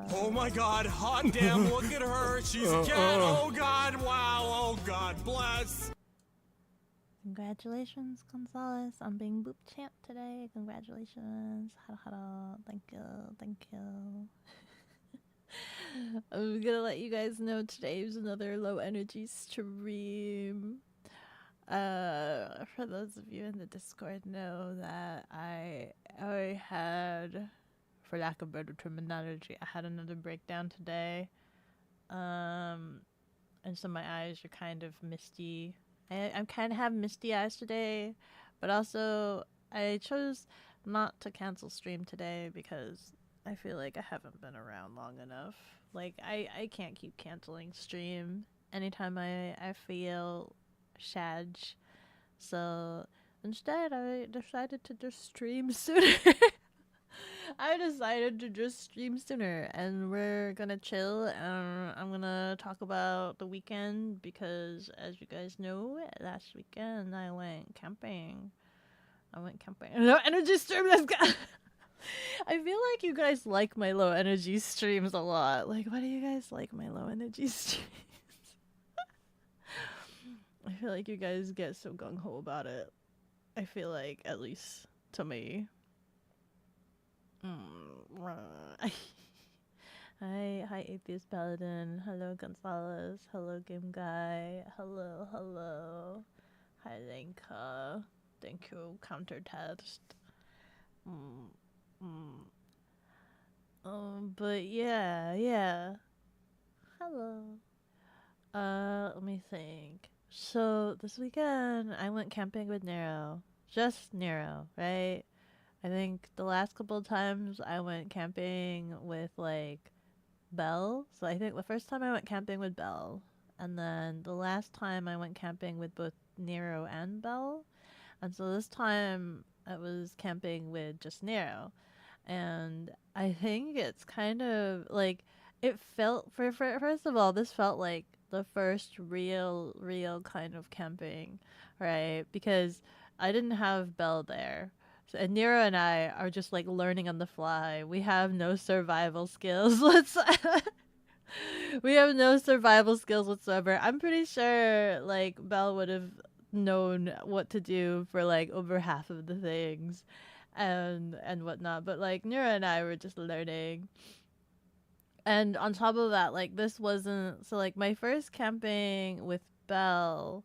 Oh my god, hot damn, look at her. She's a cat. Oh god, wow. Oh god, bless. Congratulations, Gonzalez, on being Boop Champ today. Congratulations. Hada. Thank you. I'm gonna let you guys know today's another low energy stream. For those of you in the Discord know that I had, for lack of better terminology, I had another breakdown today. And so my eyes are kind of misty. I kind of have misty eyes today, but also I chose not to cancel stream today because I feel like I haven't been around long enough. Like, I can't keep canceling stream anytime I feel sad. So instead, I decided to just stream sooner. And we're gonna chill. I'm gonna talk about the weekend because, as you guys know, last weekend I went camping. No energy stream. Let's go. I feel like you guys like my low energy streams a lot. Like, why do you guys like my low energy streams? I feel like you guys get so gung ho about it. I feel like, at least to me. Hi, Atheist Paladin. Hello, Gonzalez. Hello, Game Guy. Hello. Hi, Lenka. Thank you, Counter Test. But yeah. Hello. Let me think. So this weekend I went camping with Nero. Just Nero, right? I think the last couple of times I went camping with like Belle. So I think the first time I went camping with Belle, and then the last time I went camping with both Nero and Belle. And so this time I was camping with just Nero. And I think it's kind of like it felt for first of all, this felt like the first real kind of camping, right? Because I didn't have Belle there. So, and Nero and I are just like learning on the fly. We have no survival skills. We have no survival skills whatsoever. I'm pretty sure like Belle would have known what to do for like over half of the things and whatnot. But like Nero and I were just learning. And on top of that, like this wasn't so like my first camping with Belle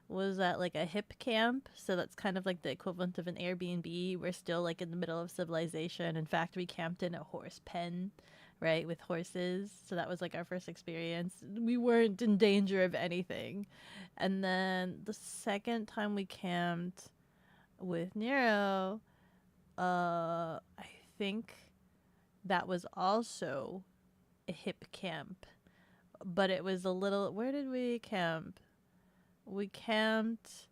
was at like a hip camp, so that's kind of like the equivalent of an Airbnb. We're still like in the middle of civilization. In fact, we camped in a horse pen, right, with horses. So that was like our first experience. We weren't in danger of anything. And then the second time we camped with Nero, I think that was also a hip camp, but it was a little. Where did we camp? We camped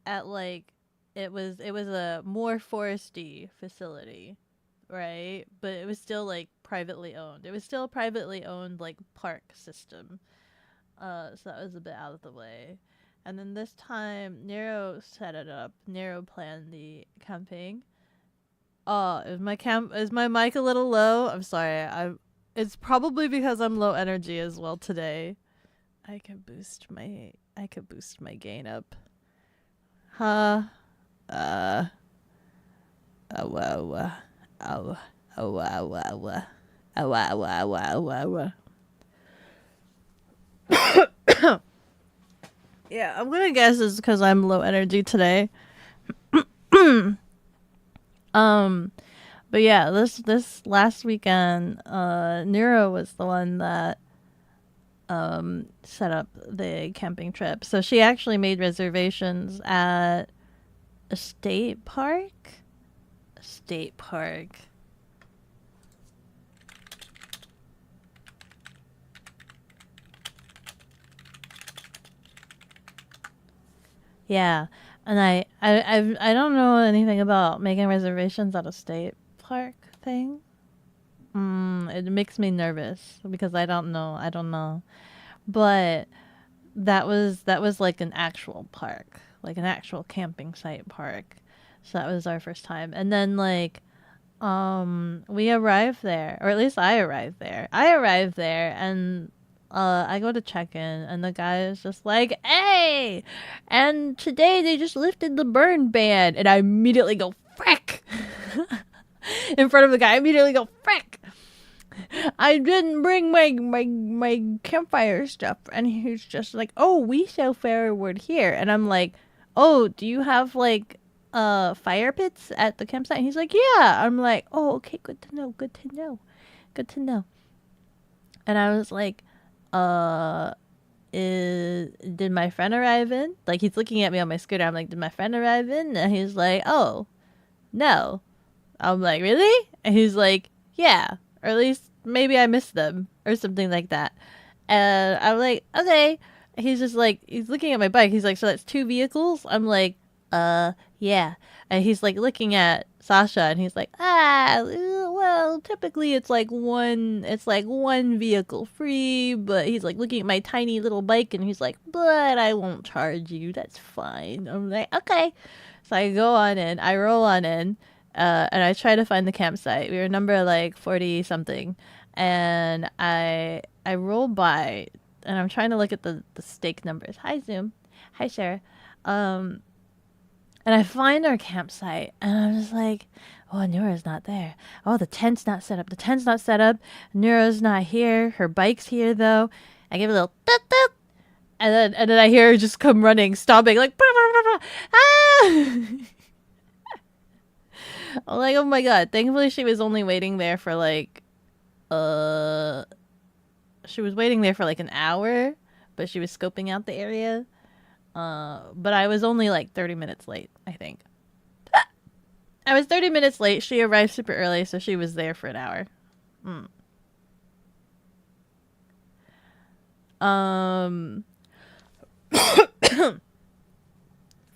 at like it was a more foresty facility, right? But it was still like privately owned. It was still a privately owned like park system. So that was a bit out of the way. And then this time Nero set it up. Nero planned the camping. Oh, is my mic a little low? I'm sorry. It's probably because I'm low energy as well today. I could boost my gain up. Huh? Wow. Yeah, I'm gonna guess it's because I'm low energy today. But yeah, this last weekend, Nero was the one that set up the camping trip. So she actually made reservations at a state park. Yeah, and I don't know anything about making reservations at a state park thing. It makes me nervous because I don't know. But that was like an actual park, like an actual camping site park. So that was our first time. And then like We arrived there, or at least I arrived there. I arrived there, and I go to check in, and the guy is just like, "Hey!" And today they just lifted the burn ban, and I immediately go, "Frick!" In front of the guy, I immediately go, "Frick!" I didn't bring my campfire stuff, and he's just like, "Oh, we sell firewood here," and I'm like, "Oh, do you have like fire pits at the campsite?" And he's like, "Yeah." I'm like, "Oh, okay, good to know, good to know, good to know." And I was like, uh did my friend arrive in?" Like, he's looking at me on my scooter. I'm like, "Did my friend arrive in?" And he's like, "Oh, no." I'm like, "Really?" And he's like, "Yeah, or at least maybe I missed them," or something like that. And I'm like, "Okay." He's just like, he's looking at my bike. He's like, "So that's 2 vehicles?" I'm like, yeah." And he's like looking at Sasha, and he's like, well, typically it's like one vehicle free," but he's like looking at my tiny little bike, and he's like, "But I won't charge you. That's fine." I'm like, "Okay." So I go on in, I roll on in, and I try to find the campsite. We were number like 40 something, and I roll by, and I'm trying to look at the stake numbers. Hi Zoom, hi Sarah, and I find our campsite, and I'm just like, "Oh, Nura's not there. Oh, the tent's not set up. The tent's not set up. Nura's not here. Her bike's here though." I give a little toot toot, and then I hear her just come running, stomping like, "Bah, bah, bah, bah, ah!" I'm like, "Oh my god!" Thankfully, she was only waiting there for like, she was waiting there for like an hour, but she was scoping out the area. But I was only like 30 minutes late, I think. I was 30 minutes late. She arrived super early, so she was there for an hour.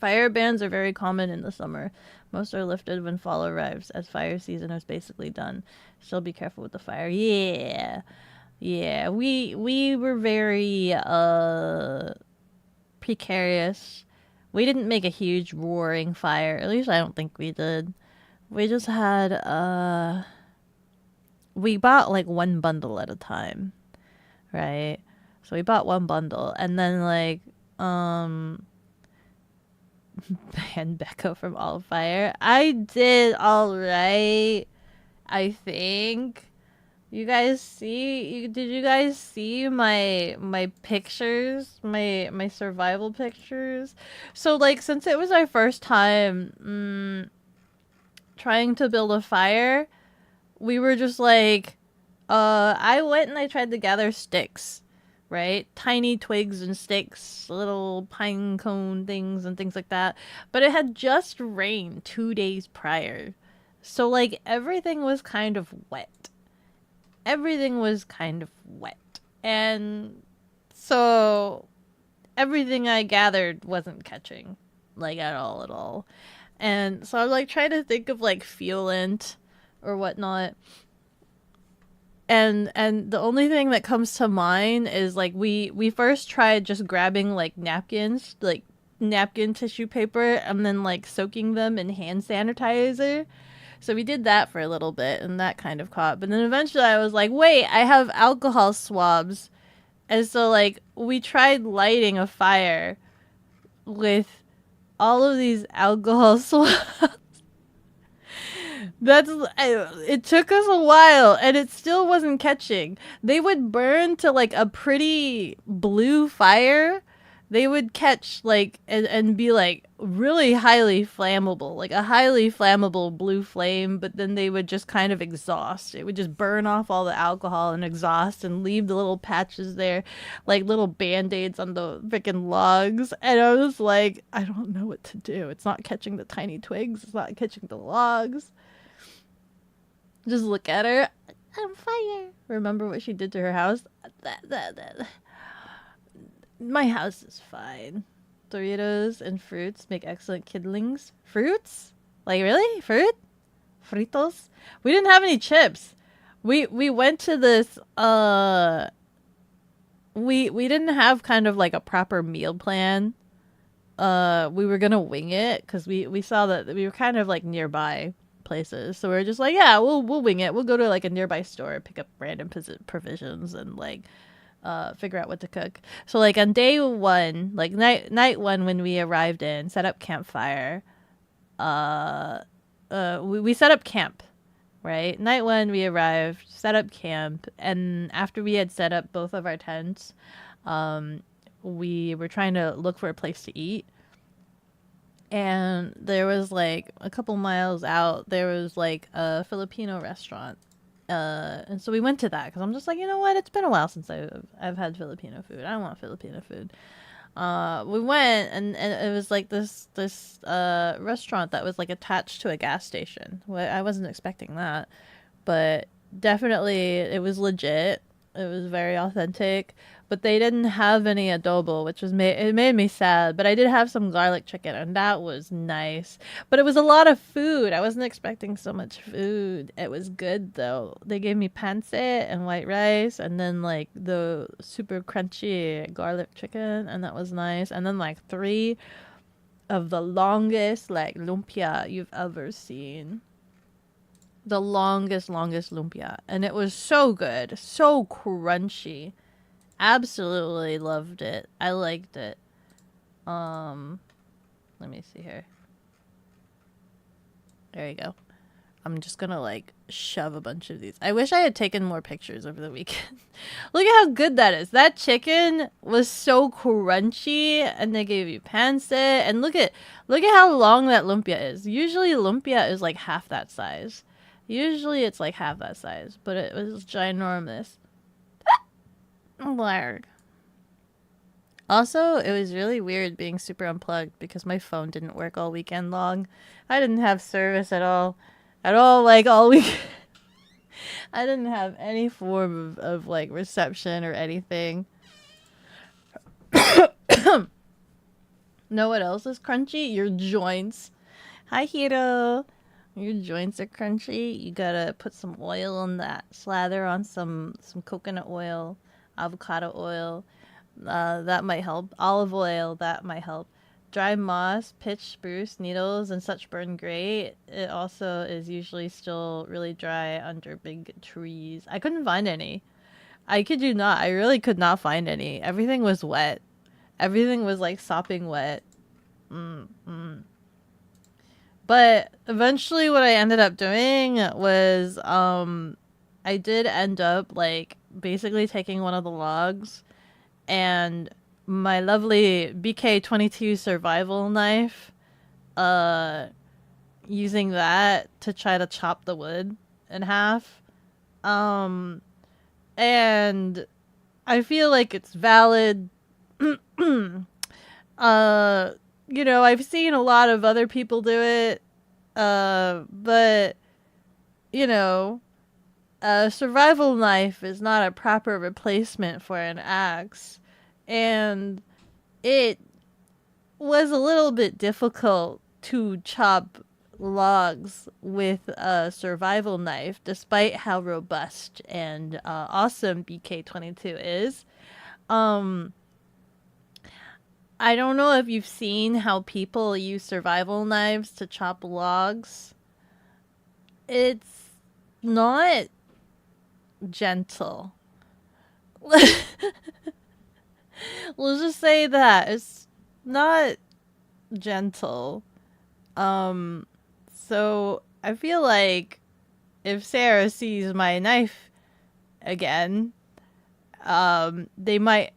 Fire bans are very common in the summer. Most are lifted when fall arrives, as fire season is basically done. Still be careful with the fire. Yeah. Yeah, we were very precarious. We didn't make a huge roaring fire. At least I don't think we did. We just had we bought like one bundle at a time, right? So we bought one bundle, and then like and Beko from All Fire. I did all right, I think. Did you guys see my pictures, my survival pictures? So like, since it was our first time trying to build a fire, we were just like, I went and I tried to gather sticks, right? Tiny twigs and sticks, little pine cone things and things like that. But it had just rained 2 days prior. So like, everything was kind of wet. Everything was kind of wet. And so everything I gathered wasn't catching, like, at all. And so I was like trying to think of like fuelant or whatnot. And the only thing that comes to mind is like we first tried just grabbing like napkins, like napkin tissue paper, and then like soaking them in hand sanitizer. So we did that for a little bit, and that kind of caught. But then eventually I was like, "Wait, I have alcohol swabs." And so like we tried lighting a fire with all of these alcohol swabs. It took us a while, and it still wasn't catching. They would burn to like a pretty blue fire. They would catch like and be like really highly flammable, like a highly flammable blue flame, but then they would just kind of exhaust. It would just burn off all the alcohol and exhaust and leave the little patches there, like little band-aids on the freaking logs. And I was like, I don't know what to do. It's not catching the tiny twigs, it's not catching the logs. Just look at her. On fire. Remember what she did to her house? My house is fine. Doritos and fruits make excellent kidlings. Fruits? Like, really? Fruit? Fritos? We didn't have any chips. We went to this we didn't have kind of like a proper meal plan. We were gonna wing it because we saw that we were kind of like nearby. places. So we are just like, yeah, we'll wing it. We'll go to like a nearby store, pick up random provisions, and like figure out what to cook. So like on day one, like night one when we arrived in, set up campfire. We set up camp, right? Night one we arrived, set up camp, and after we had set up both of our tents, we were trying to look for a place to eat. And there was like a couple miles out, there was like a Filipino restaurant. And so we went to that because I'm just like, you know what? It's been a while since I've had Filipino food. I don't want Filipino food. We went and it was like this restaurant that was like attached to a gas station. Well, I wasn't expecting that, but definitely it was legit. It was very authentic, but they didn't have any adobo, which was it made me sad. But I did have some garlic chicken, and that was nice. But it was a lot of food. I wasn't expecting so much food. It was good though. They gave me pancit and white rice, and then like the super crunchy garlic chicken, and that was nice. And then like 3 of the longest like lumpia you've ever seen. The longest lumpia, and it was so good, so crunchy. Absolutely loved it. I liked it. Let me see here. There you go. I'm just gonna like shove a bunch of these. I wish I had taken more pictures over the weekend. Look at how good that is. That chicken was so crunchy, and they gave you pancit, and look at how long that lumpia is. Usually lumpia is like half that size. Usually it's like half that size, but it was ginormous. Larg. Also, it was really weird being super unplugged because my phone didn't work all weekend long. I didn't have service at all. Like all week. I didn't have any form of like reception or anything. Know what else is crunchy? Your joints. Hi, Hiro. Your joints are crunchy. You gotta put some oil on that. Slather on some coconut oil, avocado oil. That might help. Olive oil, that might help. Dry moss, pitch, spruce, needles, and such burn great. It also is usually still really dry under big trees. I couldn't find any. I kid you not. I really could not find any. Everything was wet. Everything was like sopping wet. But eventually what I ended up doing was I did end up like basically taking one of the logs and my lovely BK22 survival knife, using that to try to chop the wood in half. And I feel like it's valid. You know, I've seen a lot of other people do it, but, you know, a survival knife is not a proper replacement for an axe, and it was a little bit difficult to chop logs with a survival knife, despite how robust and awesome BK22 is. I don't know if you've seen how people use survival knives to chop logs. It's not gentle. Let's just say that. It's not gentle. So I feel like if Sarah sees my knife again, they might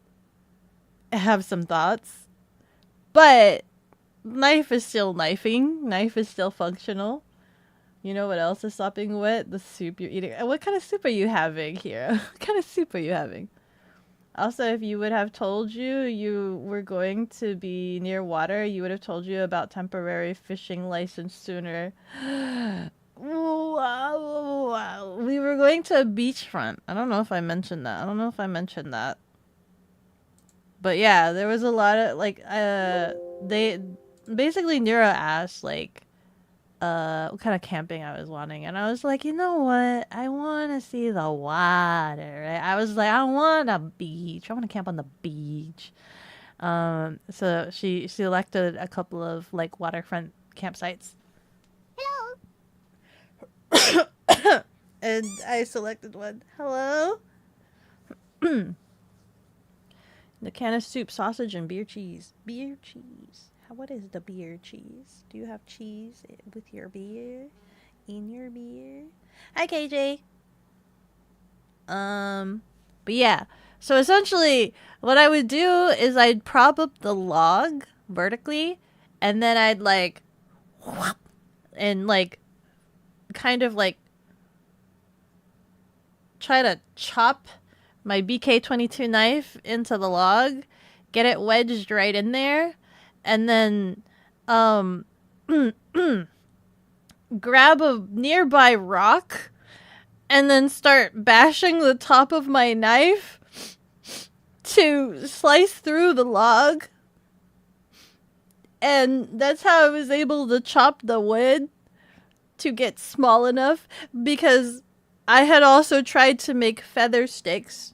have some thoughts. But knife is still knifing. Knife is still functional. You know what else is sopping wet? The soup you're eating. What kind of soup are you having here? What kind of soup are you having? Also, if you would have told you were going to be near water, you would have told you about temporary fishing license sooner. We were going to a beachfront. I don't know if I mentioned that. But yeah, there was a lot of like they basically Nero asked like what kind of camping I was wanting, and I was like, you know what? I want to see the water, right? I was like, I want a beach. I want to camp on the beach. So she selected a couple of like waterfront campsites. and I selected one. Hello? The can of soup, sausage, and beer cheese. Beer cheese. What is the beer cheese? Do you have cheese with your beer? In your beer? Hi, KJ. But yeah. So essentially, what I would do is I'd prop up the log vertically, and then I'd like, and like, kind of like, try to chop my BK-22 knife into the log, get it wedged right in there, and then grab a nearby rock and then start bashing the top of my knife to slice through the log. And that's how I was able to chop the wood to get small enough, because I had also tried to make feather sticks.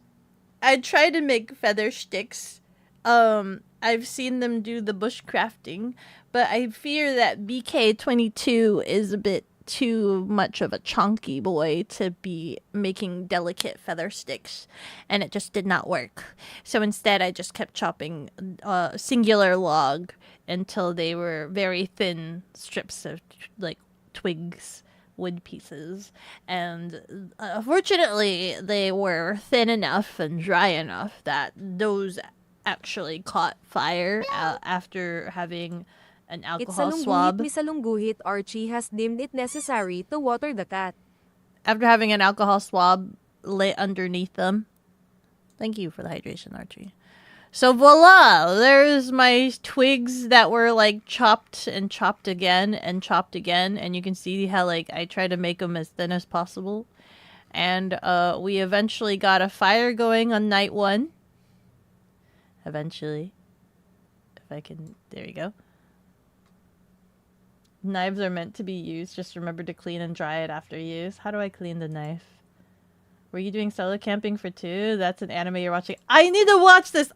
I tried to make feather sticks. I've seen them do the bushcrafting, but I fear that BK-22 is a bit too much of a chunky boy to be making delicate feather sticks, and it just did not work. So instead, I just kept chopping a singular log until they were very thin strips of like twigs, wood pieces, and fortunately they were thin enough and dry enough that those actually caught fire after having an alcohol swab. Misalungguhit Archie has deemed it necessary to water the cat. After having an alcohol swab lit underneath them. Thank you for the hydration, Archie. So voila, there's my twigs that were like chopped and chopped again and chopped again, and you can see how like I try to make them as thin as possible. And we eventually got a fire going on night 1. Eventually. If I can, there you go. Knives are meant to be used. Just remember to clean and dry it after use. How do I clean the knife? Were you doing solo camping for 2? That's an anime you're watching. I need to watch this.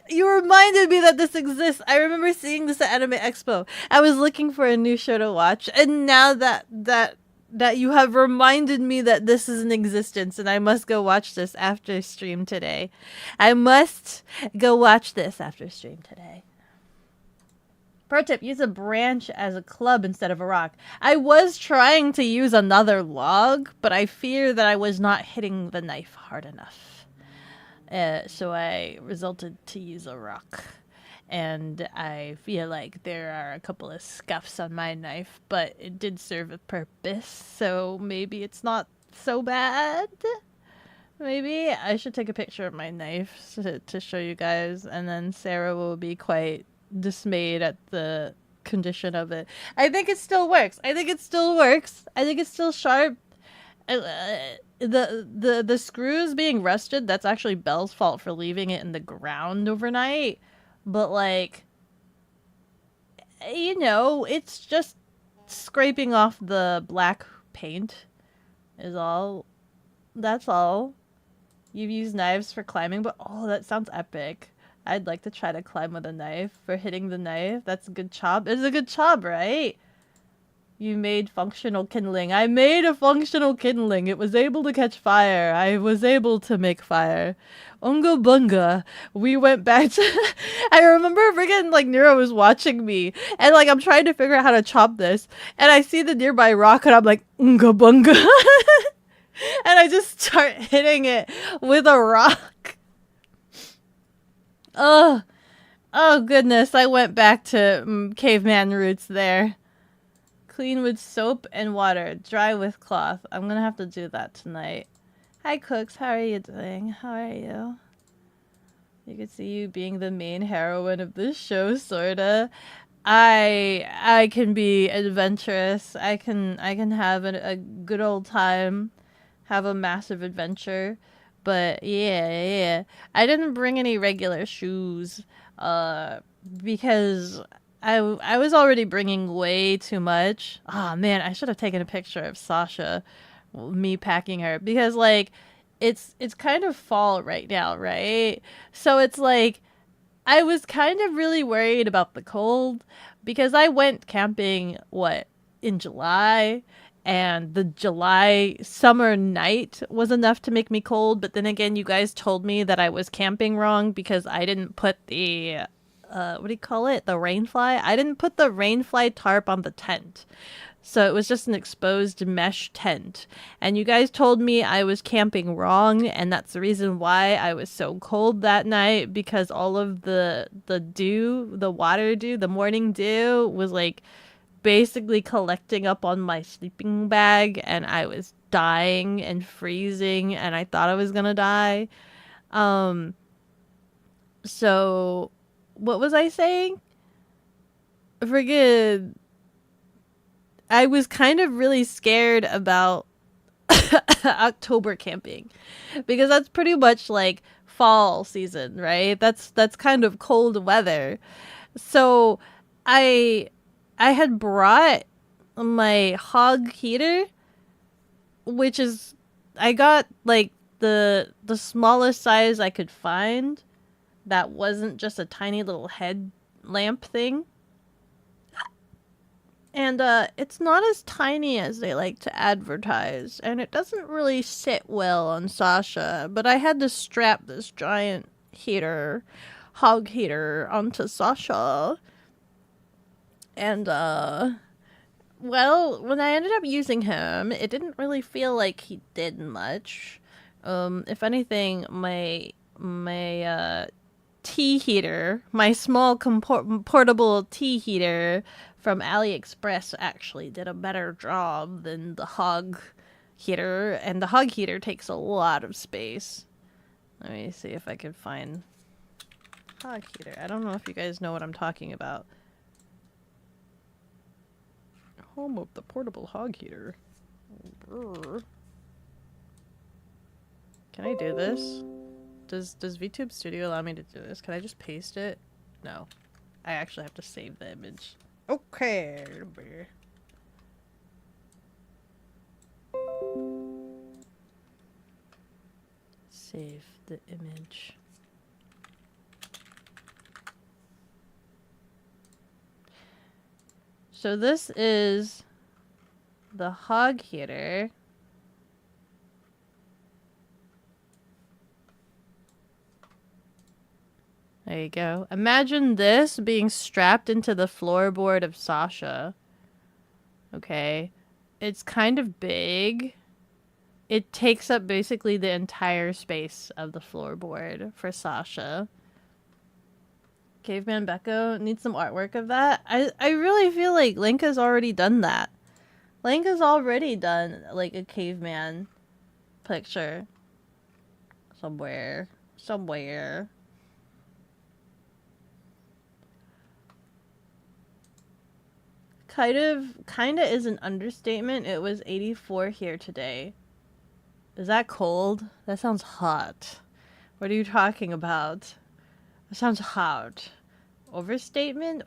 You reminded me that this exists. I remember seeing this at Anime Expo. I was looking for a new show to watch, and now that you have reminded me that this is in existence, and I must go watch this after stream today. I must go watch this after stream today. Pro tip, use a branch as a club instead of a rock. I was trying to use another log, but I fear that I was not hitting the knife hard enough. So I resulted to use a rock. And I feel like there are a couple of scuffs on my knife, but it did serve a purpose, so maybe it's not so bad. Maybe I should take a picture of my knife to show you guys, and then Sarah will be quite dismayed at the condition of it. I think it still works. I think it still sharp. The screws being rusted, that's actually Belle's fault for leaving it in the ground overnight. But like, you know, it's just scraping off the black paint is all. That's all. You've used knives for climbing, but oh, that sounds epic. I'd like to try to climb with a knife for hitting the knife. That's a good job. It's a good job, right? You made functional kindling. I made a functional kindling. It was able to catch fire. I was able to make fire. Unga bunga. We went back to... I remember freaking, like, Nero was watching me. And, like, I'm trying to figure out how to chop this. And I see the nearby rock and I'm like, unga bunga. And I just start hitting it with a rock. Oh goodness, I went back to caveman roots there. Clean with soap and water, dry with cloth. I'm gonna have to do that tonight. Hi Cooks, how are you doing? How are you? You can see you being the main heroine of this show, sorta. I can be adventurous. I can have a good old time, have a massive adventure. But yeah. I didn't bring any regular shoes because I was already bringing way too much. Oh man, I should have taken a picture of Sasha, me packing her, because like it's kind of fall right now, right? So it's like I was kind of really worried about the cold because I went camping in July, and the July summer night was enough to make me cold. But then again, you guys told me that I was camping wrong because I didn't put the what do you call it? The rainfly. I didn't put the rainfly tarp on the tent. So it was just an exposed mesh tent. And you guys told me I was camping wrong, and that's the reason why I was so cold that night, because all of the dew, the water dew, the morning dew was like basically collecting up on my sleeping bag, and I was dying and freezing, and I thought I was gonna die. So what was I saying? Forget. I was kind of really scared about October camping, because that's pretty much like fall season, right? That's kind of cold weather. So I had brought my hog heater, which is, I got like the smallest size I could find that wasn't just a tiny little head lamp thing. And it's not as tiny as they like to advertise, and it doesn't really sit well on Sasha, but I had to strap this giant heater, hog heater, onto Sasha. And well, when I ended up using him, it didn't really feel like he did much. If anything, my tea heater, my small portable tea heater from AliExpress, actually did a better job than the hog heater, and the hog heater takes a lot of space. Let me see if I can find hog heater. I don't know if you guys know what I'm talking about. Home of the portable hog heater. Brr. Can I do this? Does VTube Studio allow me to do this? Can I just paste it? No. I actually have to save the image. Okay. Save the image. So this is the hog heater. There you go. Imagine this being strapped into the floorboard of Sasha. Okay. It's kind of big. It takes up basically the entire space of the floorboard for Sasha. Caveman Beko needs some artwork of that. I really feel like Link has already done that. Link has already done like a caveman picture. Somewhere. Kinda is an understatement. It was 84 here today. Is that cold? That sounds hot. What are you talking about? That sounds hot. Overstatement?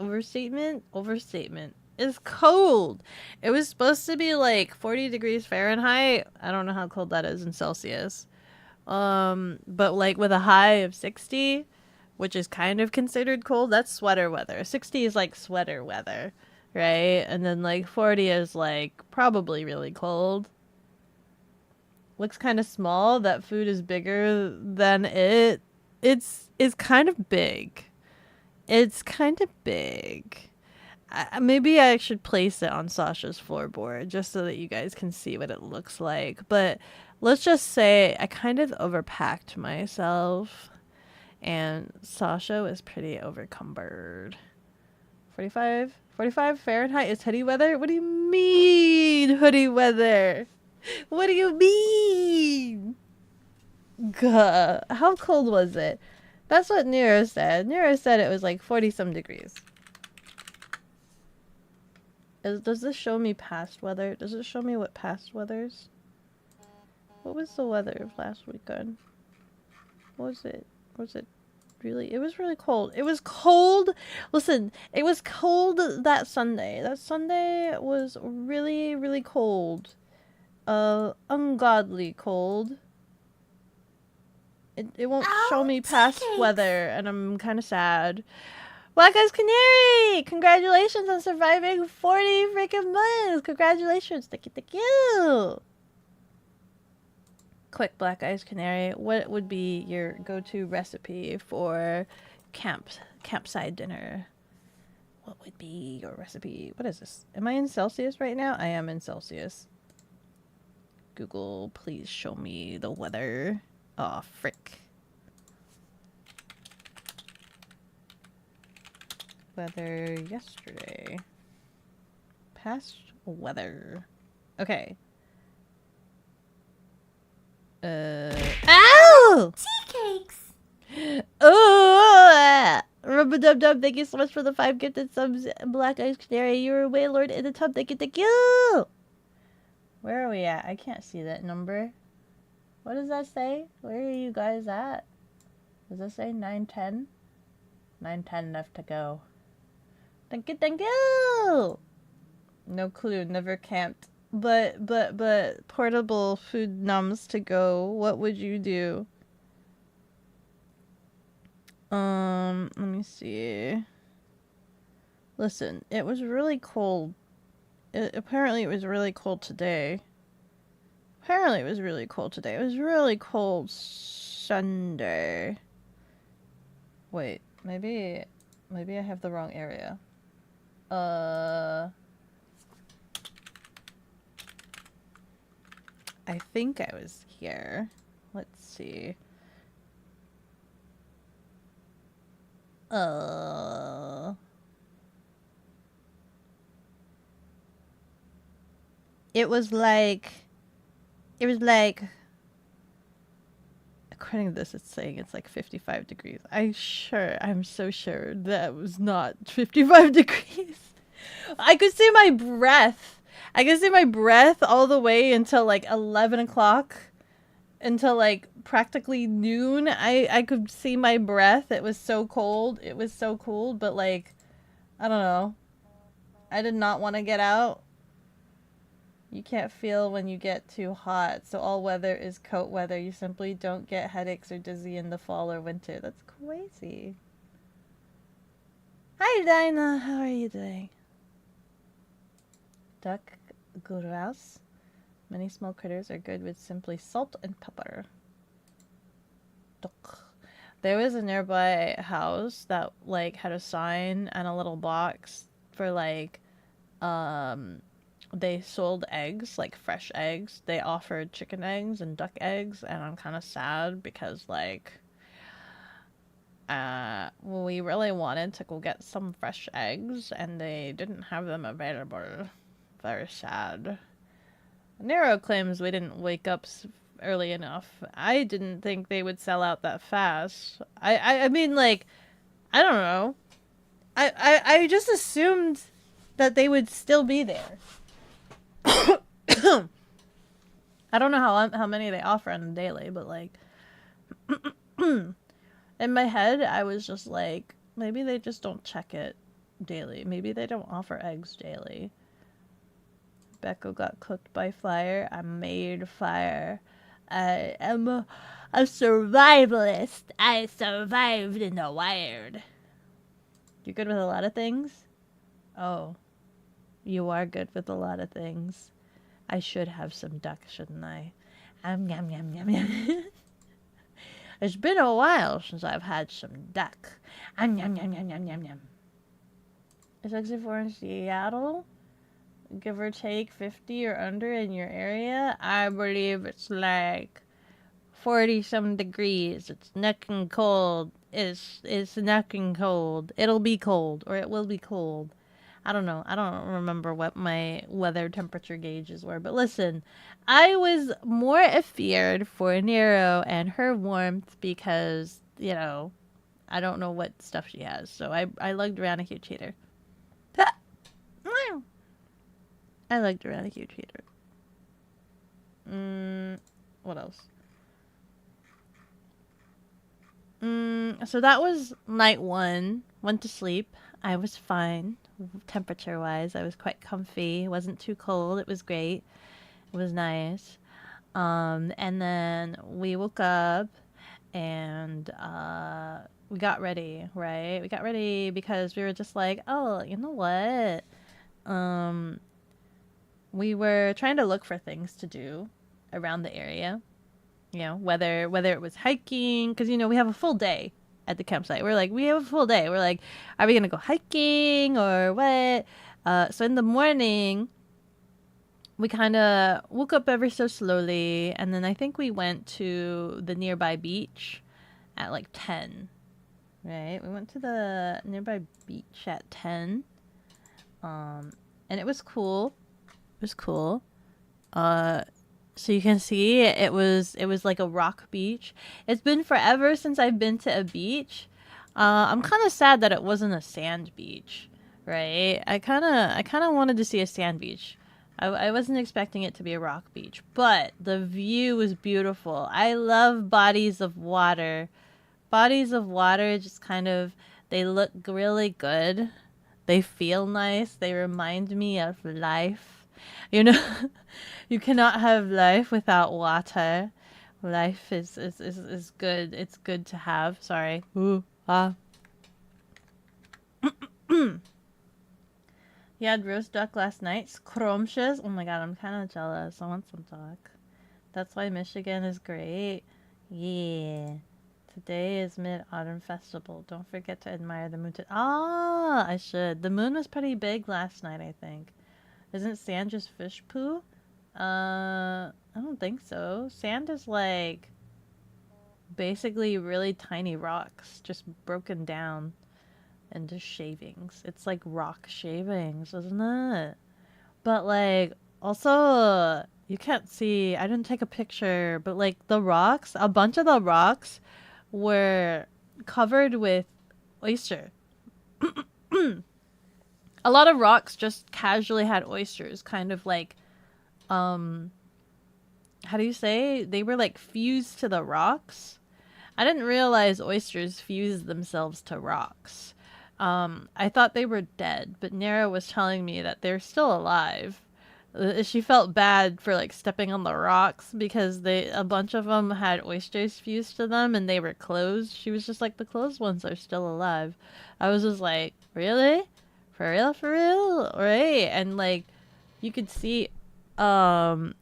It's cold. It was supposed to be like 40 degrees Fahrenheit. I don't know how cold that is in Celsius. But like with a high of 60, which is kind of considered cold, that's sweater weather. 60 is like sweater weather. Right? And then like 40 is like probably really cold. Looks kind of small. That food is bigger than it. It's kind of big. It's kind of big. Maybe I should place it on Sasha's floorboard just so that you guys can see what it looks like. But let's just say I kind of overpacked myself, and Sasha was pretty overcumbered. 45 Fahrenheit is hoodie weather? What do you mean, hoodie weather? What do you mean? Gah. How cold was it? That's what Nero said. Nero said it was like 40-some degrees. Does this show me past weather? Does it show me what past weathers? What was the weather of last weekend? What was it? Was it really? It was really cold. It was cold. Listen, it was cold that Sunday. That Sunday was really, really cold. Ungodly cold. It won't show me past weather, and I'm kind of sad. Black Eyes Canary! Congratulations on surviving 40 freaking months! Congratulations! Thank you! Quick, Black Eyes Canary, what would be your go-to recipe for campsite dinner? What would be your recipe? What is this? Am I in Celsius right now? I am in Celsius. Google, please show me the weather. Oh, frick. Weather yesterday. Past weather. Okay. Ow! Tea cakes. Oh! Rub-a-dub-dub, thank you so much for the 5 gifted subs. Black Eyes Canary, you're a Waylord in the tub. Thank you! Where are we at? I can't see that number. What does that say? Where are you guys at? Does that say 910? 910 left to go. Thank you! No clue, never camped. But portable food nums to go. What would you do? Let me see. Listen, it was really cold. Apparently it was really cold today. It was really cold Sunday. Wait, maybe I have the wrong area. I think I was here. Let's see. It was like, according to this, it's saying it's like 55 degrees. I'm so sure that was not 55 degrees. I could see my breath. All the way until like 11 o'clock. Until like practically noon. I could see my breath. It was so cold. But like, I don't know. I did not want to get out. You can't feel when you get too hot, so all weather is coat weather. You simply don't get headaches or dizzy in the fall or winter. That's crazy. Hi, Dinah. How are you doing? Duck grouse. Many small critters are good with simply salt and pepper. Duck. There was a nearby house that like had a sign and a little box for like, they sold eggs, like fresh eggs. They offered chicken eggs and duck eggs, and I'm kind of sad because like, we really wanted to go get some fresh eggs and they didn't have them available. Very sad. Nero claims we didn't wake up early enough. I didn't think they would sell out that fast. I mean, like, I don't know. I just assumed that they would still be there. I don't know how many they offer on the daily, but like, in my head, I was just like, maybe they just don't check it daily. Maybe they don't offer eggs daily. Beko got cooked by fire. I made fire. I am a survivalist. I survived in the wild. You're good with a lot of things? Oh. You are good with a lot of things. I should have some duck, shouldn't I? Yum, yum, yum, yum. It's been a while since I've had some duck. Yum, yum, yum, yum, yum, yum. It's 64 in Seattle? Give or take 50 or under in your area? I believe it's like 40-some degrees. It's necking cold. It's necking cold. It'll be cold, or it will be cold. I don't know. I don't remember what my weather temperature gauges were. But listen, I was more afeared for Nero and her warmth because, you know, I don't know what stuff she has. So I lugged around a huge heater. I lugged around a huge heater. What else? So that was night 1. Went to sleep. I was fine. Temperature-wise, I was quite comfy. It wasn't too cold. It was great. It was nice. And then we woke up, and we got ready, right? We got ready because we were just like, oh, you know what? We were trying to look for things to do around the area. You know, whether it was hiking, because we have a full day at the campsite. We're like, we have a full day. We're like, are we gonna go hiking or what? So in the morning, we kind of woke up ever so slowly, and then I think we went to the nearby beach at like 10. Right? We went to the nearby beach at 10. And it was cool. It was cool. So you can see it was like a rock beach. It's been forever since I've been to a beach. I'm kind of sad that it wasn't a sand beach, right? I kind of wanted to see a sand beach. I wasn't expecting it to be a rock beach, but the view was beautiful. I love bodies of water. Bodies of water just kind of, they look really good. They feel nice. They remind me of life. You know, you cannot have life without water. Life is good. It's good to have. Sorry. Ooh, ah. You had roast duck last night. Scrumptious. Oh my god, I'm kind of jealous. I want some duck. That's why Michigan is great. Yeah. Today is Mid-Autumn Festival. Don't forget to admire the moon. I should. The moon was pretty big last night, I think. Isn't sand just fish poo? I don't think so. Sand is like basically really tiny rocks just broken down into shavings. It's like rock shavings, isn't it? But like also you can't see, I didn't take a picture, but like the rocks, a bunch of the rocks were covered with oyster. A lot of rocks just casually had oysters, kind of like, how do you say? They were like fused to the rocks. I didn't realize oysters fuse themselves to rocks. I thought they were dead, but Nara was telling me that they're still alive. She felt bad for like stepping on the rocks because a bunch of them had oysters fused to them and they were closed. She was just like, the closed ones are still alive. I was just like, really? For real? For real? Right? And like, you could see, in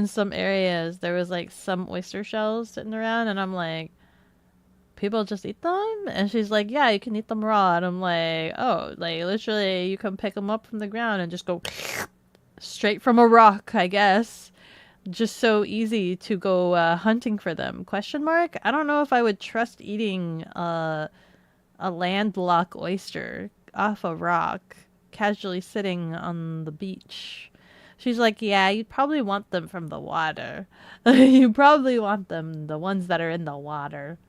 some areas there was like some oyster shells sitting around, and I'm like, people just eat them? And she's like, yeah, you can eat them raw. And I'm like, oh, like literally you can pick them up from the ground and just go straight from a rock, I guess. Just so easy to go hunting for them. Question mark? I don't know if I would trust eating a landlocked oyster off a rock, casually sitting on the beach. She's like, yeah, you'd probably want them from the water. You probably want them, the ones that are in the water.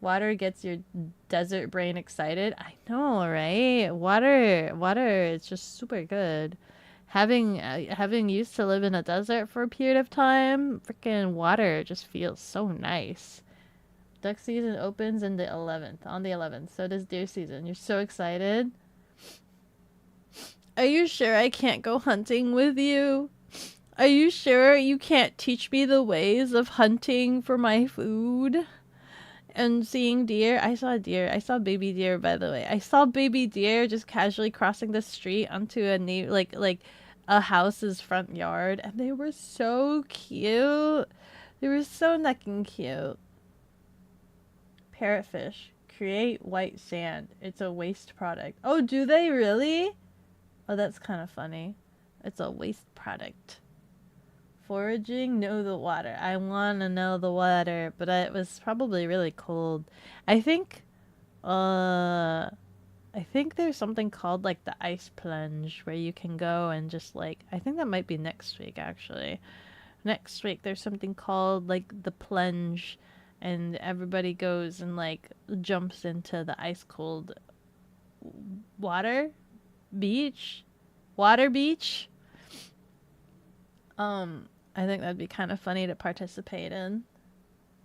Water gets your desert brain excited. I know, right? Water is just super good. Having used to live in a desert for a period of time, freaking water just feels so nice. Duck season opens on the 11th. So does deer season. You're so excited. Are you sure I can't go hunting with you? Are you sure you can't teach me the ways of hunting for my food? And seeing deer. I saw a deer. I saw baby deer, by the way. I saw baby deer just casually crossing the street onto a house's front yard, and they were so cute. They were so necking cute. Parrotfish create white sand. It's a waste product. Oh, do they really? Oh, that's kind of funny. It's a waste product. Foraging, know the water. I want to know the water, but it was probably really cold. I think there's something called like the ice plunge where you can go and just like, I think that might be next week actually. Next week there's something called like the plunge, and everybody goes and like jumps into the ice cold water beach. I think that'd be kind of funny to participate in.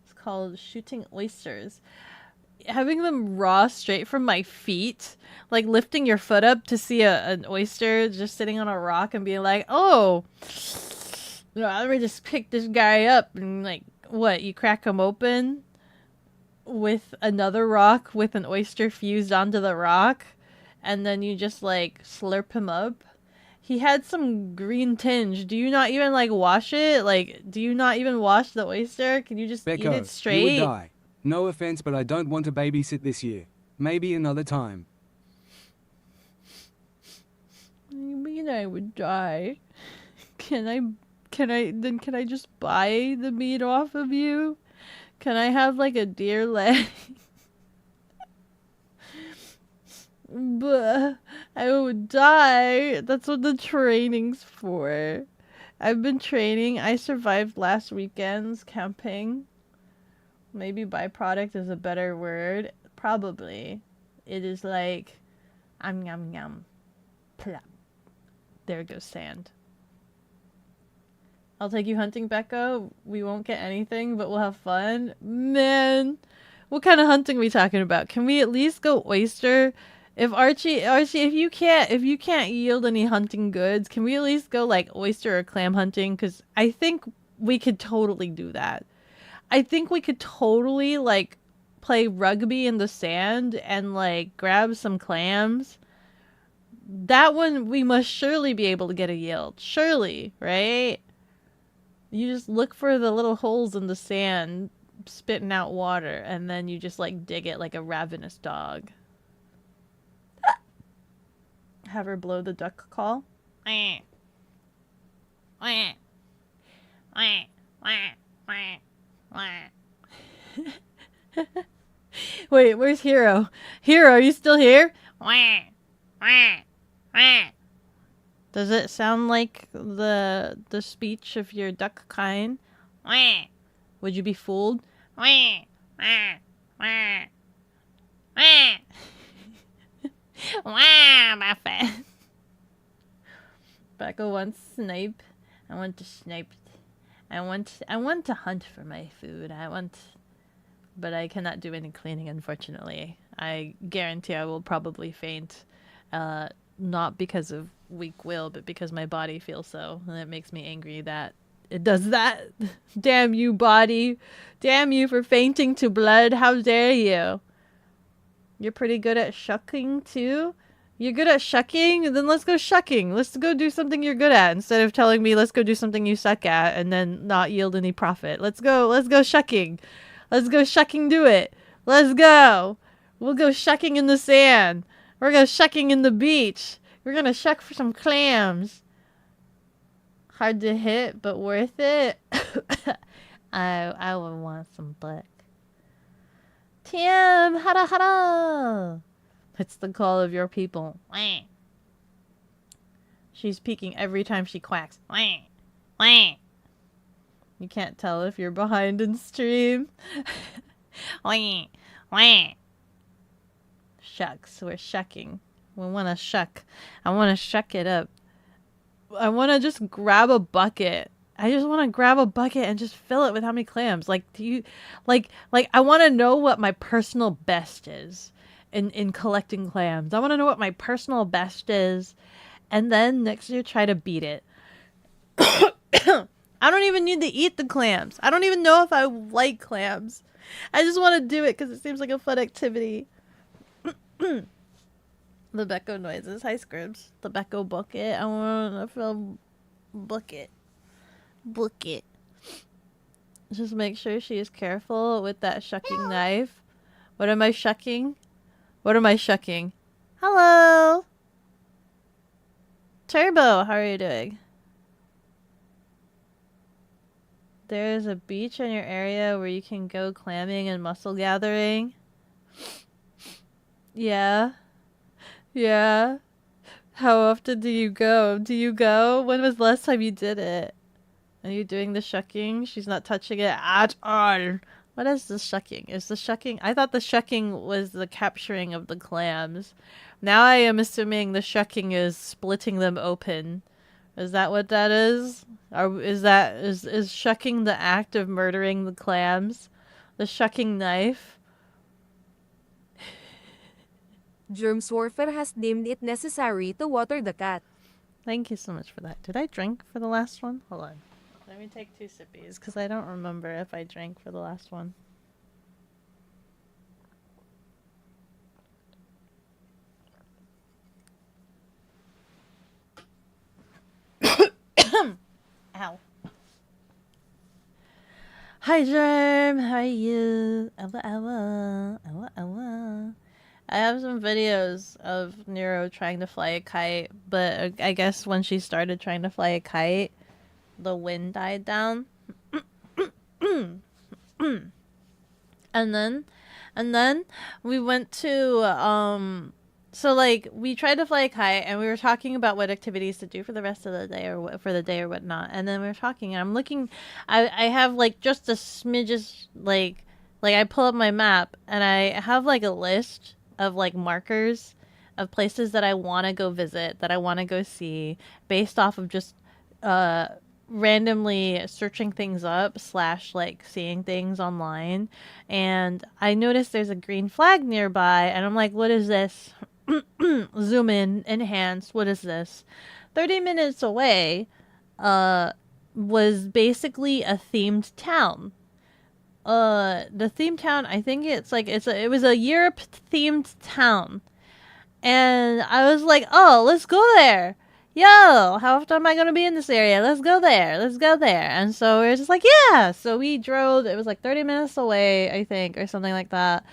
It's called shooting oysters. Having them raw straight from my feet, like lifting your foot up to see an oyster just sitting on a rock and being like, oh, let me just pick this guy up and like What, you crack them open with another rock with an oyster fused onto the rock, and then you just like slurp him up? He had some green tinge. Do you not even like wash it? Like, do you not even wash the oyster? Can you just eat Beko, it straight? you would die. No offense, but I don't want to babysit this year. Maybe another time. What do you mean I would die? Can I just buy the meat off of you? Can I have like a deer leg? But I would die. That's what the training's for. I've been training. I survived last weekend's camping. Maybe byproduct is a better word. Probably. It is like, yum yum. Plop. There goes sand. I'll take you hunting, Beko. We won't get anything, but we'll have fun. Man, what kind of hunting are we talking about? Can we at least go oyster? If Archie, if you can't yield any hunting goods, can we at least go like oyster or clam hunting? Because I think we could totally do that. I think we could totally like play rugby in the sand and like grab some clams. That one we must surely be able to get a yield. Surely, right? You just look for the little holes in the sand spitting out water, and then you just like dig it like a ravenous dog. Have her blow the duck call. Wait, where's Hero? Hero, are you still here? Does it sound like the speech of your duck kind? Would you be fooled? Beko wants snipe. I want to snipe. I want to hunt for my food. But I cannot do any cleaning, unfortunately. I guarantee I will probably faint. Not because of weak will, but because my body feels so. And it makes me angry that it does that. Damn you, body. Damn you for fainting to blood. How dare you? You're pretty good at shucking, too? You're good at shucking? Then let's go shucking. Let's go do something you're good at instead of telling me let's go do something you suck at and then not yield any profit. Let's go shucking. Let's go shucking do it. Let's go. We'll go shucking in the sand. We're going shucking in the beach. We're going to shuck for some clams. Hard to hit, but worth it. I would want some butt. Tim, hara hara. It's the call of your people. She's peeking every time she quacks. You can't tell if you're behind in stream. Shucks, we're shucking. We want to shuck. I want to shuck it up. I want to just grab a bucket. I just want to grab a bucket and just fill it with how many clams. Like, do you, like I want to know what my personal best is in collecting clams. I want to know what my personal best is, and then next year try to beat it. I don't even need to eat the clams. I don't even know if I like clams. I just want to do it because it seems like a fun activity. The Beko noises. Hi, Scribs. The Beko bucket. I want to feel bucket. Bucket. Just make sure she is careful with that shucking knife. What am I shucking? What am I shucking? Hello! Turbo, how are you doing? There's a beach in your area where you can go clamming and mussel gathering. Yeah. Yeah. How often do you go? Do you go? When was the last time you did it? Are you doing the shucking? She's not touching it at all. What is the shucking? Is the shucking... I thought the shucking was the capturing of the clams. Now I am assuming the shucking is splitting them open. Is that what that is? Or is shucking the act of murdering the clams? The shucking knife? Germswarfer has deemed it necessary to water the cat. Thank you so much for that. Did I drink for the last one? Hold on. let me take 2 sippies because I don't remember if I drank for the last one. Ow. Hi, Germ. How are you? I have some videos of Nero trying to fly a kite, but I guess when she started trying to fly a kite, the wind died down. and then we went to so like we tried to fly a kite and we were talking about what activities to do for the rest of the day or for the day or whatnot, and then we were talking and I'm looking, I have like just a smidges, like I pull up my map and I have like a list of like markers of places that I want to go visit, that I want to go see, based off of just randomly searching things up / like seeing things online. And I noticed there's a green flag nearby and I'm like, what is this? Zoom in, enhance, what is this? 30 minutes away was basically a themed town. The themed town, I think it's like it was a Europe themed town. And I was like, oh, let's go there. Yo, how often am I going to be in this area? Let's go there. Let's go there. And so we were just like, yeah. So we drove. It was like 30 minutes away, I think, or something like that.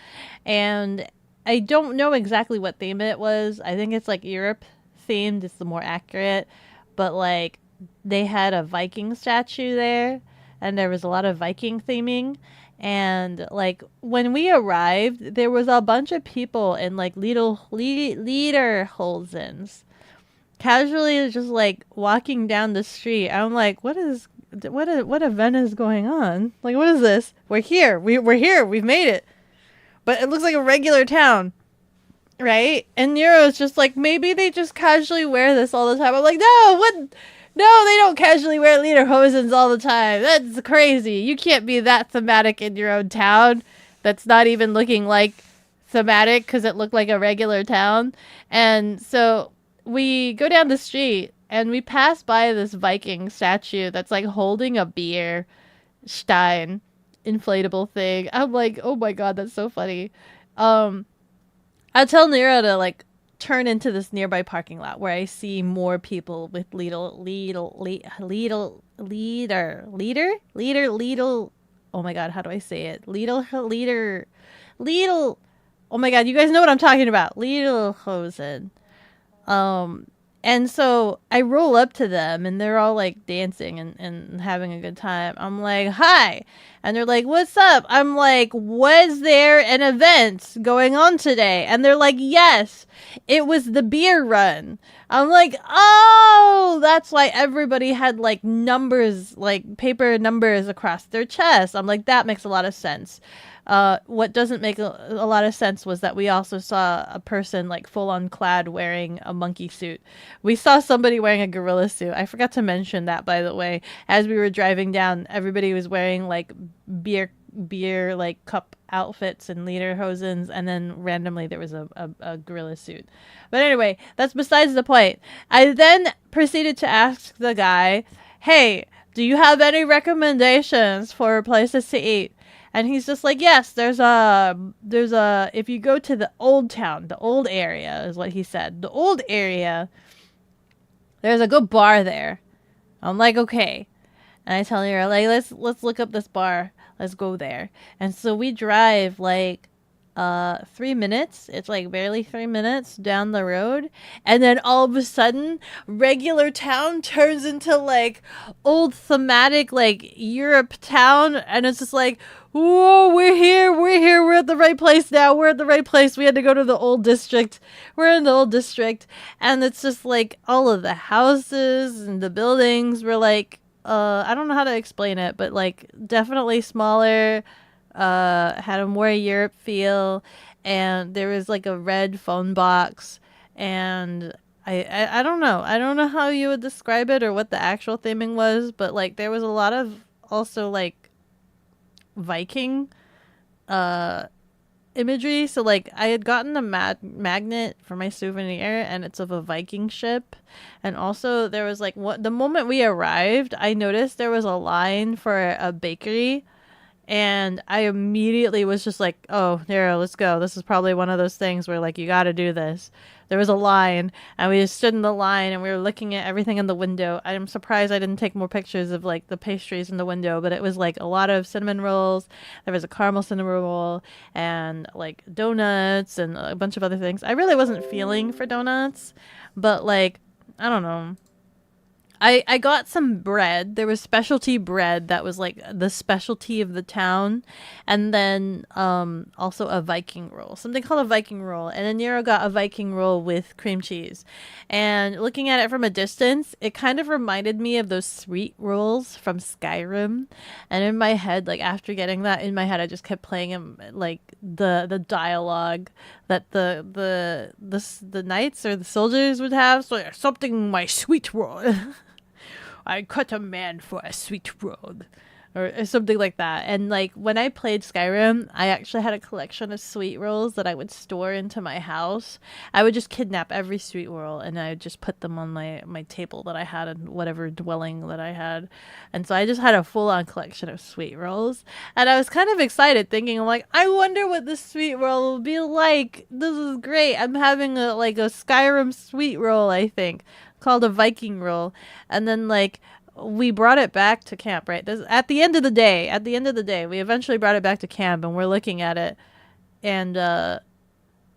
And I don't know exactly what theme it was. I think it's like Europe themed. It's the more accurate. But like they had a Viking statue there. And there was a lot of Viking theming. And like when we arrived, there was a bunch of people in like lederhosens, casually just like walking down the street. I'm like, what event is going on? Like, what is this? We're here. We're here. We've made it. But it looks like a regular town, right? And Nero's just like, maybe they just casually wear this all the time. I'm like, no, what? No, they don't casually wear lederhosens all the time. That's crazy. You can't be that thematic in your own town. That's not even looking like thematic because it looked like a regular town. And so we go down the street and we pass by this Viking statue that's like holding a beer stein inflatable thing. I'm like, oh my god, that's so funny. I tell Nero to like turn into this nearby parking lot where I see more people with leader. Oh my god, how do I say it? Leader. Oh my god, you guys know what I'm talking about. Lederhosen. And so I roll up to them and they're all like dancing and having a good time. I'm like, hi. And they're like, what's up? I'm like, was there an event going on today? And they're like, yes, it was the beer run. I'm like, oh, that's why everybody had like numbers, like paper numbers across their chest. I'm like, that makes a lot of sense. What doesn't make a lot of sense was that we also saw a person like full on clad wearing a monkey suit. We saw somebody wearing a gorilla suit. I forgot to mention that, by the way. As we were driving down, everybody was wearing like beer like cup outfits and lederhosens, and then randomly there was a gorilla suit. But anyway, that's besides the point. I then proceeded to ask the guy, hey, do you have any recommendations for places to eat? And he's just like, yes, there's a, if you go to the old town, the old area is what he said. The old area, there's a good bar there. I'm like, okay. And I tell her, like, let's look up this bar. Let's go there. And so we drive like 3 minutes. It's like barely 3 minutes down the road. And then all of a sudden, regular town turns into like old thematic, like Europe town. And it's just like, whoa, we're here. We're at the right place now. We're at the right place. We had to go to the old district. We're in the old district. And it's just like all of the houses and the buildings were like, I don't know how to explain it, but like definitely smaller, had a more Europe feel, and there was like a red phone box, and I don't know. I don't know how you would describe it or what the actual theming was, but like there was a lot of also like Viking imagery. So like I had gotten a magnet for my souvenir, and it's of a Viking ship. And also there was like the moment we arrived, I noticed there was a line for a bakery, and I immediately was just like, oh, there, let's go. This is probably one of those things where like you got to do this. There was a line, and we just stood in the line, and we were looking at everything in the window. I'm surprised I didn't take more pictures of like the pastries in the window, but it was like a lot of cinnamon rolls. There was a caramel cinnamon roll, and like donuts, and a bunch of other things. I really wasn't feeling for donuts, but like, I don't know. I got some bread. There was specialty bread that was like the specialty of the town, and then also a Viking roll, something called a Viking roll, and then Nero got a Viking roll with cream cheese. And looking at it from a distance, it kind of reminded me of those sweet rolls from Skyrim. And in my head, like after getting that in my head, I just kept playing him like the dialogue that the knights or the soldiers would have. So something my sweet roll. I cut a man for a sweet road, or something like that. And like when I played Skyrim, I actually had a collection of sweet rolls that I would store into my house. I would just kidnap every sweet roll, and I would just put them on my table that I had in whatever dwelling that I had. And so I just had a full-on collection of sweet rolls, and I was kind of excited, thinking, I'm like, I wonder what this sweet roll will be like. This is great. I'm having a Skyrim sweet roll, I think, called a Viking roll. And then like we brought it back to camp, right? At the end of the day, we eventually brought it back to camp, and we're looking at it, and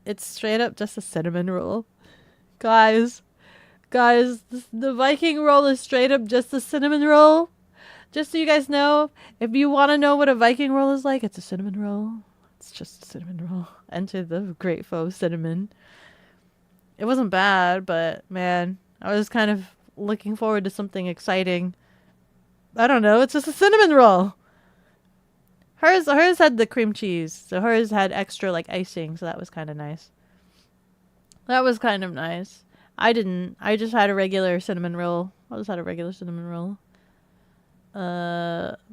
it's straight up just a cinnamon roll. Guys, the Viking roll is straight up just a cinnamon roll. Just so you guys know, if you want to know what a Viking roll is like, it's a cinnamon roll. It's just a cinnamon roll. Enter the great foe cinnamon. It wasn't bad, but man, I was kind of looking forward to something exciting. I don't know. It's just a cinnamon roll. Hers had the cream cheese, so hers had extra like icing, so that was kind of nice. I didn't. I just had a regular cinnamon roll. But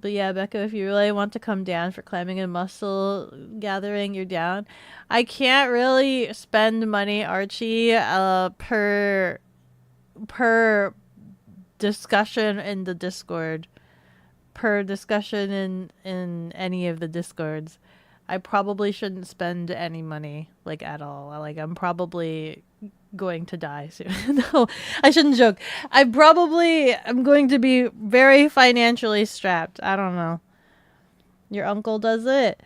yeah, Beko, if you really want to come down for climbing and muscle gathering, you're down. I can't really spend money, Archie, per discussion in the Discord, per discussion in any of the Discords. I probably shouldn't spend any money, like, at all. Like, I'm probably going to die soon. No, I shouldn't joke. I'm going to be very financially strapped. I don't know. Your uncle does it.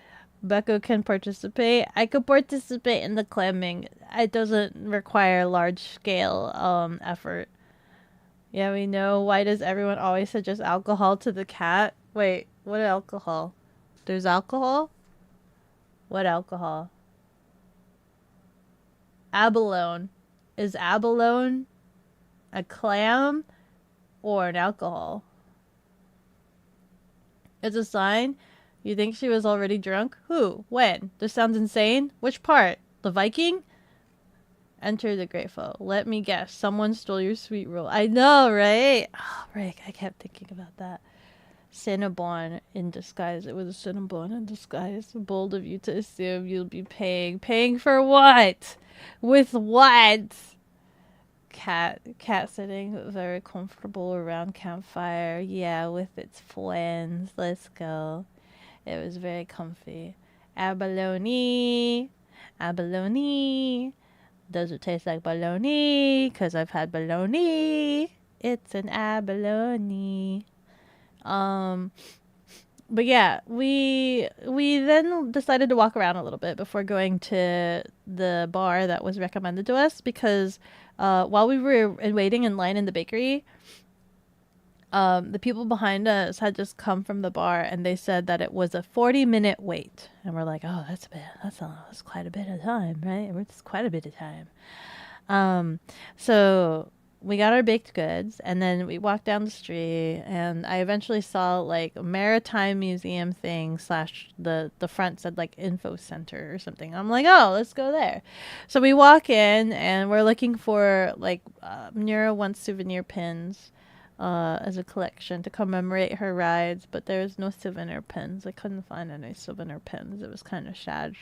Beko can participate. I could participate in the clamming. It doesn't require large scale effort. Yeah, we know. Why does everyone always suggest alcohol to the cat? Wait, what alcohol? There's alcohol? What alcohol? Abalone. Is abalone a clam or an alcohol? It's a sign. You think she was already drunk? Who? When? This sounds insane. Which part? The Viking? Enter the great foe. Let me guess. Someone stole your sweet roll. I know, right? Oh, Rick, I kept thinking about that. Cinnabon in disguise. It was a Cinnabon in disguise. Bold of you to assume you'll be paying. Paying for what? With what? Cat sitting very comfortable around campfire. Yeah, with its friends. Let's go. It was very comfy. Abalone. Abalone. Does it taste like bologna? Because I've had bologna. It's an abalone. But yeah, we then decided to walk around a little bit before going to the bar that was recommended to us, because while we were waiting in line in the bakery, the people behind us had just come from the bar, and they said that it was a 40-minute wait. And we're like, oh, that's quite a bit of time, right? It's quite a bit of time. So we got our baked goods, and then we walked down the street, and I eventually saw like a maritime museum thing / the front said like info center or something. I'm like, oh, let's go there. So we walk in, and we're looking for like Nero wants souvenir pins. as a collection to commemorate her rides, but there's no souvenir pins. I couldn't find any souvenir pins. It was kind of sad.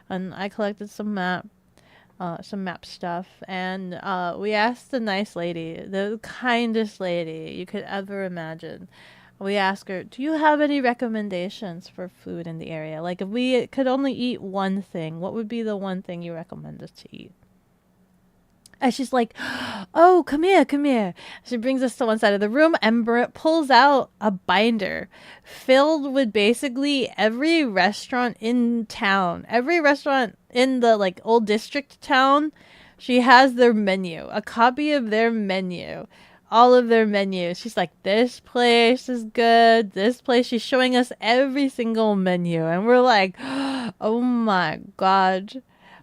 And I collected some map stuff, and we asked the nice lady, the kindest lady you could ever imagine. We asked her, "Do you have any recommendations for food in the area? Like, if we could only eat one thing, what would be the one thing you recommend us to eat?" And she's like, "Oh, come here, come here." She brings us to one side of the room and pulls out a binder filled with basically every restaurant in town. Every restaurant in the like old district town, she has their menu, a copy of their menu. All of their menus. She's like, "This place is good. This place." She's showing us every single menu. And we're like, "Oh my God.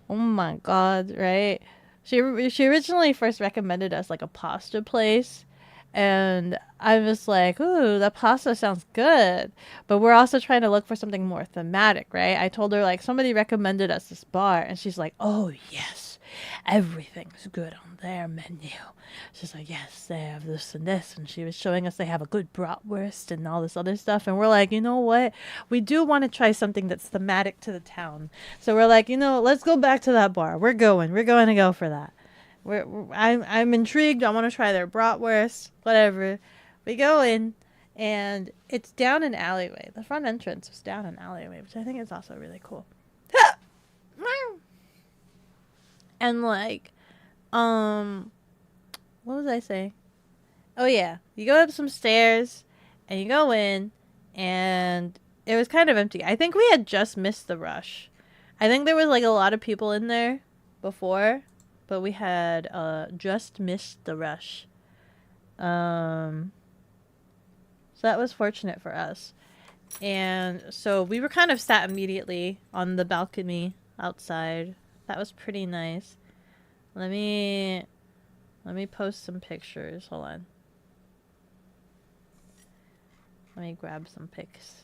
Oh my God," right? She originally first recommended us like a pasta place, and I was like, "Ooh, that pasta sounds good." But we're also trying to look for something more thematic, right? I told her like somebody recommended us this bar, and she's like, "Oh yes, everything's good on their menu." She's like, "Yes, they have this and this," and she was showing us they have a good bratwurst and all this other stuff, and we're like, "You know what? We do want to try something that's thematic to the town." So we're like, let's go back to that bar. We're going to go for that. I'm intrigued. I want to try their bratwurst. Whatever. We go in, and it's down an alleyway. The front entrance was down an alleyway, which I think is also really cool. And like, what was I saying? Oh yeah, you go up some stairs, and you go in, and it was kind of empty. I think we had just missed the rush. I think there was like a lot of people in there before, but we had just missed the rush. So that was fortunate for us. And so we were kind of sat immediately on the balcony outside. That was pretty nice. Let me post some pictures. Hold on. Let me grab some pics.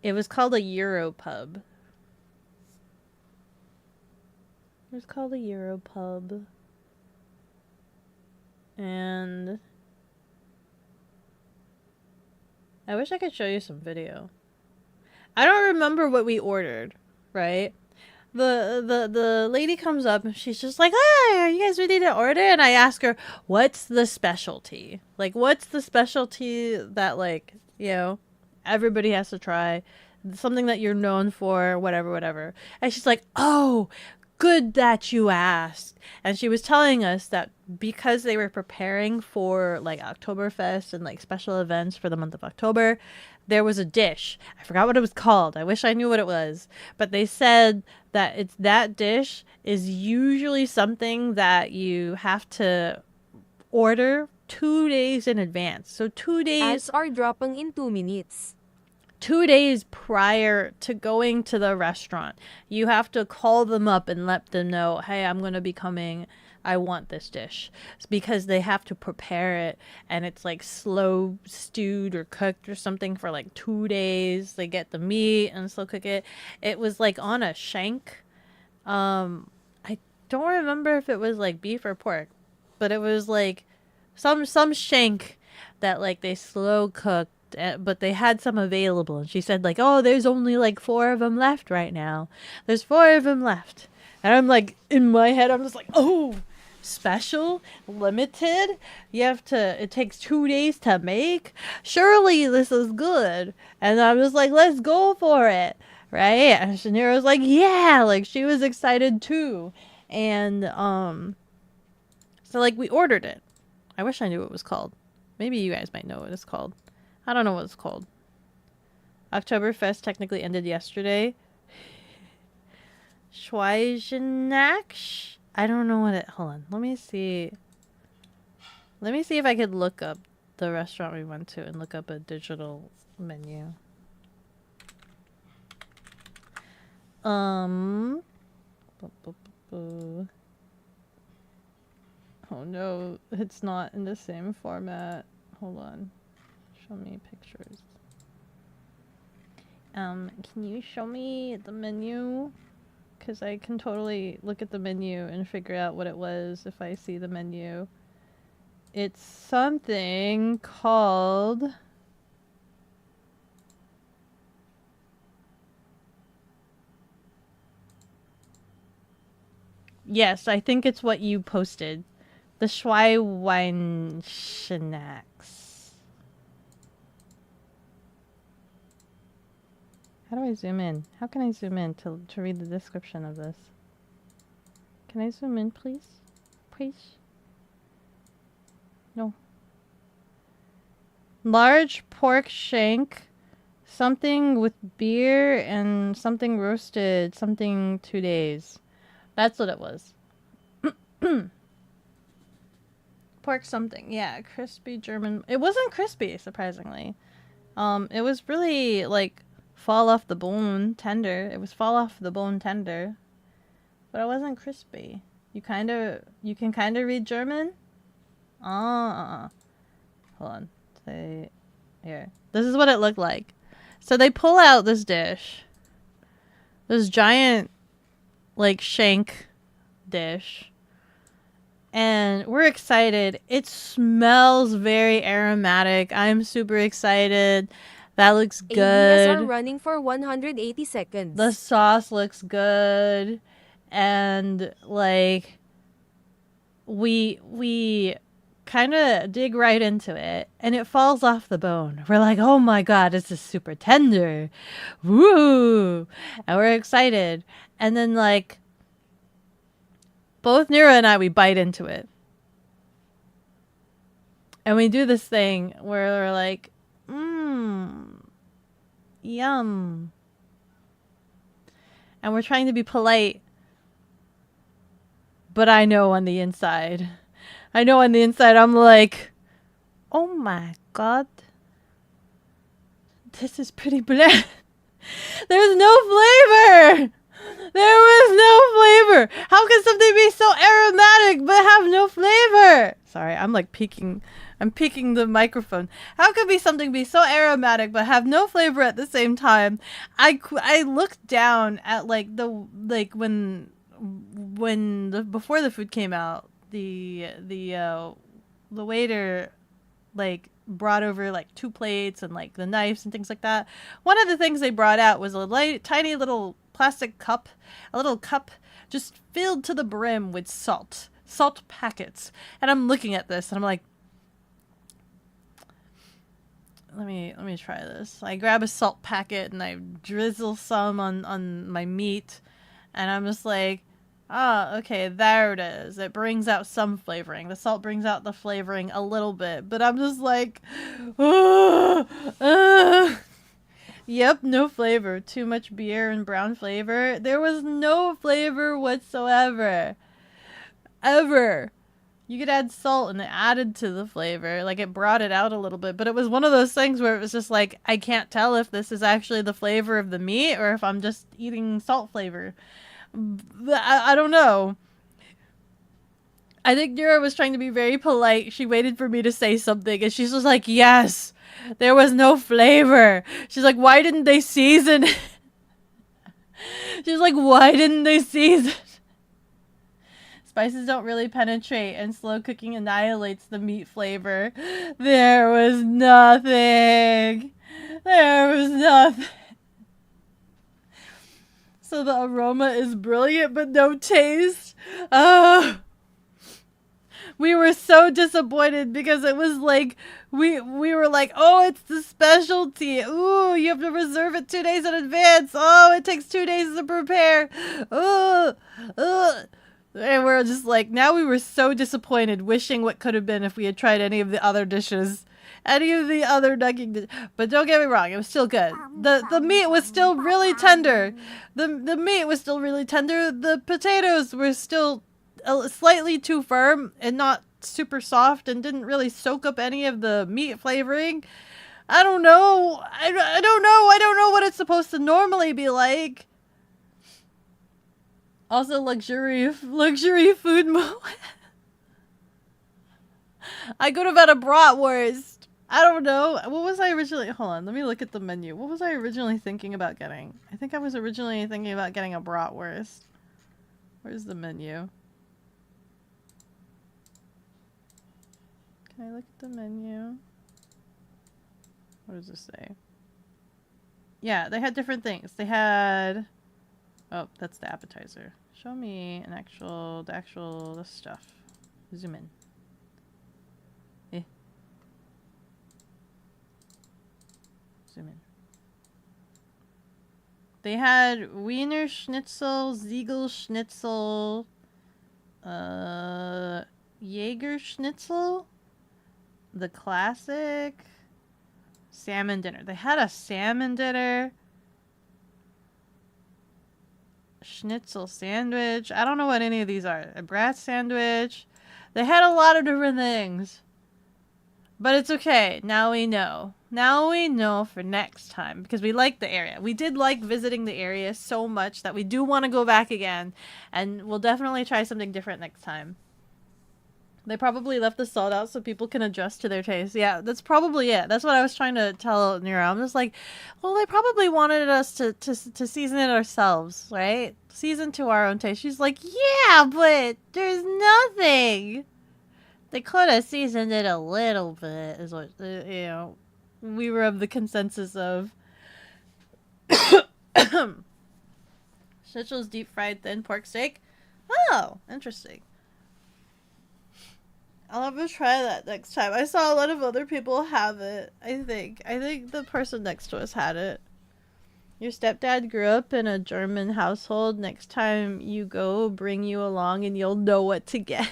It was called a Euro pub. It was called a Euro pub. And I wish I could show you some video. I don't remember what we ordered, right? The lady comes up and she's just like, "Hi, are you guys ready to order?" And I ask her, "What's the specialty? Like, what's the specialty that, like, everybody has to try? Something that you're known for, whatever." And she's like, "Oh, good that you asked." And she was telling us that because they were preparing for, like, Oktoberfest and, like, special events for the month of October, there was a dish. I forgot what it was called. I wish I knew what it was. But they said that that dish is usually something that you have to order 2 days in advance. So 2 days. Ads are dropping in 2 minutes. 2 days prior to going to the restaurant, you have to call them up and let them know, "Hey, I'm going to be coming. I want this dish." It's because they have to prepare it, and it's like slow stewed or cooked or something for like 2 days. They get the meat and slow cook it. It was like on a shank. I don't remember if it was like beef or pork, but it was like some shank that like they slow cooked. But they had some available, and she said like, "Oh, there's only like 4 of them left right now. There's 4 of them left." And I'm like, in my head, I'm just like, "Oh, special, limited. It takes 2 days to make. Surely this is good." And I was like, "Let's go for it." Right? And Shanira was like, "Yeah," like she was excited too. And so like we ordered it. I wish I knew what it was called. Maybe you guys might know what it's called. I don't know what it's called. Oktoberfest technically ended yesterday. Schweizenach? I don't know what it... Hold on. Let me see. Let me see if I could look up the restaurant we went to and look up a digital menu. Oh no, it's not in the same format. Hold on. Show me pictures. Can you show me the menu? because I can totally look at the menu and figure out what it was if I see the menu. It's something called... Yes, I think it's what you posted. The Schweiweinschnacks. How do I zoom in? How can I zoom in to read the description of this? Can I zoom in, please? Please? No. Large pork shank, something with beer and something roasted, something 2 days. That's what it was. Pork something. Yeah, crispy German. It wasn't crispy, surprisingly. It was really, like, fall off the bone tender. It was fall off the bone tender. But it wasn't crispy. You can kind of read German? Hold on. Say, here. This is what it looked like. So they pull out this dish. This giant, like, shank dish. And we're excited. It smells very aromatic. I'm super excited. That looks good. ABS are running for 180 seconds. The sauce looks good. And, like, we kind of dig right into it. And it falls off the bone. We're like, oh my god, this is super tender. Woo! And we're excited. And then, like, both Nira and I, we bite into it. And we do this thing where we're like, yum. And we're trying to be polite. But I know on the inside. I'm like, oh my god. This is pretty bland. There's no flavor. There was no flavor. How can something be so aromatic but have no flavor? Sorry, I'm like peeking. I'm peeking the microphone. How could something be so aromatic but have no flavor at the same time? I looked down at like when before the food came out, the waiter like brought over like 2 plates and like the knives and things like that. One of the things they brought out was a tiny little plastic cup, a little cup just filled to the brim with salt packets. And I'm looking at this and I'm like, let me try this. I grab a salt packet and I drizzle some on my meat, and I'm just like, okay, there it is. It brings out some flavoring. The salt brings out the flavoring a little bit, but I'm just like, yep, no flavor. Too much beer and brown flavor. There was no flavor whatsoever. Ever. You could add salt and it added to the flavor. Like, it brought it out a little bit. But it was one of those things where it was just like, I can't tell if this is actually the flavor of the meat or if I'm just eating salt flavor. I don't know. I think Nira was trying to be very polite. She waited for me to say something, and she's just like, yes, there was no flavor. She's like, why didn't they season it? She's like, why didn't they season? Spices don't really penetrate, and slow cooking annihilates the meat flavor. There was nothing. There was nothing. So the aroma is brilliant, but no taste. We were so disappointed because it was like, we were like, oh, it's the specialty. Ooh, you have to reserve it 2 days in advance. Oh, it takes 2 days to prepare. And we're just like, now we were so disappointed, wishing what could have been if we had tried any of the other dishes. Any of the other ducking dishes. But don't get me wrong, it was still good. The meat was still really tender. The meat was still really tender. The potatoes were still slightly too firm and not super soft and didn't really soak up any of the meat flavoring. I don't know. I don't know. I don't know what it's supposed to normally be like. Also, luxury food moment. I could have had a bratwurst. I don't know. What was I originally... Hold on, let me look at the menu. What was I originally thinking about getting? I think I was originally thinking about getting a bratwurst. Where's the menu? Can I look at the menu? What does this say? Yeah, they had different things. They had... Oh, that's the appetizer. Show me the actual this stuff. Zoom in. Zoom in. They had Wiener Schnitzel, Ziegel Schnitzel, Jaeger Schnitzel, the classic, salmon dinner. They had a salmon dinner, schnitzel sandwich. I don't know what any of these are. A brat sandwich. They had a lot of different things. But it's okay. Now we know. Now we know for next time. Because we like the area. We did like visiting the area so much that we do want to go back again. And we'll definitely try something different next time. They probably left the salt out so people can adjust to their taste. Yeah, that's probably it. That's what I was trying to tell Nero. I'm just like, well, they probably wanted us to season it ourselves, right? Season to our own taste. She's like, yeah, but there's nothing. They could have seasoned it a little bit, is what, you know, we were of the consensus of. Schnitzel's deep fried thin pork steak. Oh, interesting. I'll have to try that next time. I saw a lot of other people have it, I think. I think the person next to us had it. Your stepdad grew up in a German household. Next time you go, bring you along and you'll know what to get.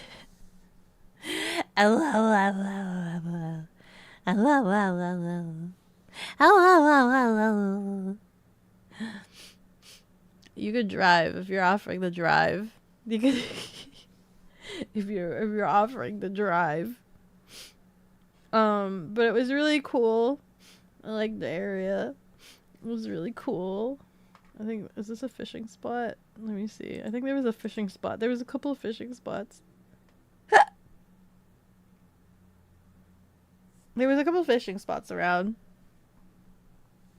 You could drive if you're offering the drive. You could if you're offering the drive. But it was really cool. I liked the area. It was really cool. I think, is this a fishing spot? Let me see. I think there was a fishing spot. There was a couple of fishing spots. There was a couple of fishing spots around.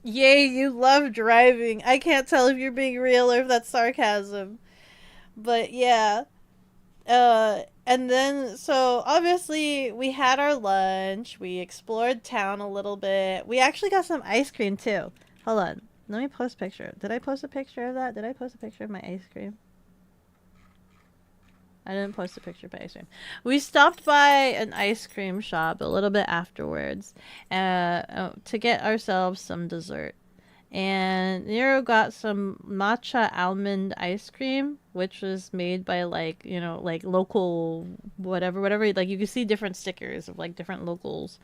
Yay, you love driving. I can't tell if you're being real or if that's sarcasm. But yeah. And then, so obviously we had our lunch. We explored town a little bit. We actually got some ice cream too. Hold on. Let me post a picture. Did I post a picture of that? Did I post a picture of my ice cream? I didn't post a picture of my ice cream. We stopped by an ice cream shop a little bit afterwards to get ourselves some dessert. And Nero got some matcha almond ice cream, which was made by, like, you know, like local whatever. Like, you can see different stickers of like different locals.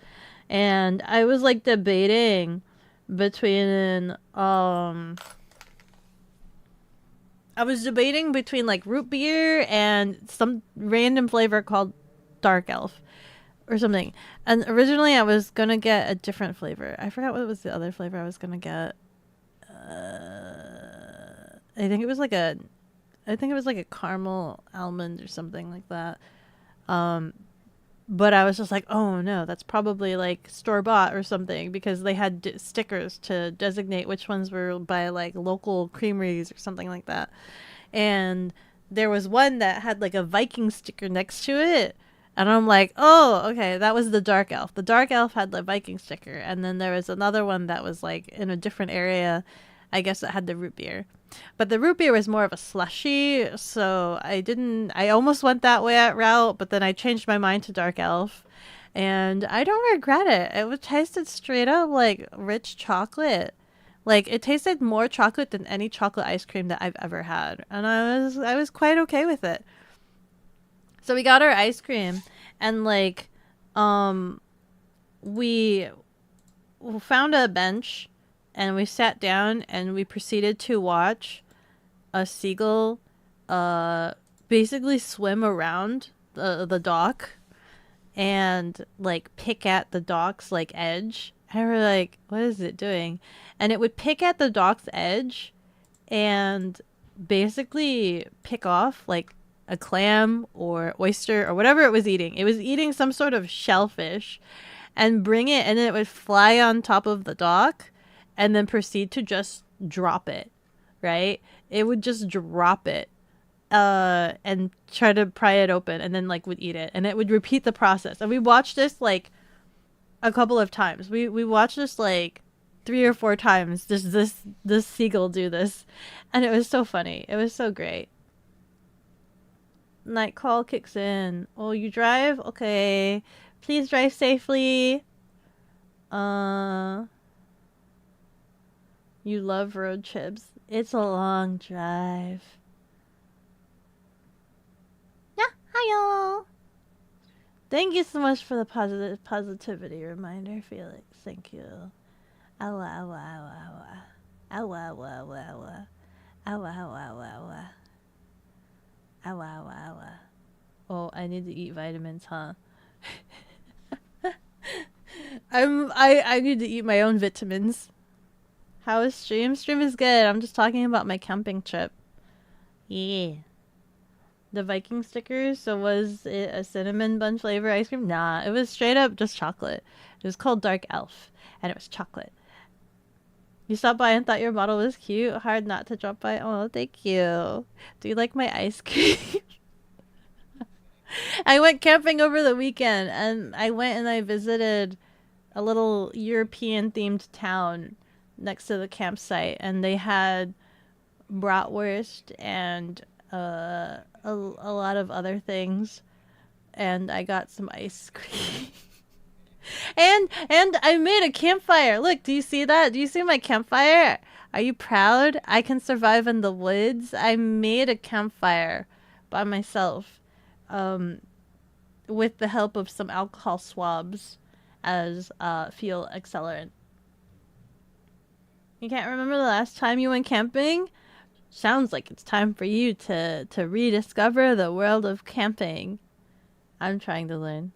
And I was like debating between like root beer and some random flavor called Dark Elf or something. And originally I was gonna get a different flavor. I forgot what was the other flavor I was gonna get. I think it was like a caramel almond or something like that. But I was just like, oh no, that's probably like store-bought or something, because they had stickers to designate which ones were by like local creameries or something like that. And there was one that had like a Viking sticker next to it. And I'm like, oh, okay, that was the Dark Elf. The Dark Elf had the Viking sticker. And then there was another one that was like in a different area. I guess it had the root beer. But the root beer was more of a slushy, so I almost went that route, but then I changed my mind to Dark Elf. And I don't regret it. It tasted straight up like rich chocolate. Like, it tasted more chocolate than any chocolate ice cream that I've ever had. And I was quite okay with it. So we got our ice cream, and like, we found a bench, and we sat down, and we proceeded to watch a seagull, basically swim around the dock, and like pick at the dock's like edge. And we're like, what is it doing? And it would pick at the dock's edge, and basically pick off like a clam or oyster or whatever it was eating. It was eating some sort of shellfish, and bring it, and then it would fly on top of the dock and then proceed to just drop it, right? It would just drop it and try to pry it open, and then like would eat it, and it would repeat the process. And we watched this like a couple of times. We watched this like 3 or 4 times. Just this seagull do this, and it was so funny. It was so great. Night call kicks in. Oh, you drive? Okay. Please drive safely. You love road trips. It's a long drive. Yeah, hi y'all. Thank you so much for the positivity reminder, Felix. Thank you. Awa awa awa awa. Awa awa awa awa. Awa awa awa awa. Awa awa awa. Oh, I need to eat vitamins, huh? I need to eat my own vitamins. How is stream? Stream is good. I'm just talking about my camping trip. Yeah. The Viking stickers. So was it a cinnamon bun flavor ice cream? Nah, it was straight up just chocolate. It was called Dark Elf, and it was chocolate. You stopped by and thought your bottle was cute. Hard not to drop by. Oh, thank you. Do you like my ice cream? I went camping over the weekend, and I went and I visited a little European themed town next to the campsite, and they had bratwurst and a lot of other things, and I got some ice cream. and I made a campfire. Look, do you see that? Do you see my campfire? Are you proud? I can survive in the woods. I made a campfire by myself, with the help of some alcohol swabs as fuel accelerant. You can't remember the last time you went camping? Sounds like it's time for you to rediscover the world of camping. I'm trying to learn.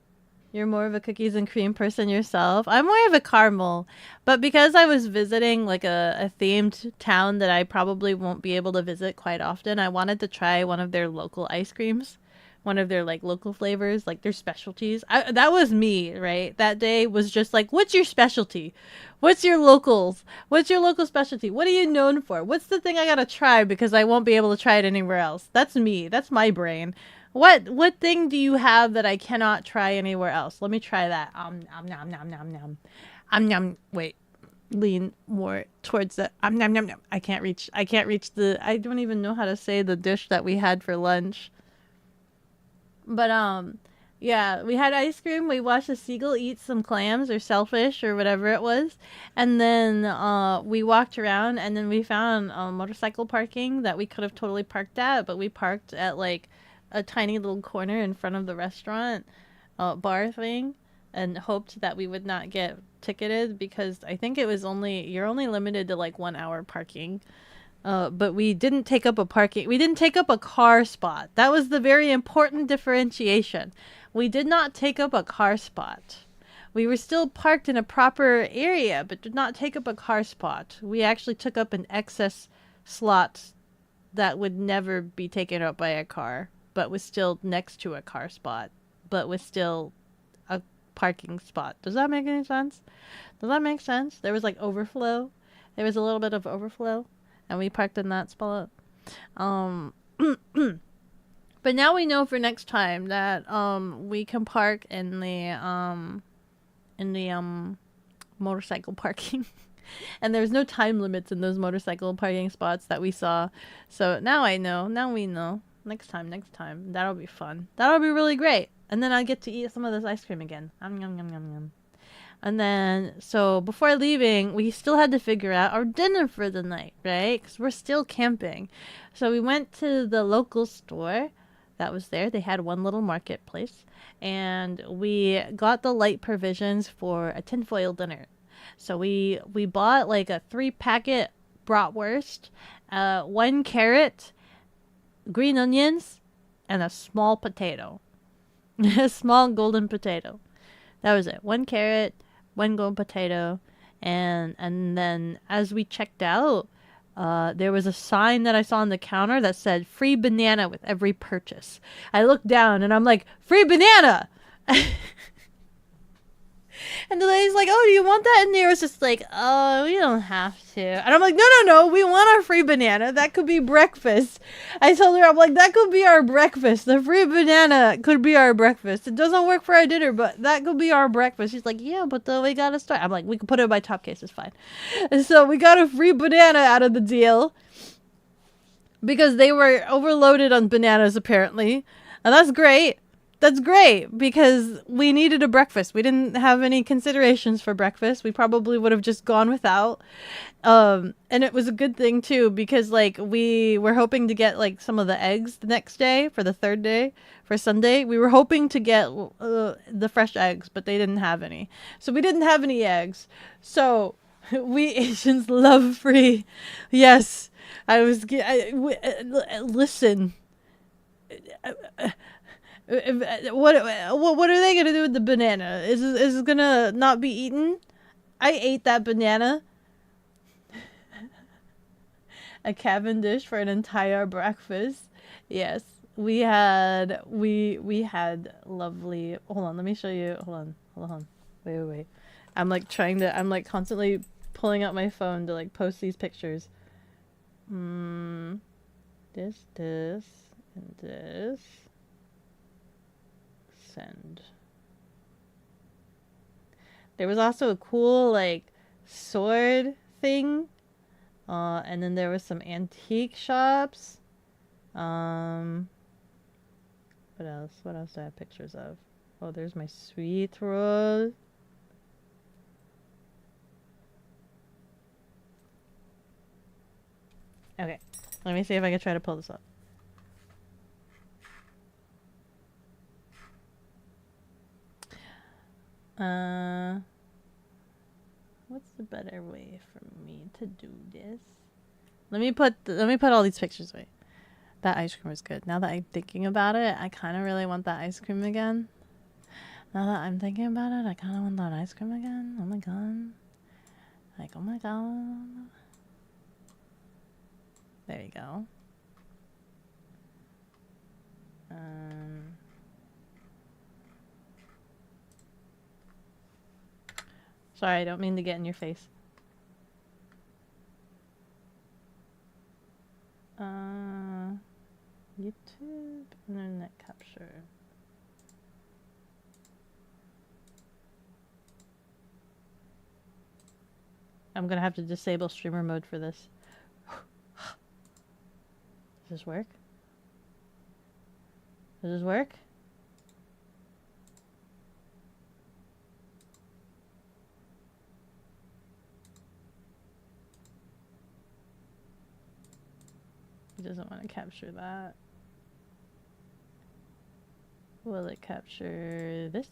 You're more of a cookies and cream person yourself. I'm more of a caramel. But because I was visiting like a themed town that I probably won't be able to visit quite often, I wanted to try one of their local ice creams. One of their like local flavors, like their specialties. That was me, right? That day was just like, what's your specialty? What's your locals? What's your local specialty? What are you known for? What's the thing I gotta try because I won't be able to try it anywhere else? That's me. That's my brain. What thing do you have that I cannot try anywhere else? Let me try that. Nom nom nom nom nom. Wait, lean more towards the nom nom nom. I can't reach the. I don't even know how to say the dish that we had for lunch. But yeah, we had ice cream. We watched a seagull eat some clams or shellfish or whatever it was, and then we walked around, and then we found motorcycle parking that we could have totally parked at, but we parked at like a tiny little corner in front of the restaurant bar thing, and hoped that we would not get ticketed because I think it was you're only limited to like 1 hour parking. But we didn't take up we didn't take up a car spot. That was the very important differentiation. We did not take up a car spot. We were still parked in a proper area, but did not take up a car spot. We actually took up an excess slot that would never be taken up by a car, but was still next to a car spot, but was still a parking spot. Does that make any sense? Does that make sense? There was like overflow. There was a little bit of overflow. And we parked in that spot. But now we know for next time that we can park in the motorcycle parking. And there's no time limits in those motorcycle parking spots that we saw. So now I know. Now we know. Next time. That'll be fun. That'll be really great. And then I get to eat some of this ice cream again. Yum, yum, yum, yum, yum. And then, so before leaving, we still had to figure out our dinner for the night, right? Because we're still camping. So we went to the local store that was there. They had one little marketplace. And we got the light provisions for a tinfoil dinner. So we bought like a 3-packet bratwurst, 1 carrot, green onions, and a small potato. A small golden potato. That was it. 1 carrot, 1 golden potato, and then as we checked out, there was a sign that I saw on the counter that said free banana with every purchase. I looked down and I'm like, free banana! And the lady's like, oh, do you want that? And they was just like, oh, we don't have to. And I'm like, no, we want our free banana. That could be breakfast. I told her, I'm like, that could be our breakfast. The free banana could be our breakfast. It doesn't work for our dinner, but that could be our breakfast. She's like, yeah, but we gotta start. I'm like, we can put it in my top case. It's fine. And so we got a free banana out of the deal. Because they were overloaded on bananas, apparently. And that's great. That's great, because we needed a breakfast. We didn't have any considerations for breakfast. We probably would have just gone without. And it was a good thing, too, because, like, we were hoping to get, like, some of the eggs the next day for the third day, for Sunday. We were hoping to get the fresh eggs, but they didn't have any. So we didn't have any eggs. So we Asians love free. Yes. Listen. What are they gonna do with the banana? Is it gonna not be eaten? I ate that banana. A Cavendish for an entire breakfast. Yes, we had lovely. Hold on, let me show you. Hold on. Wait. I'm like constantly pulling out my phone to like post these pictures. This, and this. Send. There was also a cool like sword thing. And then there was some antique shops. What else? What else do I have pictures of? Oh, there's my sweet roll. Okay, let me see if I can try to pull this up. What's the better way for me to do this? Let me put all these pictures away. That ice cream was good. Now that I'm thinking about it, I kind of really want that ice cream again. Now that I'm thinking about it, I kind of want that ice cream again. Oh my god. Like, oh my god. There you go. Sorry, I don't mean to get in your face. YouTube internet capture. I'm gonna have to disable streamer mode for this. Does this work? Does this work? It doesn't want to capture that. Will it capture this?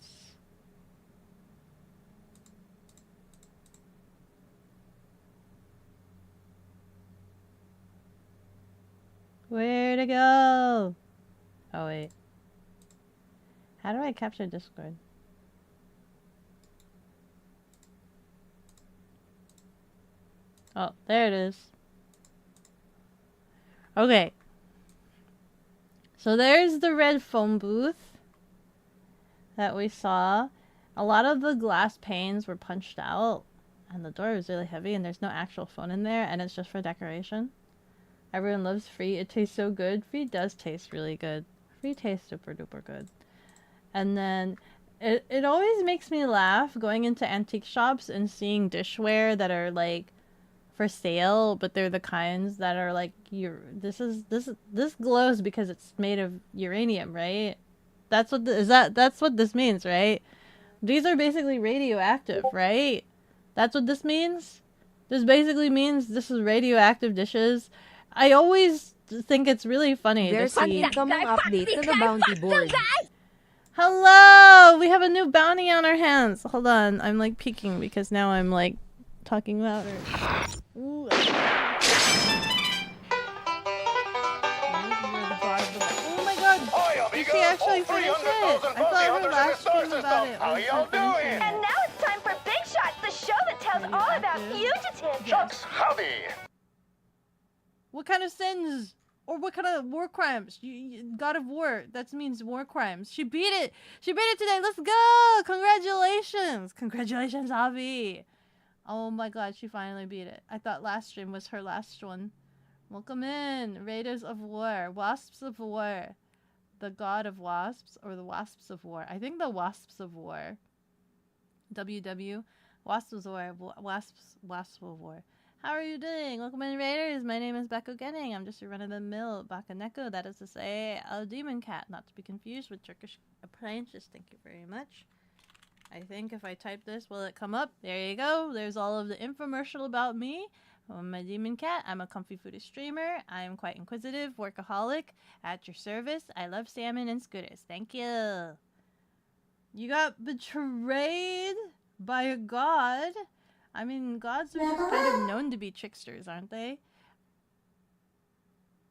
Where to go? Oh wait. How do I capture Discord? Oh, there it is. Okay. So there's the red phone booth that we saw. A lot of the glass panes were punched out and the door was really heavy and there's no actual phone in there and it's just for decoration. Everyone loves free. It tastes so good. Free does taste really good. Free tastes super duper good. And then it always makes me laugh going into antique shops and seeing dishware that are like for sale, but they're the kinds that are like this glows because it's made of uranium, right? That's what that's what this means, right? These are basically radioactive, right? That's what this means? This basically means this is radioactive dishes. I always think it's really funny There's to an see. incoming update to the bounty board. Hello! We have a new bounty on our hands. Hold on, I'm like peeking because now I'm like talking louder. Ooh. Oh my god! Did she actually finish it? I thought her last stream about it was her finishing. And now it's time for Big Shot, the show that tells all about fugitives. Chuck's howdy. What kind of sins? Or what kind of war crimes? God of War. That means war crimes. She beat it. She beat it today. Let's go. Congratulations. Congratulations, Avi. Oh my god, she finally beat it. I thought last stream was her last one. Welcome in. Raiders of War. Wasps of War. The God of Wasps or the Wasps of War. I think the Wasps of War. WW. Wasps of War. Wasps of War. How are you doing? Welcome in, Raiders. My name is bekogenning. I'm just a run-of-the-mill bakaneko. That is to say, a demon cat. Not to be confused with Turkish appliances. Thank you very much. I think if I type this, will it come up? There you go. There's all of the infomercial about me. I'm a demon cat. I'm a comfy foodie streamer. I am quite inquisitive, workaholic, at your service. I love salmon and scooters. Thank you. You got betrayed by a god. I mean, gods are just kind of known to be tricksters, aren't they?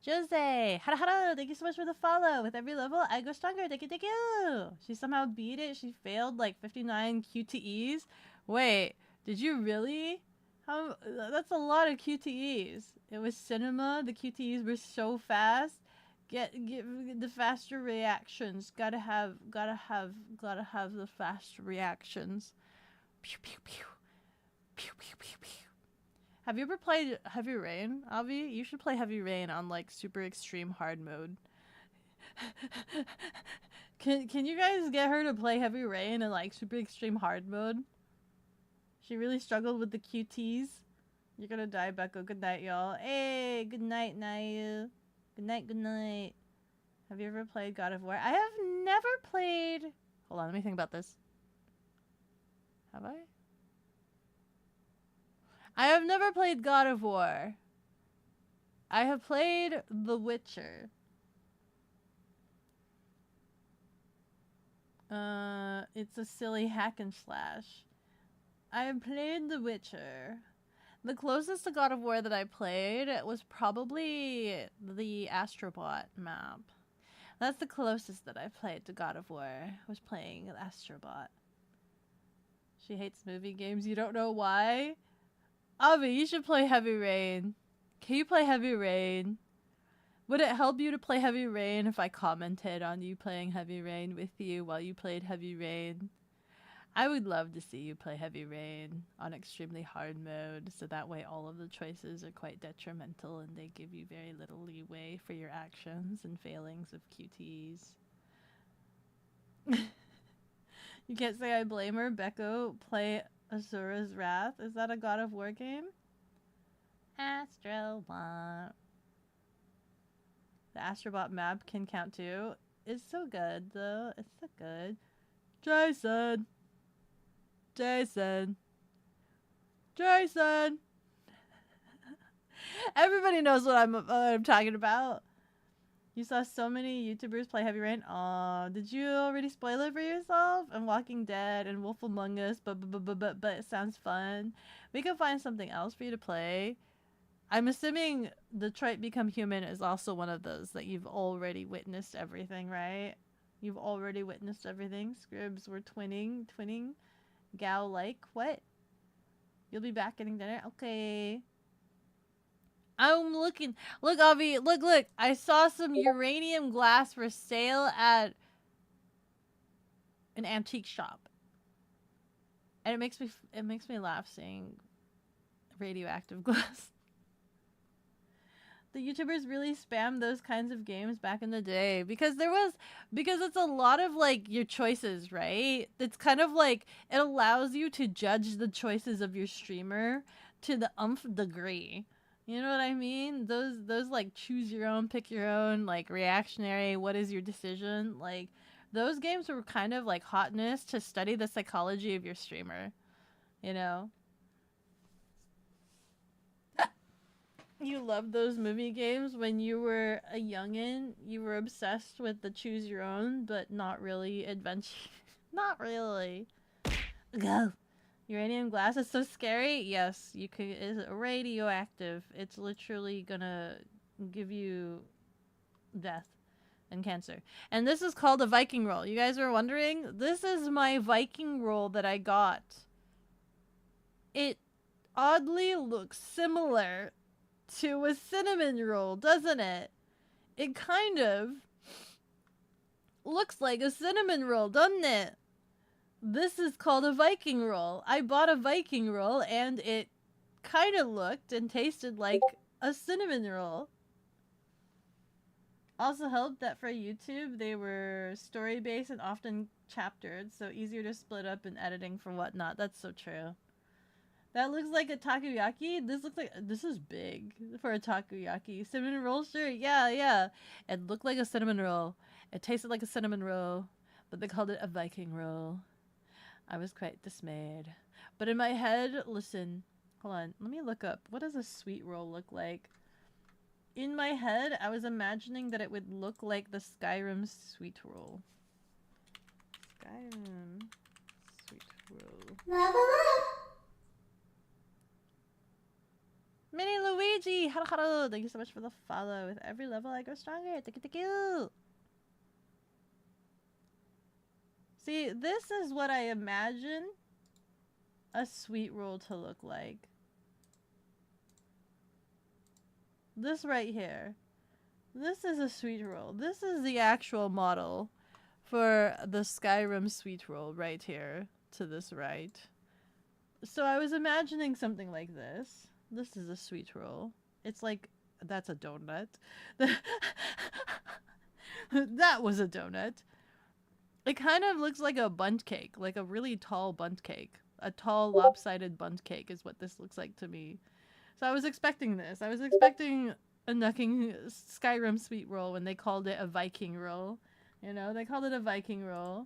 Jose, hara, thank you so much for the follow. With every level, I go stronger. Thank you. She somehow beat it. She failed like 59 QTEs. Wait, did you really? How? That's a lot of QTEs. It was cinema. The QTEs were so fast. Get the faster reactions. Gotta have the fast reactions. Pew pew pew. Pew pew pew pew. Have you ever played Heavy Rain, Avi? You should play Heavy Rain on like super extreme hard mode. Can you guys get her to play Heavy Rain in like super extreme hard mode? She really struggled with the QTs. You're gonna die, Beko. Good night, y'all. Hey, good night, Nayu. Good night, good night. Have you ever played God of War? I have never played... Hold on, let me think about this. Have I? I have never played God of War. I have played The Witcher. It's a silly hack and slash. I have played The Witcher. The closest to God of War that I played was probably the Astrobot map. That's the closest that I played to God of War. Was playing Astrobot. She hates movie games. You don't know why? Avi, you should play Heavy Rain. Can you play Heavy Rain? Would it help you to play Heavy Rain if I commented on you playing Heavy Rain with you while you played Heavy Rain? I would love to see you play Heavy Rain on extremely hard mode, so that way all of the choices are quite detrimental and they give you very little leeway for your actions and failings of QTs. You can't say I blame her. Beko, play Asura's Wrath. Is that a God of War game? Astrobot. The Astrobot map can count too. It's so good though. It's so good. Jason. Everybody knows what I'm talking about. You saw so many YouTubers play Heavy Rain. Aw, did you already spoil it for yourself? And Walking Dead and Wolf Among Us, but it sounds fun. We can find something else for you to play. I'm assuming Detroit Become Human is also one of those that you've already witnessed everything, right? You've already witnessed everything. Scribs were twinning. Gal like, what? You'll be back getting dinner? Okay. I'm looking. Look, Avi. Look. I saw some uranium glass for sale at an antique shop, and it makes me laugh seeing radioactive glass. The YouTubers really spammed those kinds of games back in the day because it's a lot of like your choices, right? It's kind of like it allows you to judge the choices of your streamer to the nth degree. You know what I mean? Those like choose your own, pick your own, like reactionary, what is your decision? Like those games were kind of like hotness to study the psychology of your streamer, you know? You loved those movie games when you were a youngin'. You were obsessed with the choose your own, but not really adventure. Not really. Go. Uranium glass is so scary. Yes, you could. It's radioactive. It's literally gonna give you death and cancer. And this is called a Viking roll. You guys were wondering? This is my Viking roll that I got. It oddly looks similar to a cinnamon roll, doesn't it? It kind of looks like a cinnamon roll, doesn't it? This is called a Viking roll. I bought a Viking roll and it kind of looked and tasted like a cinnamon roll. Also helped that for YouTube, they were story-based and often chaptered, so easier to split up in editing for whatnot. That's so true. That looks like a takoyaki. This is big for a takoyaki. Cinnamon roll, sure. Yeah. It looked like a cinnamon roll. It tasted like a cinnamon roll, but they called it a Viking roll. I was quite dismayed. But in my head, listen, hold on. Let me look up. What does a sweet roll look like? In my head, I was imagining that it would look like the Skyrim sweet roll. Skyrim sweet roll. Level up! Mini Luigi! Hello! Thank you so much for the follow. With every level, I grow stronger. Thank you! See, this is what I imagine a sweet roll to look like. This right here. This is a sweet roll. This is the actual model for the Skyrim sweet roll right here to this right. So I was imagining something like this. This is a sweet roll. It's like, that's a donut. That was a donut. It kind of looks like a bundt cake, like a really tall bundt cake. A tall lopsided bundt cake is what this looks like to me. So I was expecting this. I was expecting a knucking Skyrim sweet roll when they called it a Viking roll. You know, they called it a Viking roll.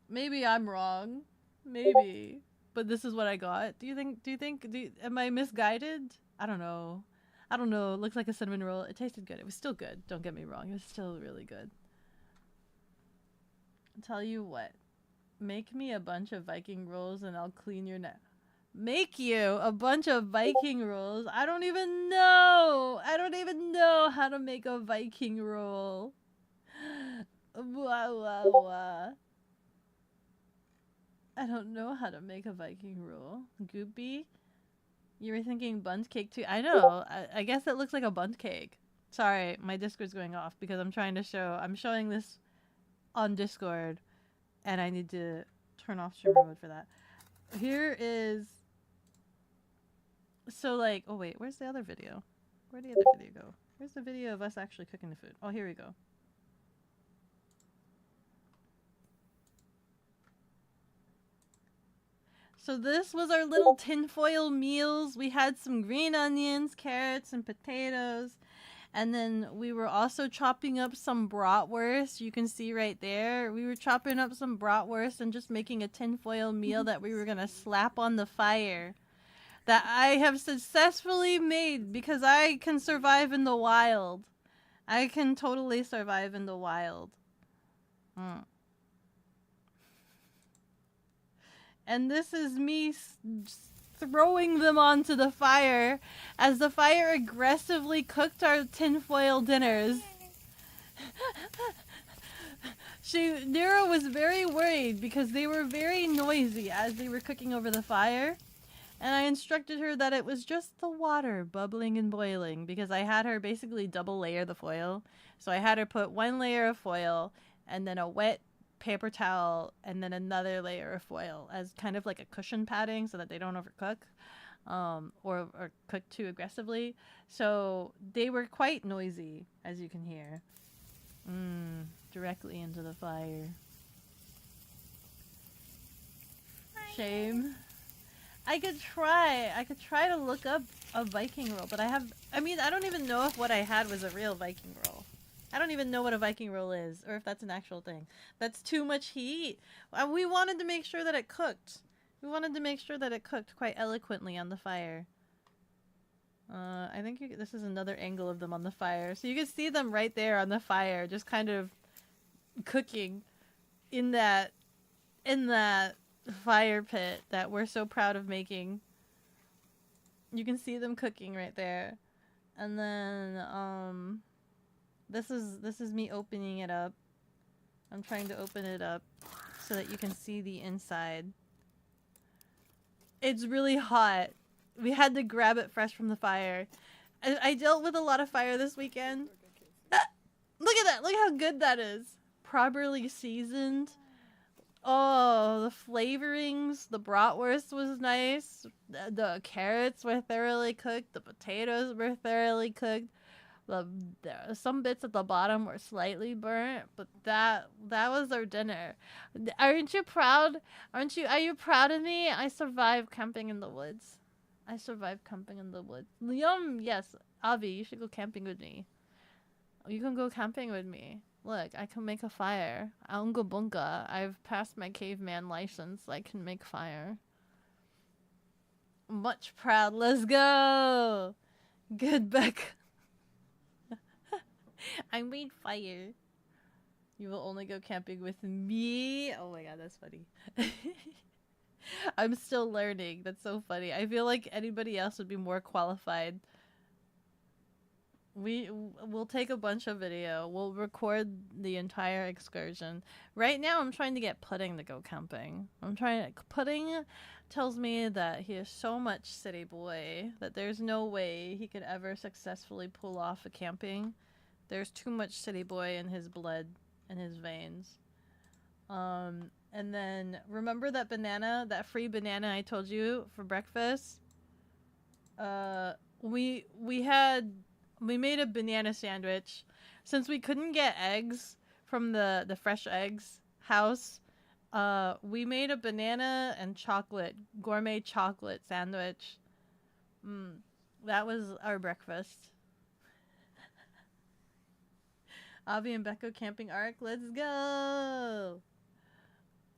Maybe I'm wrong. Maybe. But this is what I got. Am I misguided? I don't know. It looks like a cinnamon roll. It tasted good. It was still good. Don't get me wrong. It was still really good. I'll tell you what. Make me a bunch of Viking rolls and I'll clean your neck. Make you a bunch of Viking rolls? I don't even know how to make a Viking roll. Blah. I don't know how to make a Viking roll. Goopy? You were thinking bundt cake too? I know. I guess it looks like a bundt cake. Sorry, my Discord's going off because I'm showing this on Discord and I need to turn off streamer mode for that. Here is... So like, oh wait, where's the other video? Where'd the other video go? Where's the video of us actually cooking the food? Oh, here we go. So this was our little tinfoil meals. We had some green onions, carrots, and potatoes. And then we were also chopping up some bratwurst. You can see right there. We were chopping up some bratwurst and just making a tinfoil meal that we were going to slap on the fire. That I have successfully made because I can survive in the wild. I can totally survive in the wild. And this is me throwing them onto the fire as the fire aggressively cooked our tinfoil dinners. Nero was very worried because they were very noisy as they were cooking over the fire. And I instructed her that it was just the water bubbling and boiling because I had her basically double layer the foil. So I had her put one layer of foil and then a wet paper towel and then another layer of foil as kind of like a cushion padding so that they don't overcook or cook too aggressively. So they were quite noisy, as you can hear. Directly into the fire. Shame. I could try to look up a Viking roll, but I don't even know if what I had was a real Viking roll. I don't even know what a Viking roll is, or if that's an actual thing. That's too much heat. We wanted to make sure that it cooked. We wanted to make sure that it cooked quite eloquently on the fire. I think this is another angle of them on the fire. So you can see them right there on the fire, just kind of cooking in that fire pit that we're so proud of making. You can see them cooking right there. And then, this is me opening it up. I'm trying to open it up so that you can see the inside. It's really hot. We had to grab it fresh from the fire. I dealt with a lot of fire this weekend. Look at that! Look how good that is. Properly seasoned. Oh, the flavorings. The bratwurst was nice. The carrots were thoroughly cooked. The potatoes were thoroughly cooked. Some bits at the bottom were slightly burnt, but that was our dinner. Aren't you proud? Are you proud of me? I survived camping in the woods. I survived camping in the woods. Yum, yes. Avi, you should go camping with me. You can go camping with me. Look, I can make a fire. Aunga bunga. I've passed my caveman license. I can make fire. Much proud. Let's go. Good Beck. I made fire. You will only go camping with me. Oh my god, that's funny. I'm still learning. That's so funny. I feel like anybody else would be more qualified. We'll take a bunch of video. We'll record the entire excursion. Right now, I'm trying to get Pudding to go camping. Pudding tells me that he is so much city boy that there's no way he could ever successfully pull off a camping. There's too much city boy in his blood, in his veins. And then remember that banana, that free banana I told you for breakfast? We made a banana sandwich. Since we couldn't get eggs from the fresh eggs house, we made a banana and gourmet chocolate sandwich. That was our breakfast. Avi and Beko camping arc, let's go!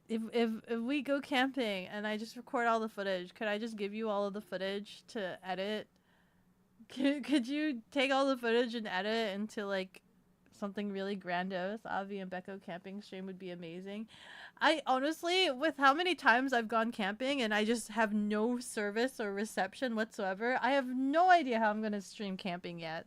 If we go camping and I just record all the footage, could I just give you all of the footage to edit? Could you take all the footage and edit it into like something really grandiose? Avi and Beko camping stream would be amazing. I honestly, with how many times I've gone camping and I just have no service or reception whatsoever, I have no idea how I'm gonna stream camping yet.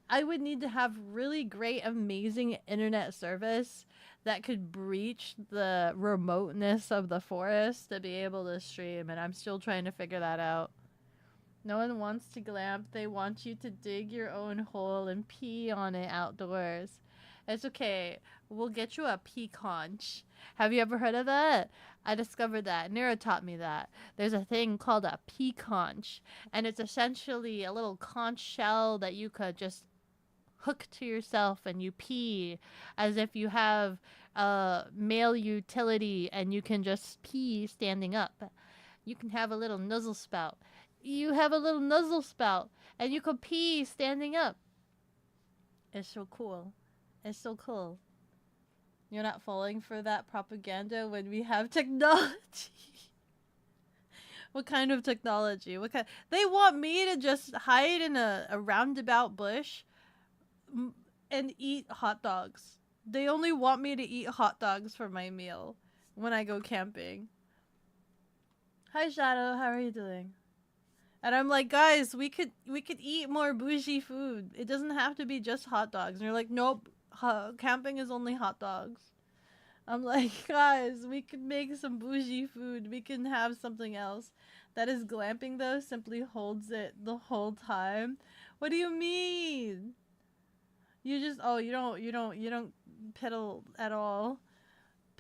I would need to have really great, amazing internet service that could breach the remoteness of the forest to be able to stream, and I'm still trying to figure that out. No one wants to glamp. They want you to dig your own hole and pee on it outdoors. It's okay. We'll get you a pee conch. Have you ever heard of that? I discovered that. Nira taught me that. There's a thing called a pee conch, and it's essentially a little conch shell that you could just hook to yourself and you pee as if you have a male utility and you can just pee standing up. You can have a little nuzzle spout. You have a little nuzzle spout and you can pee standing up. It's so cool. It's so cool. You're not falling for that propaganda when we have technology. What kind of technology? They want me to just hide in a roundabout bush and eat hot dogs. They only want me to eat hot dogs for my meal when I go camping. Hi Shadow, how are you doing? And I'm like, guys, we could eat more bougie food. It doesn't have to be just hot dogs. And you're like, nope, camping is only hot dogs. I'm like, guys, we could make some bougie food. We can have something else. That is glamping though, simply holds it the whole time. What do you mean? You just, you don't piddle at all.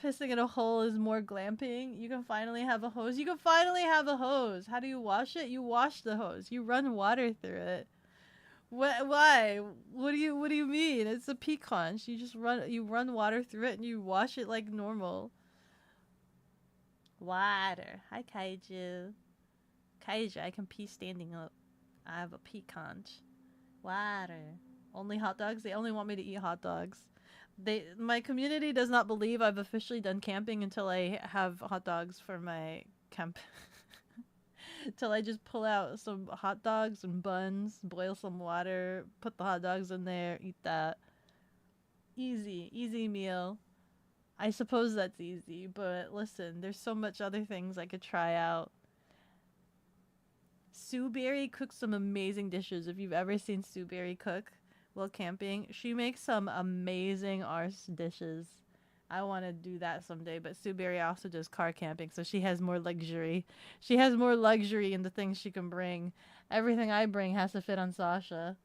Pissing in a hole is more glamping. You can finally have a hose. You can finally have a hose. How do you wash it? You wash the hose. You run water through it. Why? What do you mean? It's a pee conch. You run water through it and you wash it like normal. Water. Hi Kaiju. Kaiju, I can pee standing up. I have a pee conch. Water. Only hot dogs? They only want me to eat hot dogs. My community does not believe I've officially done camping until I have hot dogs for my camp. Till I just pull out some hot dogs and buns, boil some water, put the hot dogs in there, eat that. Easy meal. I suppose that's easy, but listen, there's so much other things I could try out. Sue Berry cooks some amazing dishes. If you've ever seen Sue Berry cook while camping, she makes some amazing arse dishes. I want to do that someday, but Suberry also does car camping, so she has more luxury. She has more luxury in the things she can bring. Everything I bring has to fit on Sasha.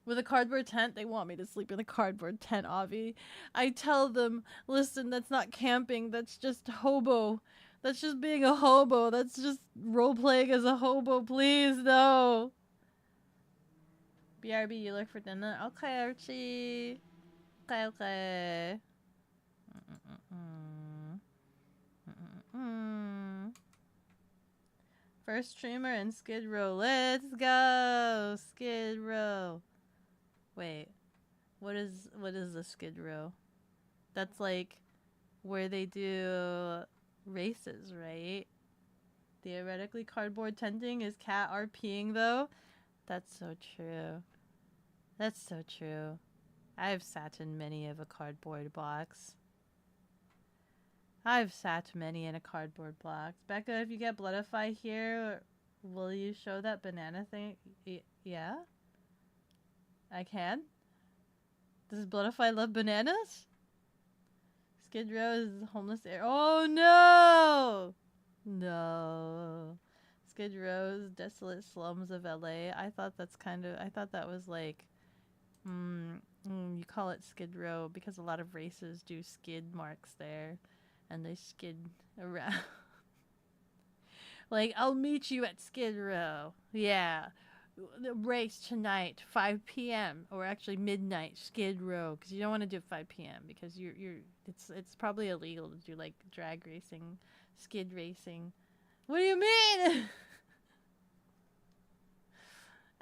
With a cardboard tent, they want me to sleep in a cardboard tent, Avi. I tell them, listen, that's not camping, that's just hobo. That's just being a hobo. That's just role-playing as a hobo, please, no. BRB, you look for dinner? Okay, Archie. Okay, okay. First streamer in Skid Row. Let's go! Skid Row. Wait. What is the Skid Row? That's like where they do races, right? Theoretically, cardboard tenting is cat RPing though. That's so true. That's so true. I've sat in many of a cardboard box. I've sat many in a cardboard box. Becca, if you get Bloodify here, will you show that banana thing? Yeah? I can? Does Bloodify love bananas? Skid Row is homeless area. Oh no! No. Skid Row's desolate slums of LA. I thought that was like, you call it Skid Row because a lot of races do skid marks there. And they skid around. Like, I'll meet you at Skid Row. Yeah. The race tonight, 5 p.m. or actually midnight, Skid Row, because you don't want to do 5 p.m. because it's probably illegal to do like drag racing, skid racing. What do you mean?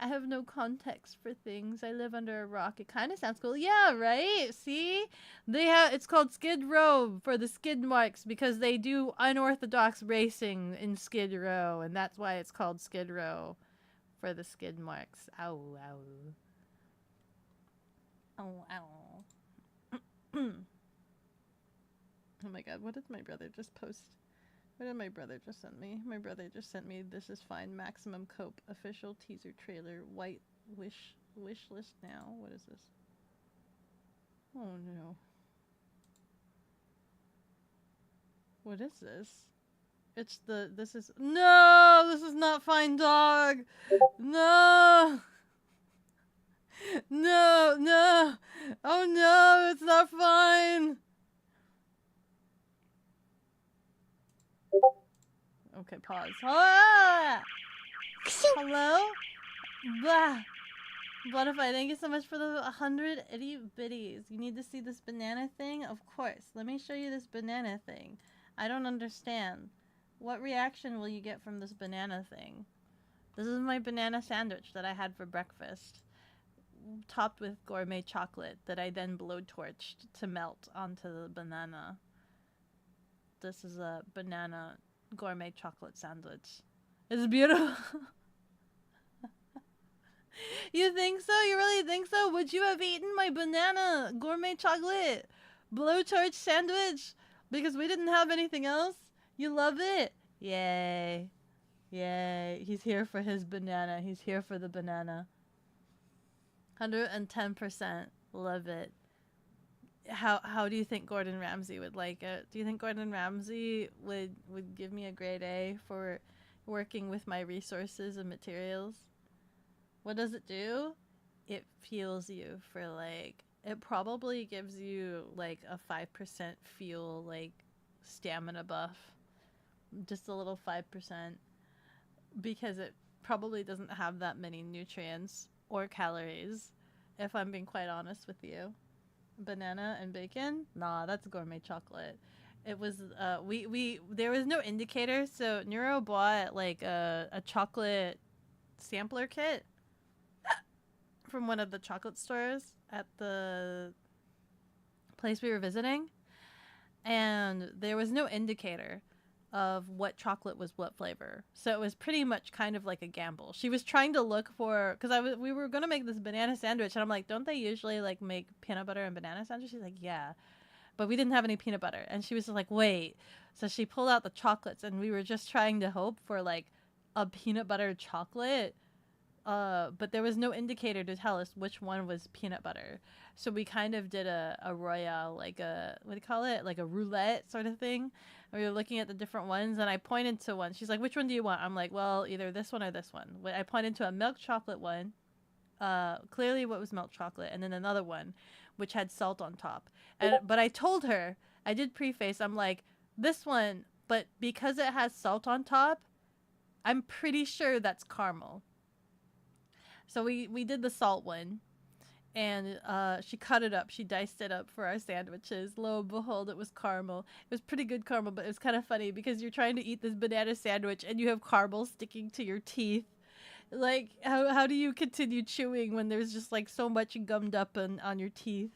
I have no context for things. I live under a rock. It kind of sounds cool. Yeah, right? See? It's called Skid Row for the skid marks because they do unorthodox racing in Skid Row, and that's why it's called Skid Row for the skid marks. Ow, ow. Oh, ow. Oh my god, what did my brother just post? What did my brother just send me? My brother just sent me This Is Fine Maximum Cope official teaser trailer white wish list now. What is this? Oh no. What is this? This is not Fine Dog. No. No. Oh no, it's not fine. Okay, pause. Ah! Hello? Blah. Bloodify, thank you so much for the 100 itty bitties. You need to see this banana thing? Of course. Let me show you this banana thing. I don't understand. What reaction will you get from this banana thing? This is my banana sandwich that I had for breakfast. Topped with gourmet chocolate that I then blowtorched to melt onto the banana. This is a banana gourmet chocolate sandwich. It's beautiful. You think so? You really think so? Would you have eaten my banana gourmet chocolate blowtorch sandwich? Because we didn't have anything else? You love it? Yay. Yay. He's here for his banana. He's here for the banana. 110%. Love it. How do you think Gordon Ramsay would like it? Do you think Gordon Ramsay would give me a grade A for working with my resources and materials? What does it do? It fuels you for like, it probably gives you like a 5% fuel, like stamina buff. Just a little 5%. Because it probably doesn't have that many nutrients or calories, if I'm being quite honest with you. Banana and bacon? Nah, that's gourmet chocolate. It was there was no indicator, so Neuro bought like a chocolate sampler kit from one of the chocolate stores at the place we were visiting, and there was no indicator of what chocolate was what flavor, so it was pretty much kind of like a gamble. She was trying to look for, because we were gonna make this banana sandwich, and I'm like, don't they usually like make peanut butter and banana sandwich? She's like, yeah, but we didn't have any peanut butter, and she was just like, wait. So she pulled out the chocolates, and we were just trying to hope for like a peanut butter chocolate but there was no indicator to tell us which one was peanut butter. So we kind of did a royale, like a, what do you call it? Like a roulette sort of thing. And we were looking at the different ones, and I pointed to one. She's like, which one do you want? I'm like, well, either this one or this one. I pointed to a milk chocolate one, clearly what was milk chocolate, and then another one, which had salt on top. But I told her, I did preface, I'm like, this one, but because it has salt on top, I'm pretty sure that's caramel. So we did the salt one, and she cut it up. She diced it up for our sandwiches. Lo and behold, it was caramel. It was pretty good caramel, but it was kind of funny because you're trying to eat this banana sandwich and you have caramel sticking to your teeth. Like, how do you continue chewing when there's just like so much gummed up on your teeth?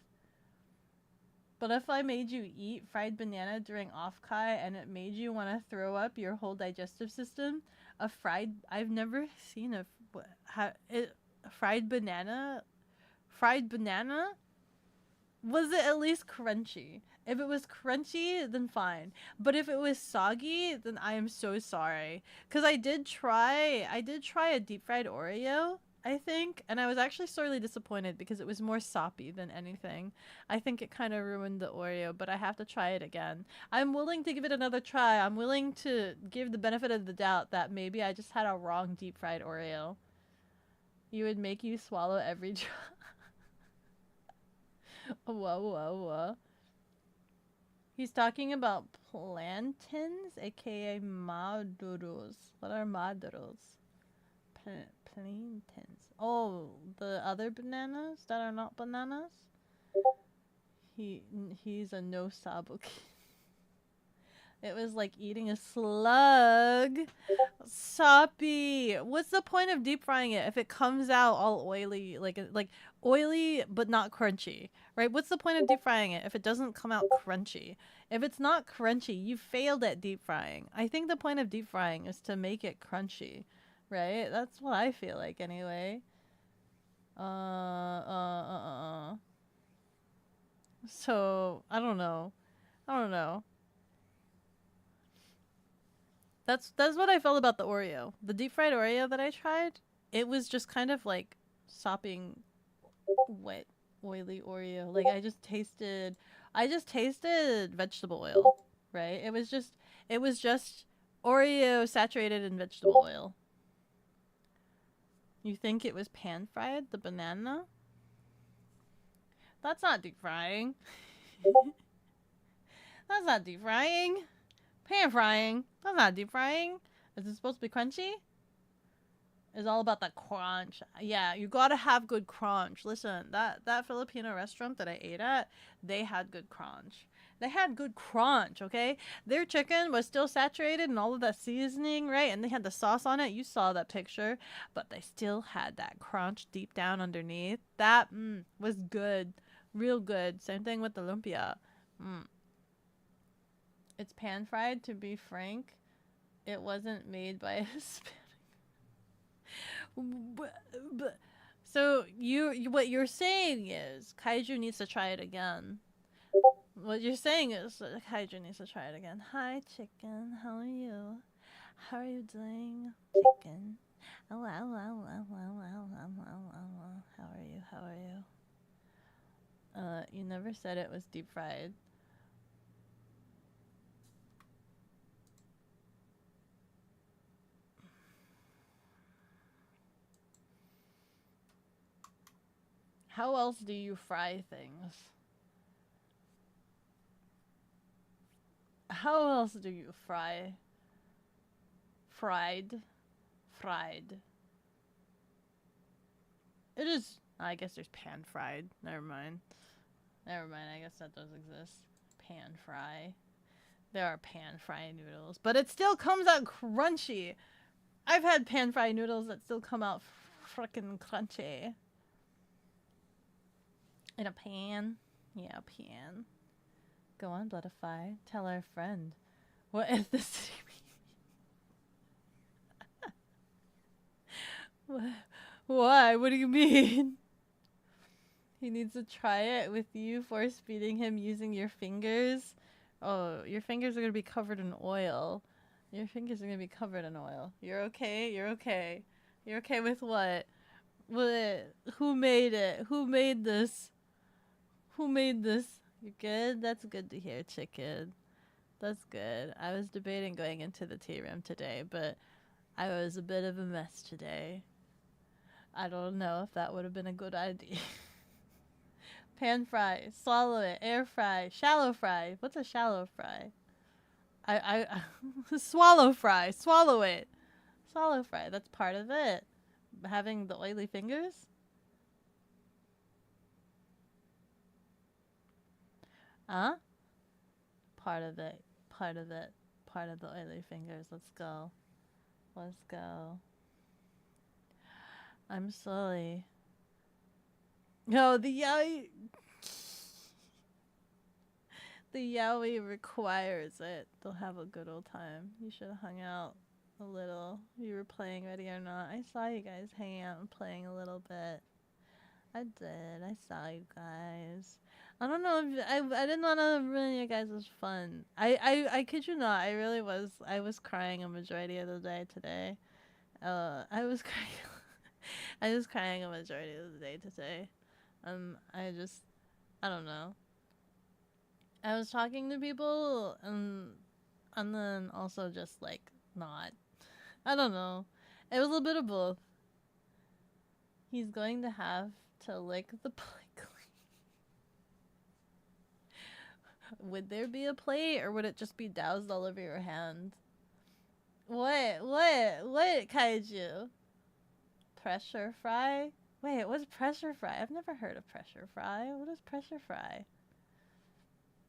But if I made you eat fried banana during off-kai and it made you want to throw up your whole digestive system, I've never seen fried banana, was it at least crunchy? If it was crunchy, then fine. But if it was soggy, then I am so sorry. Because I did try a deep fried Oreo, I think, and I was actually sorely disappointed because it was more soppy than anything. I think it kind of ruined the Oreo, but I have to try it again. I'm willing to give it another try. I'm willing to give the benefit of the doubt that maybe I just had a wrong deep fried Oreo. You would make you swallow every drop. Whoa. He's talking about plantains, aka maduros. What are maduros? Plantains. Oh, the other bananas that are not bananas? He's a no sabuki. It was like eating a slug. Soppy. What's the point of deep frying it if it comes out all oily, like oily but not crunchy, right? What's the point of deep frying it if it doesn't come out crunchy? If it's not crunchy, you failed at deep frying. I think the point of deep frying is to make it crunchy, right? That's what I feel like anyway. So, I don't know. That's what I felt about the Oreo. The deep fried Oreo that I tried, it was just kind of like sopping wet, oily Oreo. Like I just tasted vegetable oil, right? It was just Oreo saturated in vegetable oil. You think it was pan fried, the banana? That's not deep frying. That's not deep frying. Pan frying. That's not deep frying. Is it supposed to be crunchy? It's all about the crunch. Yeah, you gotta have good crunch. Listen, that Filipino restaurant that I ate at, they had good crunch. They had good crunch, okay? Their chicken was still saturated in all of that seasoning, right? And they had the sauce on it. You saw that picture. But they still had that crunch deep down underneath. That was good. Real good. Same thing with the lumpia. It's pan fried, to be frank. It wasn't made by a Hispanic. So what you're saying is Kaiju needs to try it again. What you're saying is Kaiju needs to try it again. Hi, chicken. How are you? How are you doing, chicken? Oh, wow. How are you? You never said it was deep fried. How else do you fry things? How else do you fry? Fried. It is. I guess there's pan fried. Never mind. I guess that does exist. Pan fry. There are pan fry noodles, but it still comes out crunchy. I've had pan fry noodles that still come out frickin' crunchy. In a pan? Yeah, a pan. Go on, Bloodify. Tell our friend. What ethnicity Why? What do you mean? He needs to try it with you, force feeding him using your fingers. Oh, your fingers are going to be covered in oil. Your fingers are going to be covered in oil. You're okay? You're okay with what? What? Who made it? Who made this? Who made this? You good? That's good to hear, chicken. That's good. I was debating going into the tea room today, but I was a bit of a mess today. I don't know if that would have been a good idea. Pan fry, swallow it, air fry, shallow fry. What's a shallow fry? I swallow fry, swallow it. Swallow fry, that's part of it. Having the oily fingers? Huh? Part of it, part of it, part of the oily fingers. Let's go. Let's go. I'm slowly. No, the yaoi. The yaoi requires it. They'll have a good old time. You should have hung out a little. You were playing Ready or Not. I saw you guys hanging out and playing a little bit. I did. I saw you guys. I don't know if I didn't want to ruin you guys' fun. I kid you not. I really was. I was crying a majority of the day today. I was crying. I was crying a majority of the day today. I don't know. I was talking to people and then also just like not. I don't know. It was a bit of both. He's going to have to lick the plate. Would there be a plate or would it just be doused all over your hand? What, Kaiju? Pressure fry? Wait, what's pressure fry? I've never heard of pressure fry. What is pressure fry?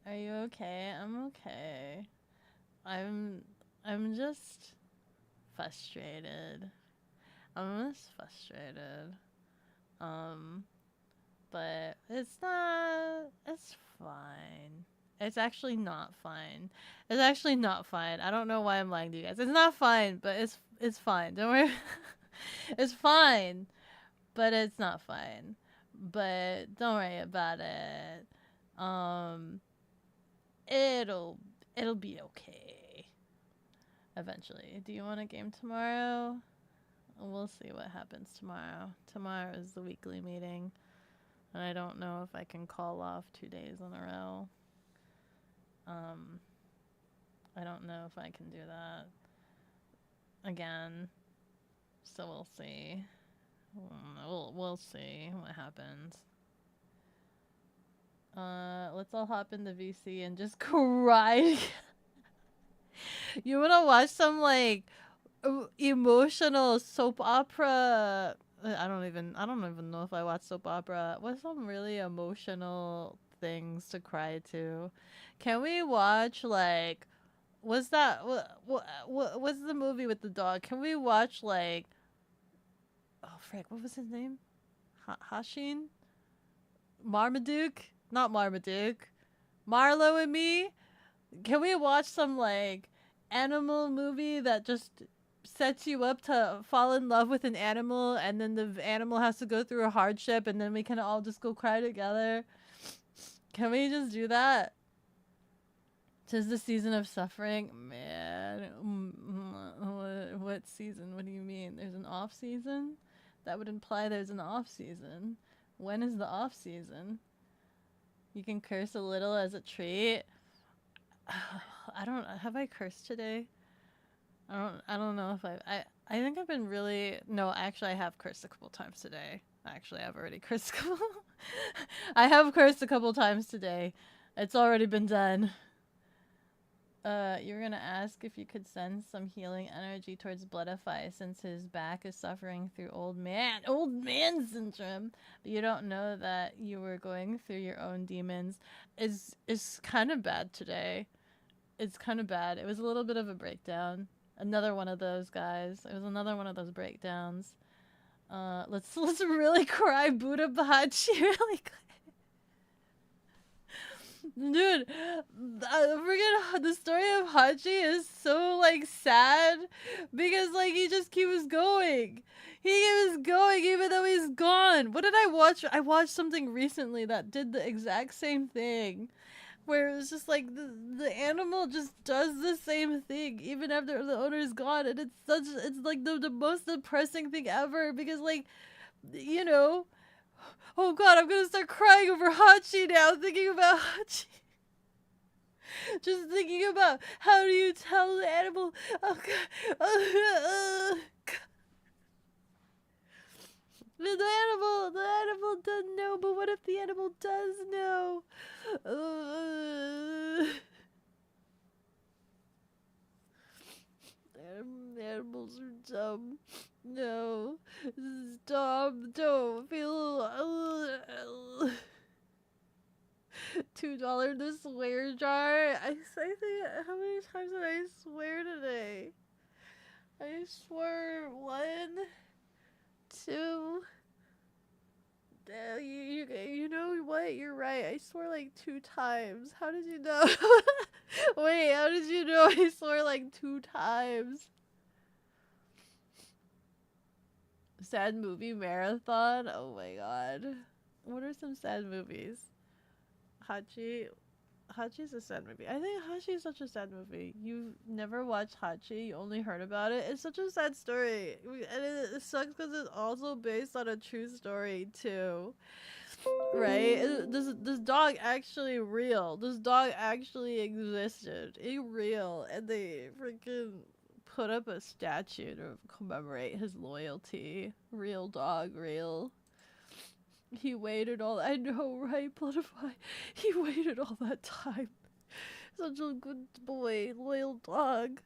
Are you okay? I'm okay. I'm just frustrated. I'm just frustrated. But it's fine. It's actually not fine. It's actually not fine. I don't know why I'm lying to you guys. It's not fine, but it's fine. Don't worry. It's fine, but it's not fine. But don't worry about it. It'll be okay. Eventually. Do you want a game tomorrow? We'll see what happens tomorrow. Tomorrow is the weekly meeting. And I don't know if I can call off 2 days in a row. I don't know if I can do that again. So we'll see. We'll see what happens. Let's all hop into VC and just cry. You wanna watch some like emotional soap opera? I don't even know if I watch soap opera. What's some really emotional things to cry to? Can we watch like what's that? What's the movie with the dog? Can we watch like oh frick, what was his name? Hashin? Marmaduke? Not Marmaduke. Marlo and Me? Can we watch some like animal movie that just sets you up to fall in love with an animal and then the animal has to go through a hardship and then we can all just go cry together? Can we just do that? 'Tis the season of suffering? Man. What season? What do you mean? There's an off season? That would imply there's an off season. When is the off season? You can curse a little as a treat. Have I cursed today? I don't know if I think I've been really, no, actually I have cursed a couple times today. Actually, I've already cursed a couple. I have cursed a couple times today. It's already been done. You're gonna ask if you could send some healing energy towards Bloodify since his back is suffering through old man syndrome. But you don't know that you were going through your own demons. Is kind of bad today. It's kind of bad. It was a little bit of a breakdown. Another one of those guys. It was another one of those breakdowns. Let's really cry Buddha Bahachi really quick. Dude, the story of Hachi is so like sad because like he just keeps going. He keeps going even though he's gone. What did I watch? I watched something recently that did the exact same thing. Where it was just like the animal just does the same thing even after the owner is gone, and it's like the most depressing thing ever because like you know, oh god, I'm gonna start crying over Hachi now, thinking about Hachi. Just thinking about how do you tell the animal, oh god, the animal doesn't know, but what if the animal does know? Animals are dumb. No. Stop. Don't feel. $2 the swear jar. I think. How many times did I swear today? I swore 1, 2. You know what? You're right. I swore like 2 times. How did you know? Wait, how did you know I swore like 2 times? Sad movie marathon? Oh my god. What are some sad movies? Hachi's a sad movie. I think Hachi is such a sad movie. You've never watched Hachi, you only heard about it. It's such a sad story. And it sucks because it's also based on a true story, too. Right? This dog actually real. This dog actually existed. It real. And they freaking put up a statue to commemorate his loyalty. Real dog, real. He waited all. I know, right, Bloodify? He waited all that time. Such a good boy, loyal dog.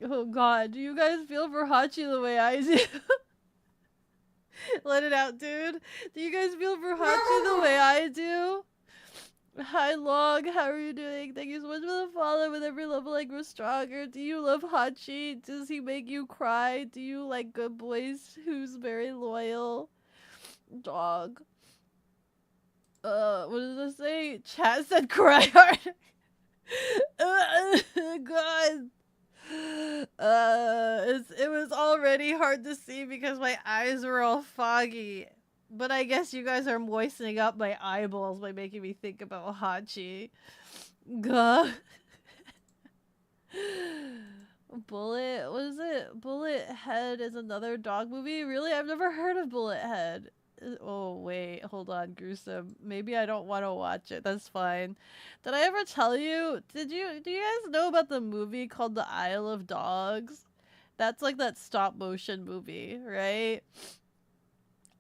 Oh god, do you guys feel for Hachi the way I do? Let it out, dude. Do you guys feel for Hachi the way I do? Hi, Log. How are you doing? Thank you so much for the follow. With every level, I grow stronger. Do you love Hachi? Does he make you cry? Do you like good boys who's very loyal? Dog. What does it say? Chat said cry hard. God. It was already hard to see because my eyes were all foggy. But I guess you guys are moistening up my eyeballs by making me think about Hachi. Gah. Bullet, what is it? Bullet Head is another dog movie? Really? I've never heard of Bullet Head. Oh, wait, hold on, gruesome. Maybe I don't want to watch it. That's fine. Did I ever tell you? Do you guys know about the movie called The Isle of Dogs? That's like that stop motion movie, right?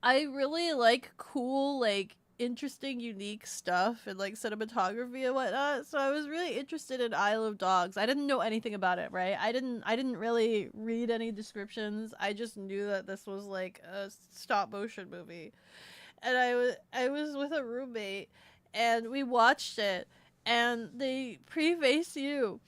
I really like cool, like, interesting, unique stuff and like cinematography and whatnot. So I was really interested in Isle of Dogs. I didn't know anything about it, right? I didn't really read any descriptions. I just knew that this was like a stop motion movie. And I was with a roommate and we watched it and they preface you,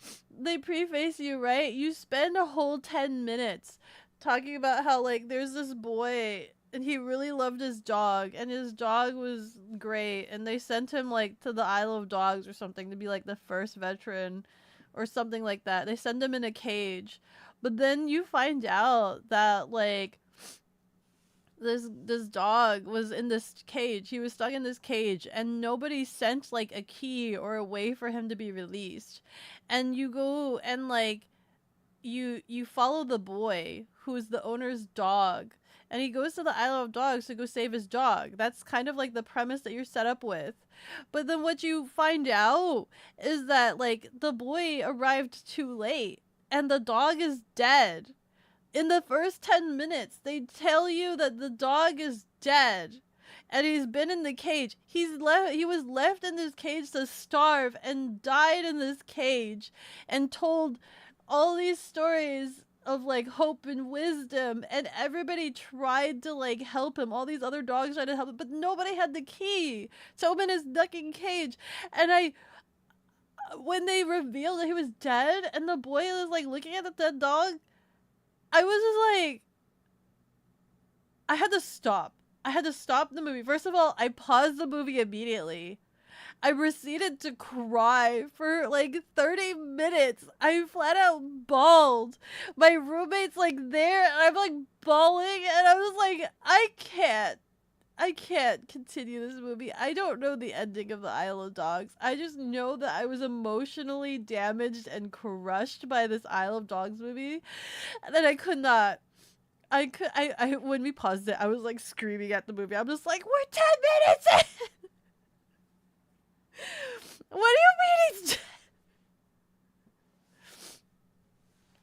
right? You spend a whole 10 minutes talking about how like there's this boy and he really loved his dog and his dog was great and they sent him like to the Isle of Dogs or something to be like the first veteran or something like that. They send him in a cage. But then you find out that like this dog was in this cage. He was stuck in this cage and nobody sent like a key or a way for him to be released. And you go and like you follow the boy who's the owner's dog. And he goes to the Isle of Dogs to go save his dog. That's kind of like the premise that you're set up with. But then what you find out is that like the boy arrived too late and the dog is dead. In the first 10 minutes, they tell you that the dog is dead and he's been in the cage. He was left in this cage to starve and died in this cage and told all these stories of like hope and wisdom, and everybody tried to like help him. All these other dogs tried to help him, but nobody had the key to open his ducking cage. And when they revealed that he was dead and the boy was like looking at the dead dog, I was just like, I had to stop the movie. First of all, I paused the movie immediately. I proceeded to cry for like 30 minutes. I flat out bawled. My roommate's like there and I'm like bawling and I was like, I can't continue this movie. I don't know the ending of the Isle of Dogs. I just know that I was emotionally damaged and crushed by this Isle of Dogs movie and that I could not. I when we paused it, I was like screaming at the movie. I'm just like, we're 10 minutes in. What do you mean it's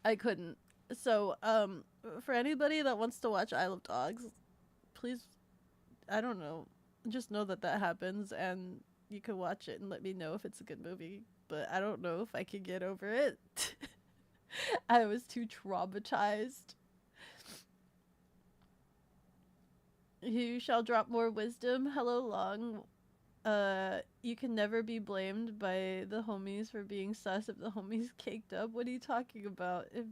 I couldn't. So, for anybody that wants to watch Isle of Dogs, please, I don't know, just know that that happens, and you can watch it and let me know if it's a good movie. But I don't know if I can get over it. I was too traumatized. You shall drop more wisdom. Hello, Long. You can never be blamed by the homies for being sus if the homies caked up. What are you talking about? If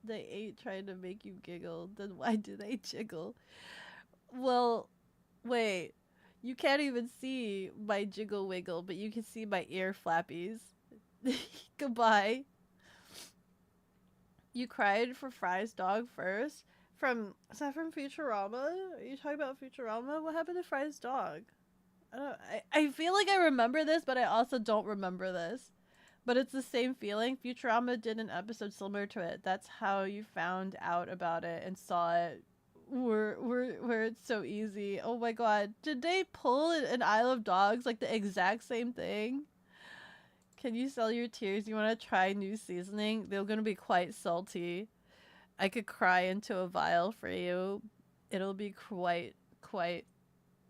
they ain't trying to make you giggle, then why do they jiggle? Well, wait. You can't even see my jiggle wiggle, but you can see my ear flappies. Goodbye. You cried for Fry's dog first? Is that from Futurama? Are you talking about Futurama? What happened to Fry's dog? I feel like I remember this, but I also don't remember this. But it's the same feeling. Futurama did an episode similar to it. That's how you found out about it and saw it. Where it's so easy. Oh my god. Did they pull an Isle of Dogs like the exact same thing? Can you sell your tears? You want to try new seasoning? They're going to be quite salty. I could cry into a vial for you. It'll be quite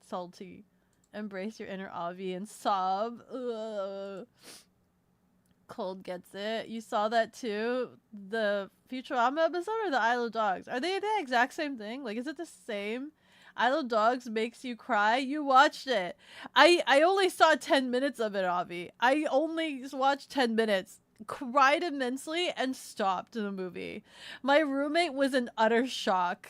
salty. Embrace your inner Avi and sob. Ugh. Cold gets it. You saw that too? The Futurama episode or the Isle of Dogs? Are they the exact same thing? Like, is it the same? Isle of Dogs makes you cry? You watched it. I only saw 10 minutes of it, Avi. I only watched 10 minutes. Cried immensely and stopped the movie. My roommate was in utter shock.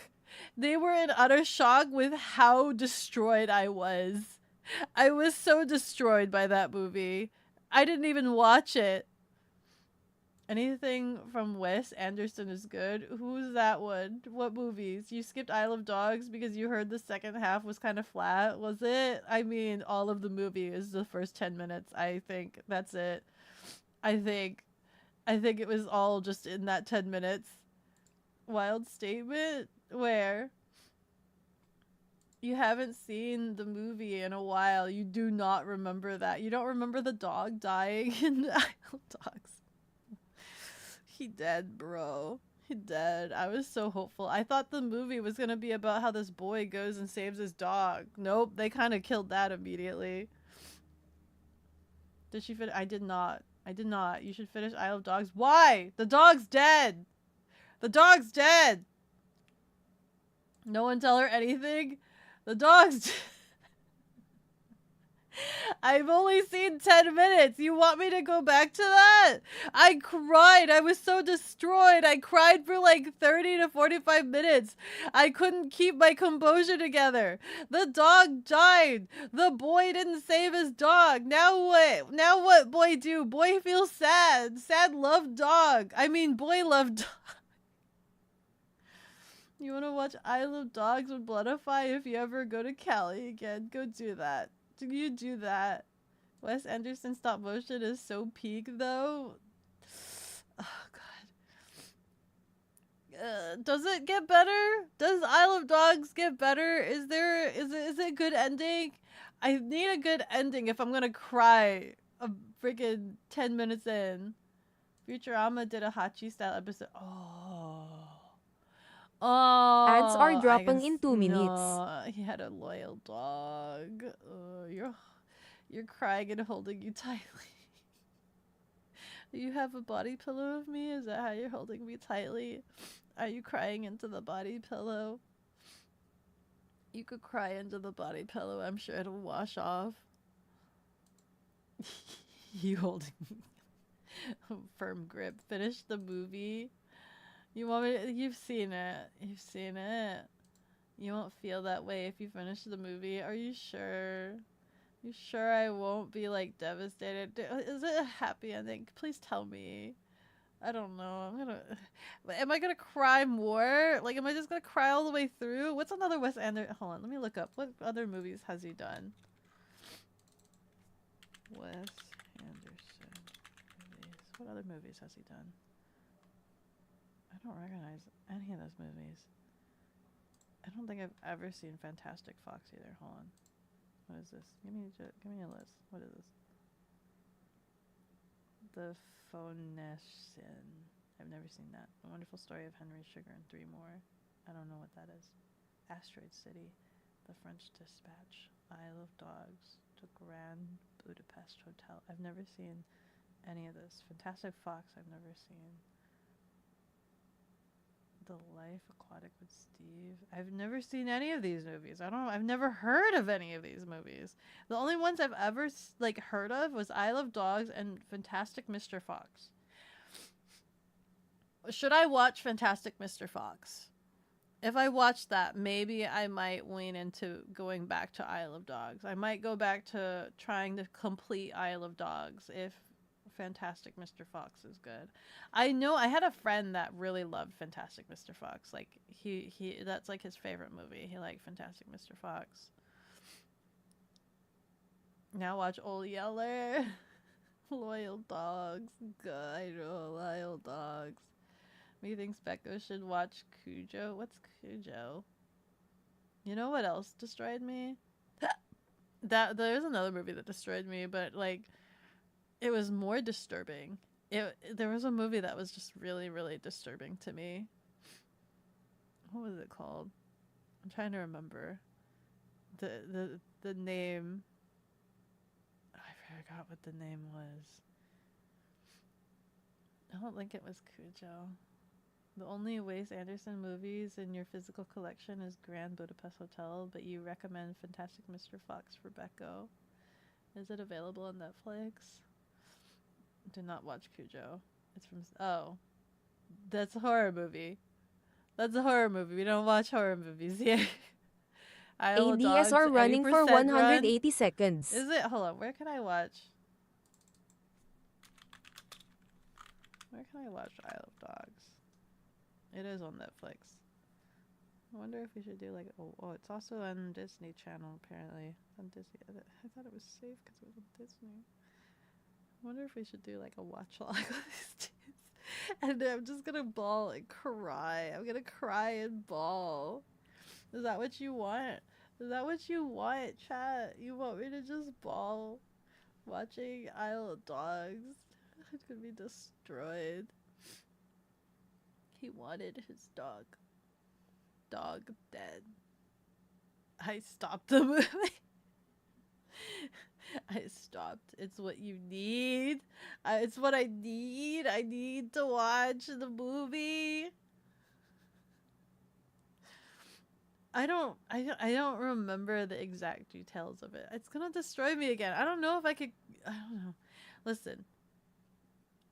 They were in utter shock with how destroyed I was. I was so destroyed by that movie. I didn't even watch it. Anything from Wes Anderson is good. Who's that one? What movies? You skipped Isle of Dogs because you heard the second half was kind of flat, was it? I mean, all of the movie is the first 10 minutes, I think. That's it. I think it was all just in that 10 minutes. Wild statement? Where? You haven't seen the movie in a while. You do not remember that. You don't remember the dog dying in Isle of Dogs. He dead, bro. He dead. I was so hopeful. I thought the movie was gonna be about how this boy goes and saves his dog. Nope, they kind of killed that immediately. Did she finish? I did not. I did not. You should finish Isle of Dogs. Why? The dog's dead. The dog's dead. No one tell her anything. The dog's I've only seen 10 minutes. You want me to go back to that? I cried. I was so destroyed. I cried for like 30 to 45 minutes. I couldn't keep my composure together. The dog died. The boy didn't save his dog. Now what? Now what boy do? Boy feels sad. Sad loved dog. I mean, boy loved dog. You want to watch Isle of Dogs with Bloodify if you ever go to Cali again? Go do that. Do you do that? Wes Anderson stop motion is so peak though. Oh god. Does it get better? Does Isle of Dogs get better? Is it a good ending? I need a good ending if I'm gonna cry a freaking 10 minutes in. Futurama did a Hachi style episode. Oh, Ads are I dropping can in 2 minutes. No, he had a loyal dog. You're crying and holding you tightly. You have a body pillow of me? Is that how you're holding me tightly? Are you crying into the body pillow? You could cry into the body pillow. I'm sure it'll wash off. You holding firm grip. Finish the movie. You want me to, you've seen it. You've seen it. You won't feel that way if you finish the movie. Are you sure? You sure I won't be like devastated? Is it a happy ending? Please tell me. I don't know. Am I gonna cry more? Like, am I just gonna cry all the way through? What's another Wes Anderson? Hold on, let me look up. What other movies has he done? Wes Anderson movies. What other movies has he done? I don't recognize any of those movies. I don't think I've ever seen Fantastic Fox either. Hold on. What is this? Give me a list. What is this? The Phonician. I've never seen that. A Wonderful Story of Henry Sugar and Three More. I don't know what that is. Asteroid City. The French Dispatch. Isle of Dogs. The Grand Budapest Hotel. I've never seen any of this. Fantastic Fox. I've never seen. The Life Aquatic with Steve. I've never seen any of these movies. I've never heard of any of these movies. The only ones I've ever heard of was Isle of Dogs and Fantastic Mr. Fox. Should I watch Fantastic Mr. Fox? If I watch that, maybe I might lean into going back to Isle of Dogs. I might go back to trying to complete Isle of Dogs if Fantastic Mr. Fox is good. I know I had a friend that really loved Fantastic Mr. Fox. Like he that's like his favorite movie. He liked Fantastic Mr. Fox. Now watch Old Yeller. Loyal Dogs. Good, I know, Loyal Dogs. Methinks Beko should watch Cujo. What's Cujo? You know what else destroyed me? That there's another movie that destroyed me, but like it was more disturbing. There was a movie that was just really, really disturbing to me. What was it called? I'm trying to remember. The name. I forgot what the name was. I don't think it was Cujo. The only Wes Anderson movies in your physical collection is Grand Budapest Hotel, but you recommend Fantastic Mr. Fox for Beko. Is it available on Netflix? Do not watch Cujo. It's from... Oh. That's a horror movie. That's a horror movie. We don't watch horror movies here. Isle of Dogs, ADSR running for 80% run. 180 seconds. Is it? Hold on. Where can I watch? Where can I watch Isle of Dogs? It is on Netflix. I wonder if we should do like... Oh, it's also on Disney Channel, apparently. On Disney. I thought it was safe because it was on Disney. I wonder if we should do like a watch along with these days. And I'm just gonna bawl and cry. I'm gonna cry and bawl. Is that what you want? Is that what you want, chat? You want me to just bawl watching Isle of Dogs? It's gonna be destroyed. He wanted his dog. Dog dead. I stopped the movie. I stopped. It's what you need. It's what I need. I need to watch the movie. I don't remember the exact details of it. It's gonna destroy me again. I don't know if I could. I don't know. Listen,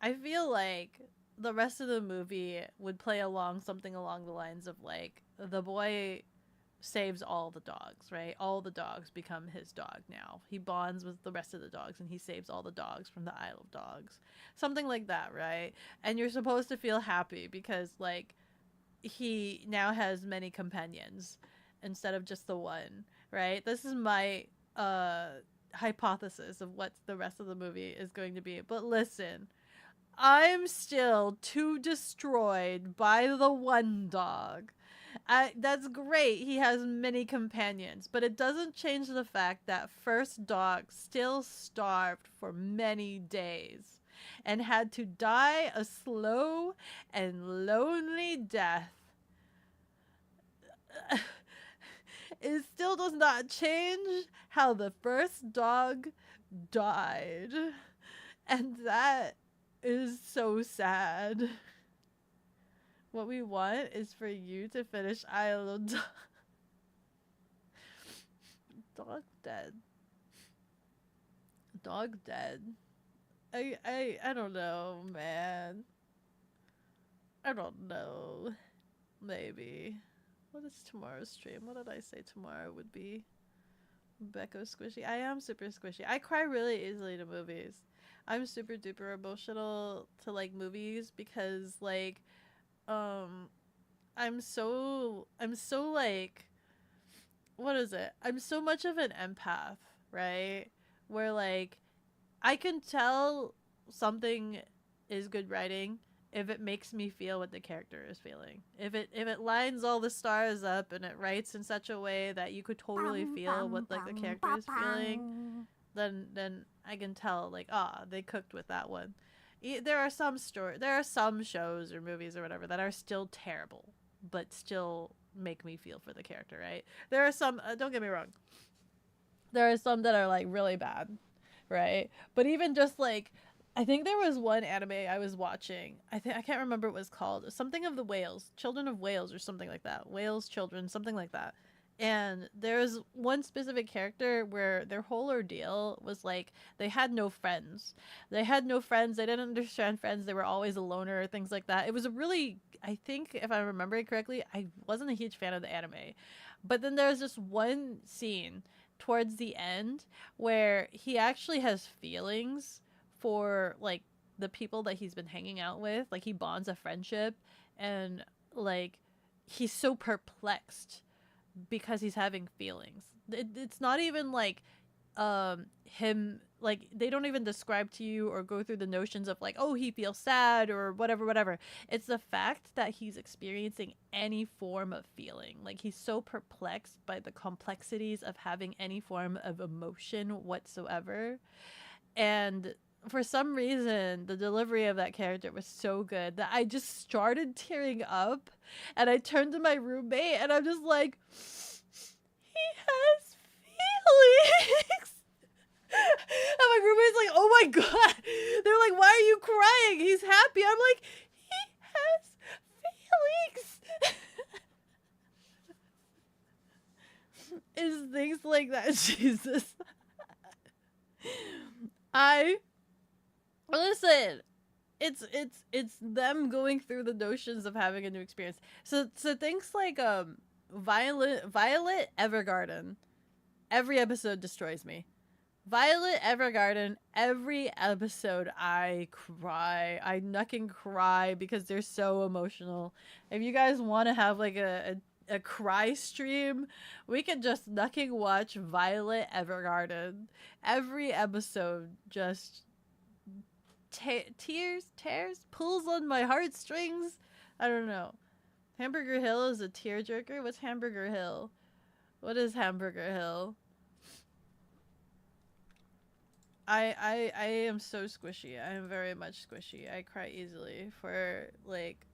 I feel like the rest of the movie would play along something along the lines of like the boy saves all the dogs, right? All the dogs become his dog now. He bonds with the rest of the dogs and he saves all the dogs from the Isle of Dogs. Something like that, right? And you're supposed to feel happy because like he now has many companions instead of just the one, right? This is my hypothesis of what the rest of the movie is going to be. But listen, I'm still too destroyed by the one dog. That's great. He has many companions, but it doesn't change the fact that first dog still starved for many days and had to die a slow and lonely death. It still does not change how the first dog died. And that is so sad. What we want is for you to finish Isle of Dogs. Dog dead. Dog dead. I don't know, man. I don't know. Maybe. What is tomorrow's stream? What did I say tomorrow would be? Beko squishy. I am super squishy. I cry really easily to movies. I'm super duper emotional to like movies because like I'm so like, what is it? I'm so much of an empath, right? Where like I can tell something is good writing if it makes me feel what the character is feeling. If it lines all the stars up and it writes in such a way that you could totally feel what like the character is feeling, then I can tell like, they cooked with that one. There are some shows or movies or whatever that are still terrible, but still make me feel for the character, right? There are some, don't get me wrong, there are some that are like really bad, right? But even just like, I think there was one anime I was watching. I can't remember what it was called. It was something of the whales, Children of Whales or something like that. Whales, children, something like that. And there's one specific character where their whole ordeal was like they had no friends. They had no friends. They didn't understand friends. They were always a loner, things like that. It was a really, I think, if I remember it correctly, I wasn't a huge fan of the anime. But then there's this one scene towards the end where he actually has feelings for like the people that he's been hanging out with. Like he bonds a friendship, and like he's so perplexed because he's having feelings. It's not even like him, like they don't even describe to you or go through the notions of like, oh, he feels sad or whatever. It's the fact that he's experiencing any form of feeling. Like he's so perplexed by the complexities of having any form of emotion whatsoever. And for some reason, the delivery of that character was so good that I just started tearing up, and I turned to my roommate and I'm just like, he has feelings. And my roommate's like, oh my god. They're like, why are you crying? He's happy. I'm like, he has feelings. It's things like that. Jesus. Listen, it's them going through the notions of having a new experience. So things like Violet Evergarden, every episode destroys me. Violet Evergarden, every episode I cry. I nucking cry because they're so emotional. If you guys want to have like a cry stream, we can just nucking watch Violet Evergarden. Every episode just tears, pulls on my heartstrings. I don't know. Hamburger Hill is a tearjerker. What's Hamburger Hill? What is Hamburger Hill? I am so squishy. I am very much squishy. I cry easily for like.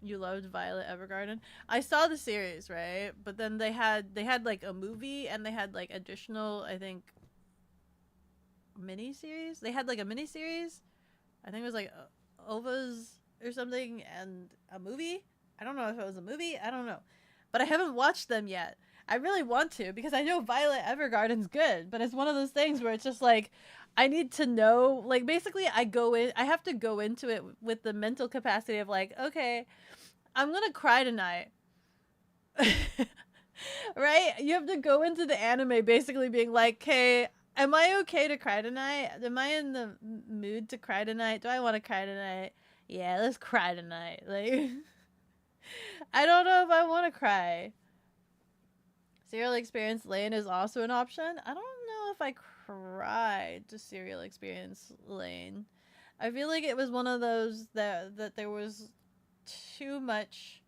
You loved Violet Evergarden. I saw the series, right? But then they had like a movie, and they had like additional, I think, mini-series. They had like a mini-series. I think it was like OVAs or something, and a movie. I don't know if it was a movie. I don't know. But I haven't watched them yet. I really want to, because I know Violet Evergarden's good, but it's one of those things where it's just like, I need to know, like basically I have to go into it with the mental capacity of like, okay, I'm gonna cry tonight. Right? You have to go into the anime basically being like, okay, am I okay to cry tonight? Am I in the mood to cry tonight? Do I want to cry tonight? Yeah, let's cry tonight. Like, I don't know if I want to cry. Serial Experience Lane is also an option. I don't know if I cried to Serial Experience Lane. I feel like it was one of those that there was too much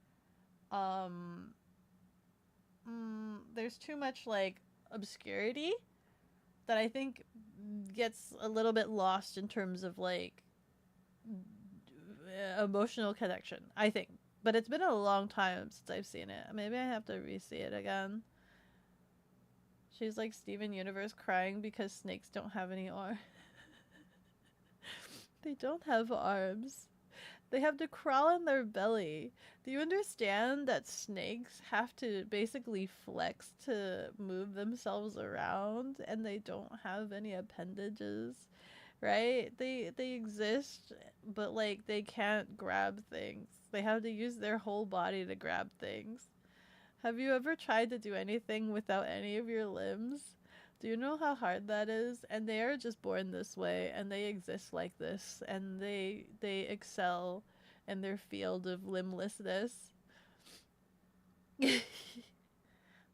there's too much like obscurity that I think gets a little bit lost in terms of like emotional connection, I think. But it's been a long time since I've seen it. Maybe I have to re-see it again. She's like Steven Universe crying because snakes don't have any arms. They don't have arms. They have to crawl on their belly. Do you understand that snakes have to basically flex to move themselves around, and they don't have any appendages, right? They exist, but like they can't grab things. They have to use their whole body to grab things. Have you ever tried to do anything without any of your limbs? Do you know how hard that is? And they are just born this way, and they exist like this, and they excel in their field of limblessness. The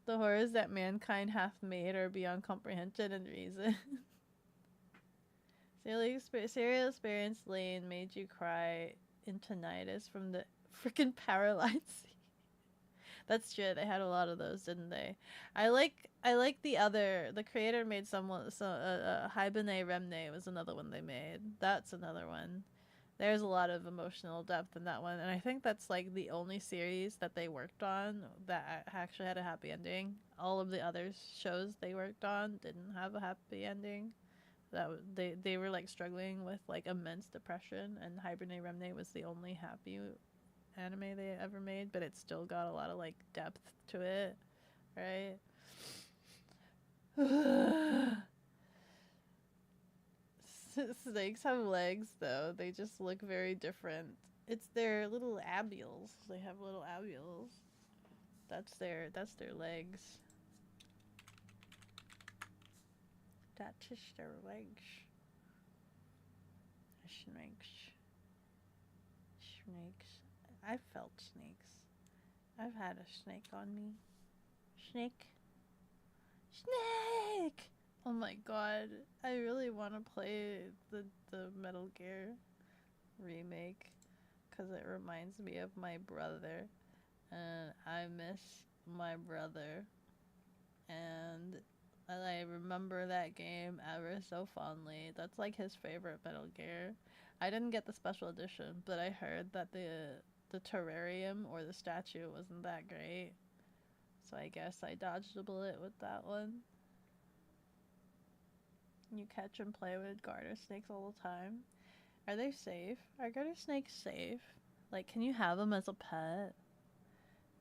horrors that mankind hath made are beyond comprehension and reason. Serial Experience Lane made you cry. intonitis from the freaking paralyzed. That's true. They had a lot of those, didn't they? I like the creator made someone Hibernate Remne was another one they made. That's another one. There's a lot of emotional depth in that one, and I think that's like the only series that they worked on that actually had a happy ending. All of the other shows they worked on didn't have a happy ending. They were like struggling with like immense depression, and Hibernate Remne was the only happy anime they ever made, but it still got a lot of like depth to it, right? Snakes have legs though. They just look very different. It's their little abules. They have little abules. That's their legs. That's just their legs. Snakes. Snakes. I've felt snakes. I've had a snake on me. Snake. Snake! Oh my god. I really want to play the Metal Gear remake because it reminds me of my brother. And I miss my brother. And I remember that game ever so fondly. That's like his favorite Metal Gear. I didn't get the special edition, but I heard that the terrarium or the statue wasn't that great. So I guess I dodged a bullet with that one. You catch and play with garter snakes all the time. Are they safe? Are garter snakes safe? Like, can you have them as a pet?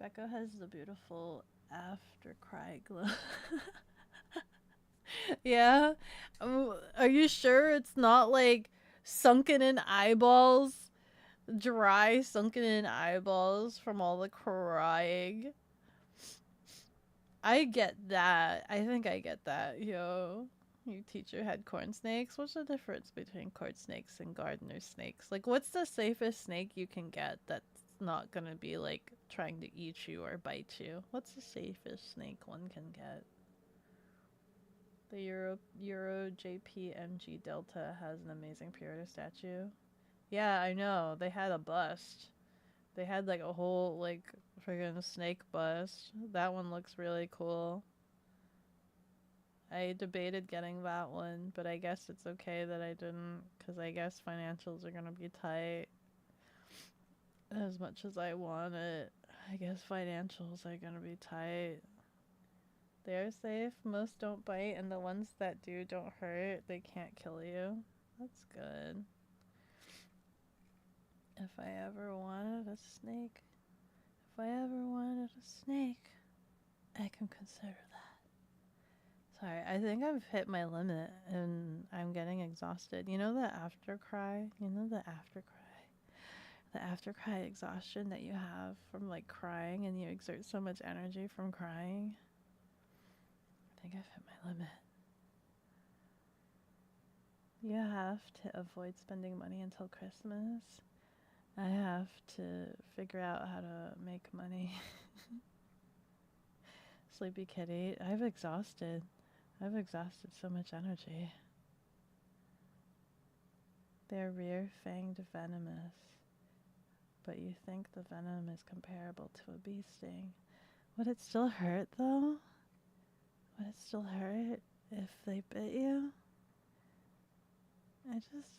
Beko has the beautiful after cry glow. Yeah? Are you sure it's not like sunken in eyeballs? Dry, sunken in eyeballs from all the crying. I get that. I think I get that, yo. Your teacher had corn snakes. What's the difference between corn snakes and gardener snakes? Like, what's the safest snake you can get that's not gonna be, like, trying to eat you or bite you? What's the safest snake one can get? The Euro JPMG Delta has an amazing Purita statue. Yeah, I know. They had a bust. They had, like, a whole, like, friggin' snake bust. That one looks really cool. I debated getting that one, but I guess it's okay that I didn't, because I guess financials are going to be tight. As much as I want it, I guess financials are going to be tight. They're safe. Most don't bite, and the ones that do don't hurt. They can't kill you. That's good. If I ever wanted a snake, I can consider that. Sorry, I think I've hit my limit and I'm getting exhausted. You know the after cry? The after cry exhaustion that you have from like crying, and you exert so much energy from crying? I think I've hit my limit. You have to avoid spending money until Christmas. I have to figure out how to make money. Sleepy kitty, I've exhausted so much energy. They're rear-fanged venomous, but you think the venom is comparable to a bee sting. Would it still hurt, though? Would it still hurt if they bit you?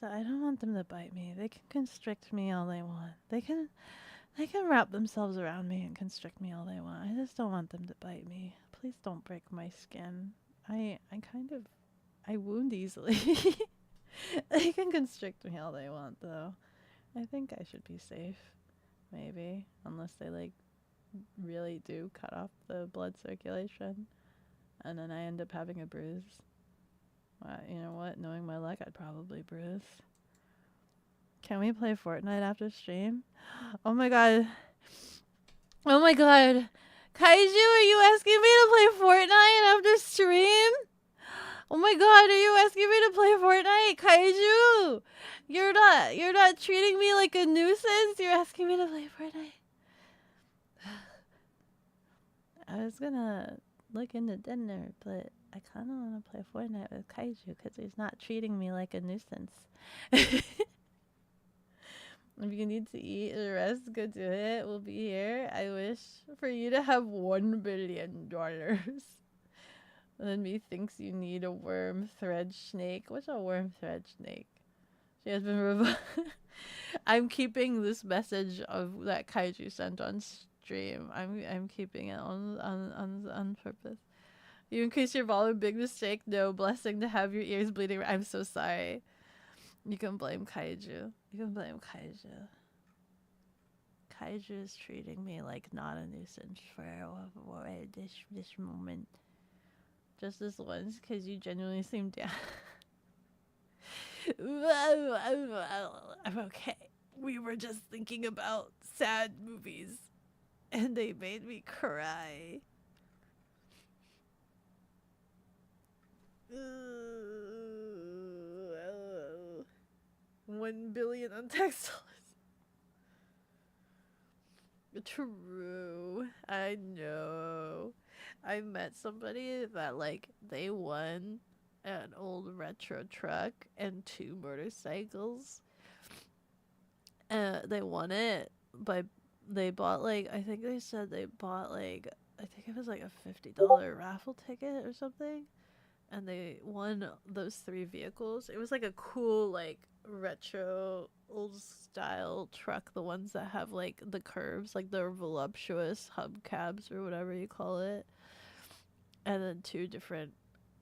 I don't want them to bite me. They can constrict me all they want. They can wrap themselves around me and constrict me all they want. I just don't want them to bite me. Please don't break my skin. I wound easily. They can constrict me all they want, though. I think I should be safe. Maybe. Unless they, like, really do cut off the blood circulation. And then I end up having a bruise. You know what? Knowing my luck, I'd probably bruise. Can we play Fortnite after stream? Oh my god. Oh my god. Kaiju, are you asking me to play Fortnite after stream? Oh my god, are you asking me to play Fortnite? Kaiju! You're not treating me like a nuisance? You're asking me to play Fortnite? I was gonna look into dinner, but I kind of want to play Fortnite with Kaiju because he's not treating me like a nuisance. If you need to eat or rest, go do it. We'll be here. I wish for you to have $1 billion. And then me thinks you need a worm thread snake. What's a worm thread snake? She has been revoked. I'm keeping this message of that Kaiju sent on stream. I'm keeping it on purpose. You increase your volume, big mistake. No, blessing to have your ears bleeding. I'm so sorry. You can blame Kaiju. You can blame Kaiju. Kaiju is treating me like not a nuisance for this moment. Just this once, because you genuinely seem down. I'm okay. We were just thinking about sad movies, and they made me cry. $1 billion on tax dollars. True. I know. I met somebody that, like, they won an old retro truck and 2 motorcycles. They won it by, they bought, like, I think they said they bought, like, I think it was like a $50 raffle ticket or something. And they won those 3 vehicles. It was like a cool, like, retro old style truck, the ones that have like the curves, like the voluptuous hubcaps or whatever you call it, and then 2 different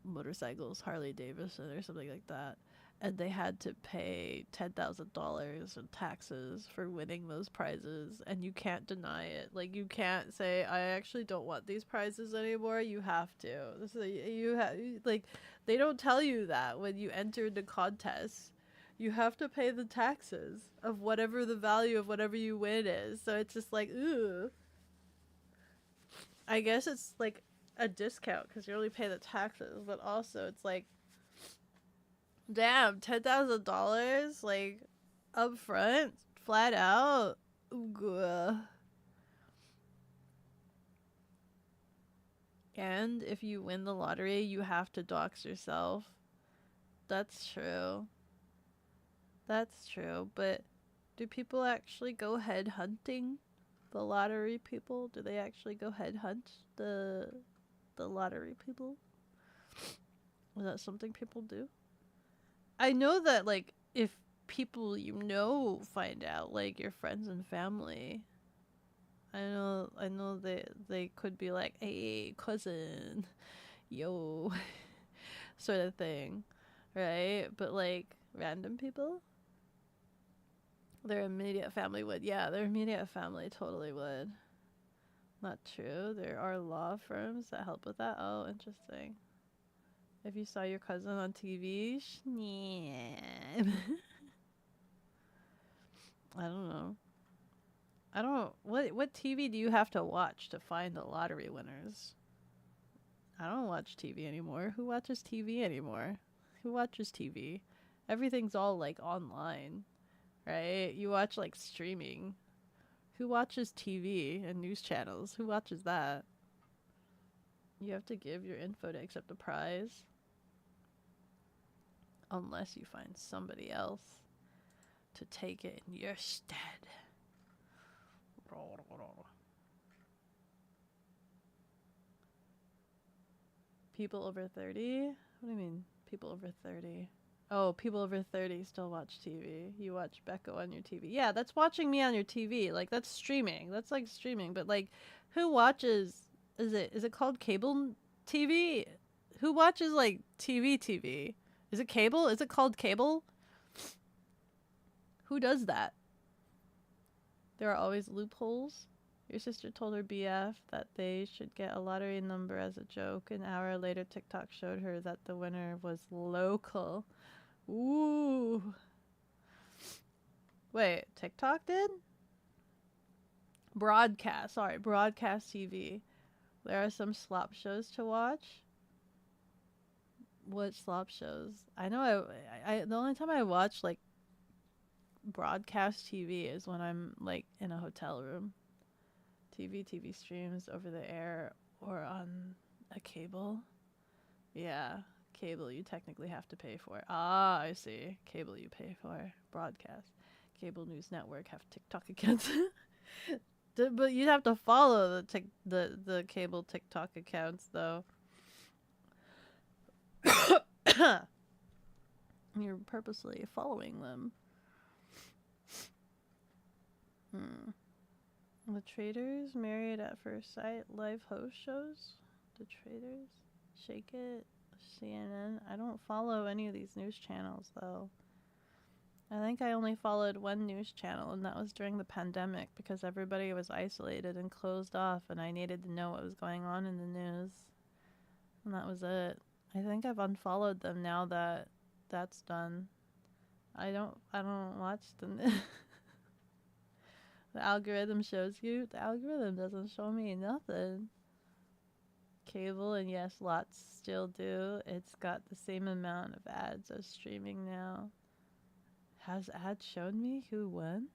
motorcycles, Harley Davidson or something like that. And they had to pay $10,000 in taxes for winning those prizes, and you can't deny it. Like, you can't say, I actually don't want these prizes anymore. You have to. This is you have, like, they don't tell you that when you enter the contest. You have to pay the taxes of whatever the value of whatever you win is. So it's just like, ooh. I guess it's like a discount because you only pay the taxes, but also it's like, damn, $10,000 like up front, flat out. Ugh. And if you win the lottery, you have to dox yourself. That's true. That's true, but do people actually go head hunting the lottery people? Do they actually go head hunt the lottery people? Is that something people do? I know that, like, if people you know find out, like your friends and family, I know they could be like, hey, cousin, yo, sort of thing, right? But like random people, their immediate family would. Yeah, their immediate family totally would. Not true. There are law firms that help with that. Oh, interesting. If you saw your cousin on TV, I don't know. What TV do you have to watch to find the lottery winners? I don't watch TV anymore. Who watches TV anymore? Who watches TV? Everything's all like online, right? You watch like streaming. Who watches TV and news channels? Who watches that? You have to give your info to accept a prize. Unless you find somebody else to take it in your stead. People over 30? What do you mean, people over 30? Oh, people over 30 still watch TV. You watch Beko on your TV. Yeah, that's watching me on your TV. Like, that's streaming. That's like streaming. But like, who watches? Is it called cable TV? Who watches like TV? Is it cable? Is it called cable? Who does that? There are always loopholes. Your sister told her BF that they should get a lottery number as a joke. An hour later, TikTok showed her that the winner was local. Ooh. Wait, TikTok did? Broadcast. Sorry, broadcast TV. There are some slop shows to watch. What slop shows? I know I the only time I watch like broadcast TV is when I'm like in a hotel room. TV streams over the air or on a cable. Yeah, cable you technically have to pay for. Ah, I see. Cable you pay for. Broadcast. cable news network have TikTok accounts. But you'd have to follow the cable TikTok accounts though. You're purposely following them. The Traders, Married at First Sight, live host shows. The Traders, Shake It, CNN. I don't follow any of these news channels though. I think I only followed one news channel, and that was during the pandemic because everybody was isolated and closed off, and I needed to know what was going on in the news. And that was it. I think I've unfollowed them now that that's done. I don't watch them. The algorithm shows you. The algorithm doesn't show me nothing. Cable, and yes, lots still do. It's got the same amount of ads as streaming now. Has ads shown me who won?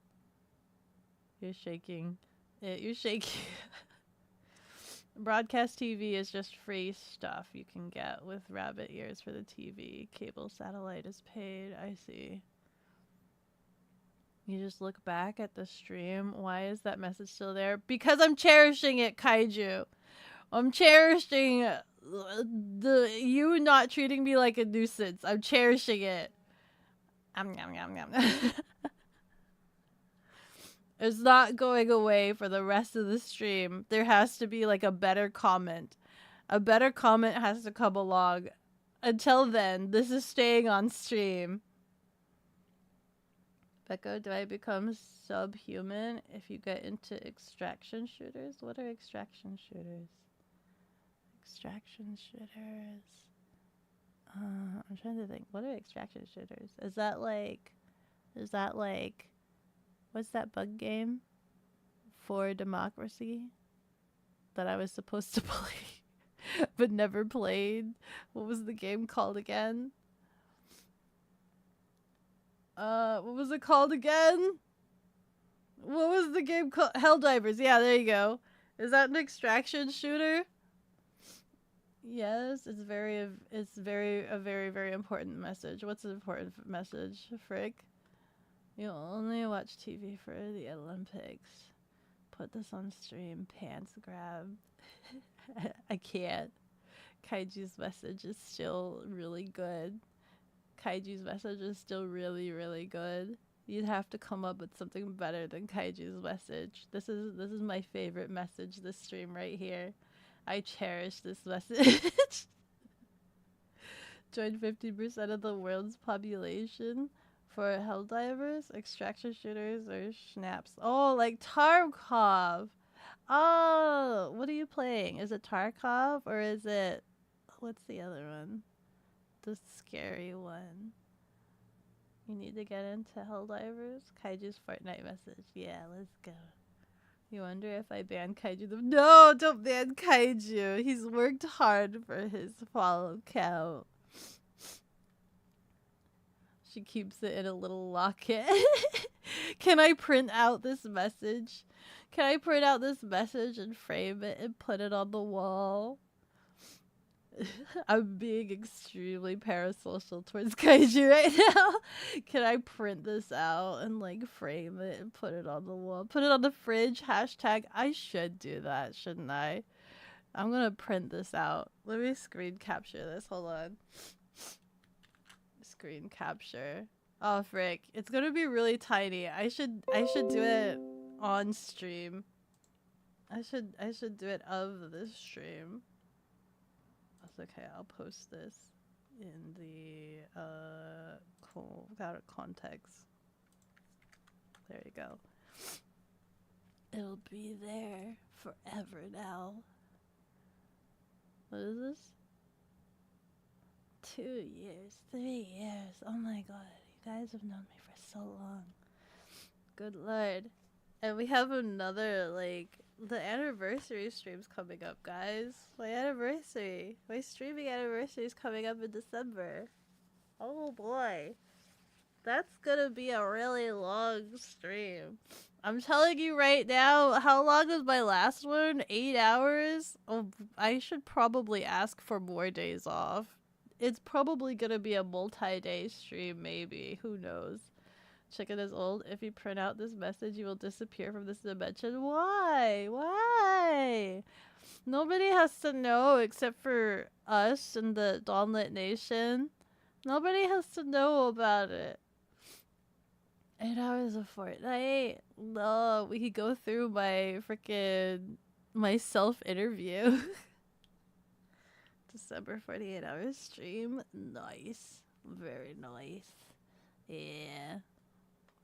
You're shaking. You're shaking. Broadcast TV is just free stuff you can get with rabbit ears for the TV. Cable satellite is paid. I see. You just look back at the stream. Why is that message still there? Because I'm cherishing it, Kaiju. I'm cherishing you not treating me like a nuisance. I'm cherishing it. Yum, yum, yum. It's not going away for the rest of the stream. There has to be like a better comment. A better comment has to come along. Until then, this is staying on stream. Beko, do I become subhuman if you get into extraction shooters? What are extraction shooters? Extraction shooters. I'm trying to think. What are extraction shooters? Is that like, what's that bug game? For Democracy? That I was supposed to play, but never played. What was the game called again? What was it called again? What was the game called? Helldivers. Yeah, there you go. Is that an extraction shooter? Yes, it's a very important message. What's an important message, Frick? You only watch TV for the Olympics. Put this on stream. Pants grab. I can't. Kaiju's message is still really good. Kaiju's message is still really, really good. You'd have to come up with something better than Kaiju's message. This is my favorite message this stream right here. I cherish this message. Join 50% of the world's population for Helldivers, extraction shooters, or schnapps. Oh, like Tarkov. Oh, what are you playing? Is it Tarkov or is it... What's the other one? The scary one. You need to get into Helldivers? Kaiju's Fortnite message. Yeah, let's go. You wonder if I ban Kaiju? No, don't ban Kaiju. He's worked hard for his follow count. She keeps it in a little locket. Can I print out this message? Can I print out this message and frame it and put it on the wall? I'm being extremely parasocial towards Kaiju right now. Can I print this out and like frame it and put it on the wall? Put it on the fridge. Hashtag I should do that, shouldn't I? I'm gonna print this out. Let me screen capture this. Hold on. Screen capture. Oh frick. It's gonna be really tiny. I should do it on stream. I should do it of this stream. Okay, I'll post this in the without a context. There you go. It'll be there forever now. What is this? 2 years, 3 years. Oh my god, you guys have known me for so long. Good lord. And we have another, like, the anniversary stream's coming up, guys. My anniversary. My streaming anniversary is coming up in December. Oh boy. That's gonna be a really long stream. I'm telling you right now, how long was my last one? 8 hours? Oh, I should probably ask for more days off. It's probably gonna be a multi-day stream, maybe. Who knows? Chicken is old. If you print out this message, you will disappear from this dimension. Why? Why? Nobody has to know except for us and the Dawnlit Nation. Nobody has to know about it. 8 hours of Fortnite? No, we could go through my self-interview. December 48 hours stream. Nice. Very nice. Yeah.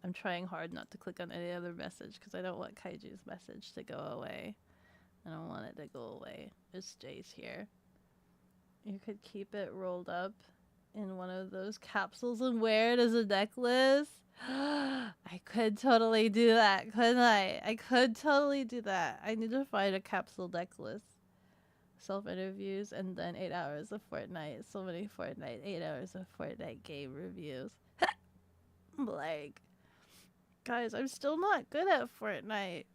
I'm trying hard not to click on any other message because I don't want Kaiju's message to go away. I don't want it to go away. It stays here. You could keep it rolled up in one of those capsules and wear it as a necklace. I could totally do that, couldn't I? I could totally do that. I need to find a capsule necklace. Self-interviews and then 8 hours of Fortnite. So many Fortnite. 8 hours of Fortnite game reviews. Like, guys, I'm still not good at Fortnite.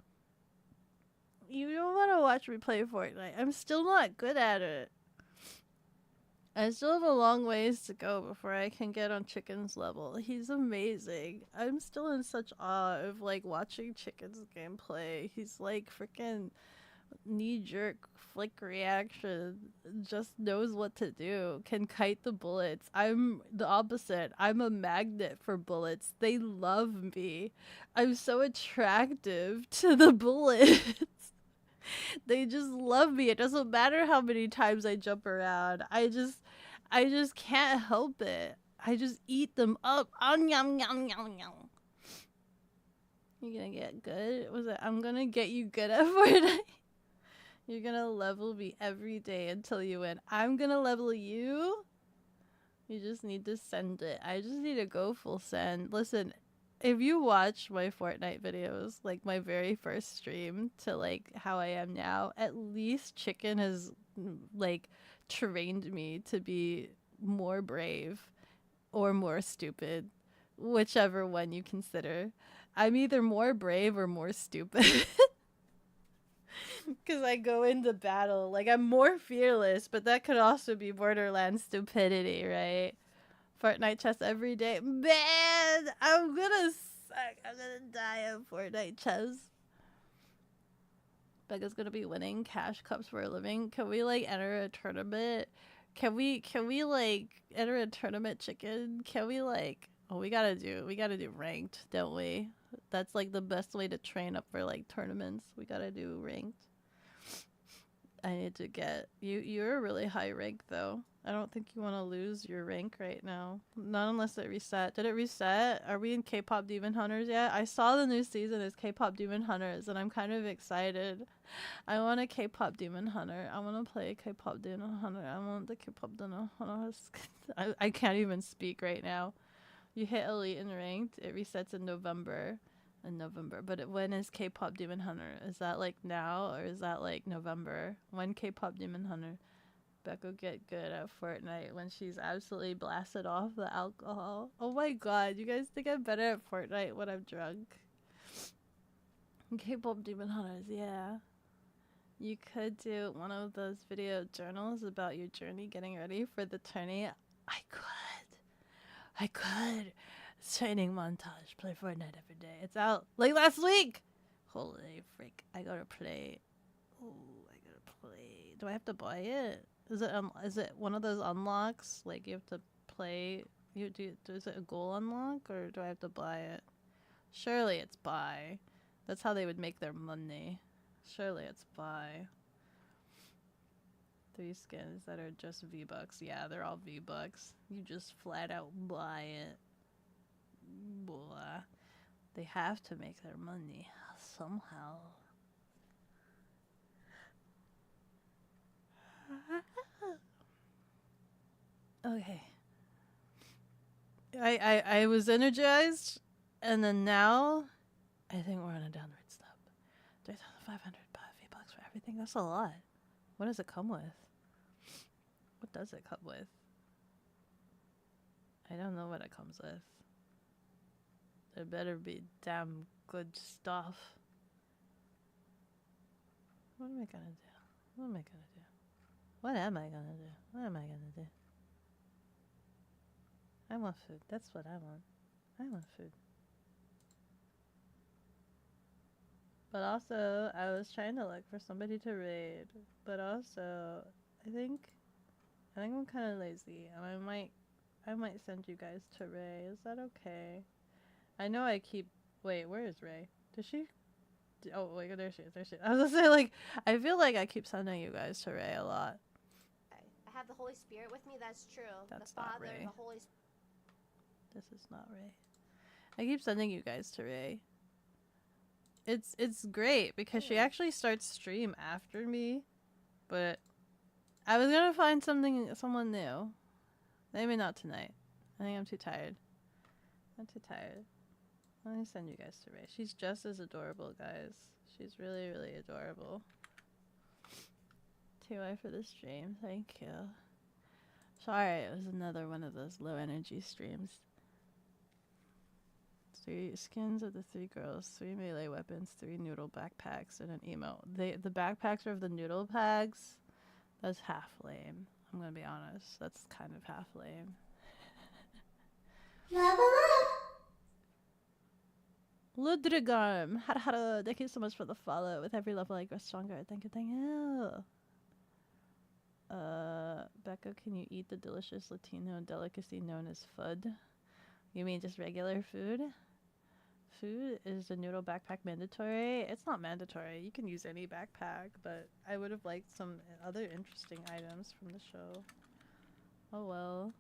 You don't want to watch me play Fortnite. I'm still not good at it. I still have a long ways to go before I can get on Chicken's level. He's amazing. I'm still in such awe of, like, watching Chicken's gameplay. He's, like, freaking knee-jerk flick reaction. Just knows what to do. Can kite the bullets. I'm the opposite. I'm a magnet for bullets. They love me. I'm so attractive to the bullets. They just love me. It doesn't matter how many times I jump around. I just can't help it. I just eat them up. Yum, yum, yum, yum. You gonna get good? Was it? I'm gonna get you good at Fortnite. You're gonna level me every day until you win. I'm gonna level you. You just need to send it. I just need to go full send. Listen, if you watch my Fortnite videos, like my very first stream to like how I am now, at least Chicken has like trained me to be more brave or more stupid, whichever one you consider. I'm either more brave or more stupid. Because I go into battle. Like, I'm more fearless, but that could also be borderland stupidity, right? Fortnite chess every day. Man, I'm gonna suck. I'm gonna die of Fortnite chess. Becca's gonna be winning cash cups for a living. Can we, like, enter a tournament? Can we like, enter a tournament, Chicken? Can we, like... Oh, we gotta do ranked, don't we? That's, like, the best way to train up for, like, tournaments. We gotta do ranked. I need to get... You're a really high rank, though. I don't think you want to lose your rank right now. Not unless it reset. Did it reset? Are we in K-pop Demon Hunters yet? I saw the new season is K-pop Demon Hunters, and I'm kind of excited. I want a K-pop Demon Hunter. I want to play K-pop Demon Hunter. I want the K-pop Demon Hunters. I can't even speak right now. You hit Elite and Ranked. It resets in November. But when is K-pop Demon Hunter? Is that like now or is that like November? When K-pop Demon Hunter? Beko get good at Fortnite when she's absolutely blasted off the alcohol. Oh my god, you guys think I'm better at Fortnite when I'm drunk? K-pop Demon Hunters, yeah. You could do one of those video journals about your journey getting ready for the tourney. I could. Training montage. Play Fortnite every day. It's out like last week. Holy freak! I gotta play. Oh, I gotta play. Do I have to buy it? Is it one of those unlocks? Like you have to play. Is it a goal unlock or do I have to buy it? Surely it's buy. That's how they would make their money. Surely it's buy. 3 skins that are just V-Bucks. Yeah, they're all V-Bucks. You just flat out buy it. Blah. They have to make their money somehow. Okay. I was energized, and then now I think we're on a downward slope. 3,500 V-Bucks for everything. That's a lot. What does it come with? What does it come with? I don't know what it comes with. It better be damn good stuff. What am I gonna do? What am I gonna do? What am I gonna do? What am I gonna do? I want food. That's what I want. I want food. But also, I was trying to look for somebody to raid. But also, I think I'm kind of lazy, and I might send you guys to Ray. Is that okay? I know I keep. Wait, where is Ray? Does she? Oh wait, there she is. There she is. I was gonna say like, I feel like I keep sending you guys to Ray a lot. I have the Holy Spirit with me. That's true. That's the not Father, Ray. the Holy. This is not Ray. I keep sending you guys to Ray. It's great because she actually starts stream after me, but I was gonna find someone new. Maybe not tonight. I think I'm too tired. I'm too tired. Let me send you guys to Ray. She's just as adorable, guys. She's really, really adorable. TY for the stream. Thank you. Sorry, it was another one of those low energy streams. 3 skins of the 3 girls, 3 melee weapons, 3 noodle backpacks, and an emote. The backpacks are of the noodle packs. That's half lame. I'm gonna be honest. That's kind of half lame. Ludrigarm, hara, thank you so much for the follow. With every level I grow stronger. Thank you, thank you. Beko, can you eat the delicious Latino delicacy known as FUD? You mean just regular food? Food is the noodle backpack mandatory? It's not mandatory. You can use any backpack, but I would have liked some other interesting items from the show. Oh well.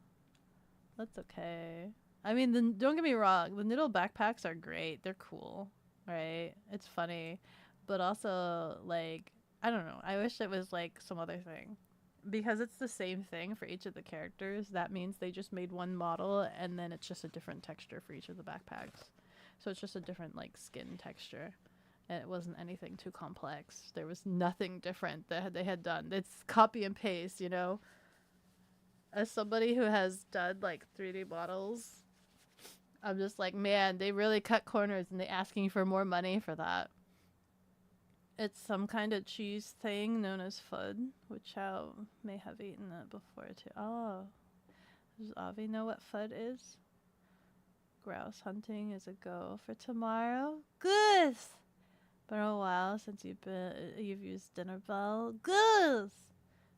That's okay. I mean, don't get me wrong. The noodle backpacks are great. They're cool, right? It's funny. But also, like, I don't know. I wish it was, like, some other thing. Because it's the same thing for each of the characters. That means they just made one model, and then it's just a different texture for each of the backpacks. So it's just a different, like, skin texture. And it wasn't anything too complex. There was nothing different that they had done. It's copy and paste, you know? As somebody who has done, like, 3D models, I'm just like, man, they really cut corners and they asking for more money for that. It's some kind of cheese thing known as FUD, which I may have eaten it before too. Oh, does Avi know what FUD is? Grouse hunting is a go for tomorrow. Goose! Been a while since you've used Dinner Bell. Goose!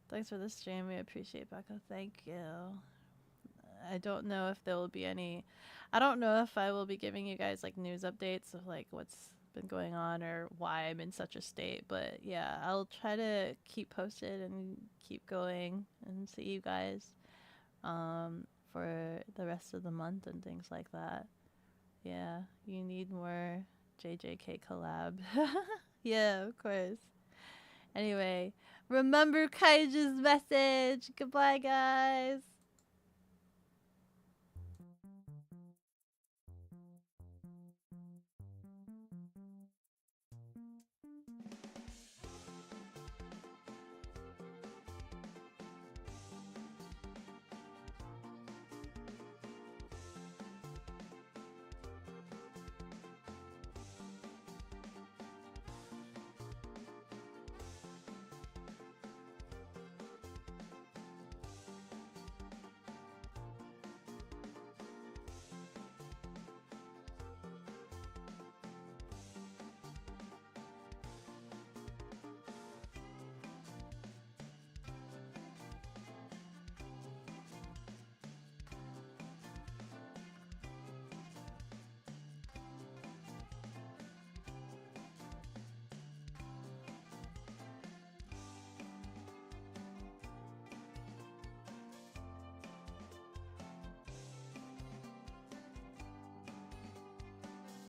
Thanks for the stream. We appreciate Beko. Thank you. I don't know if there will be any. I don't know if I will be giving you guys like news updates of like what's been going on or why I'm in such a state, but yeah, I'll try to keep posted and keep going and see you guys for the rest of the month and things like that. Yeah, you need more JJK collab. Yeah, of course. Anyway, remember Kaiju's message. Goodbye, guys.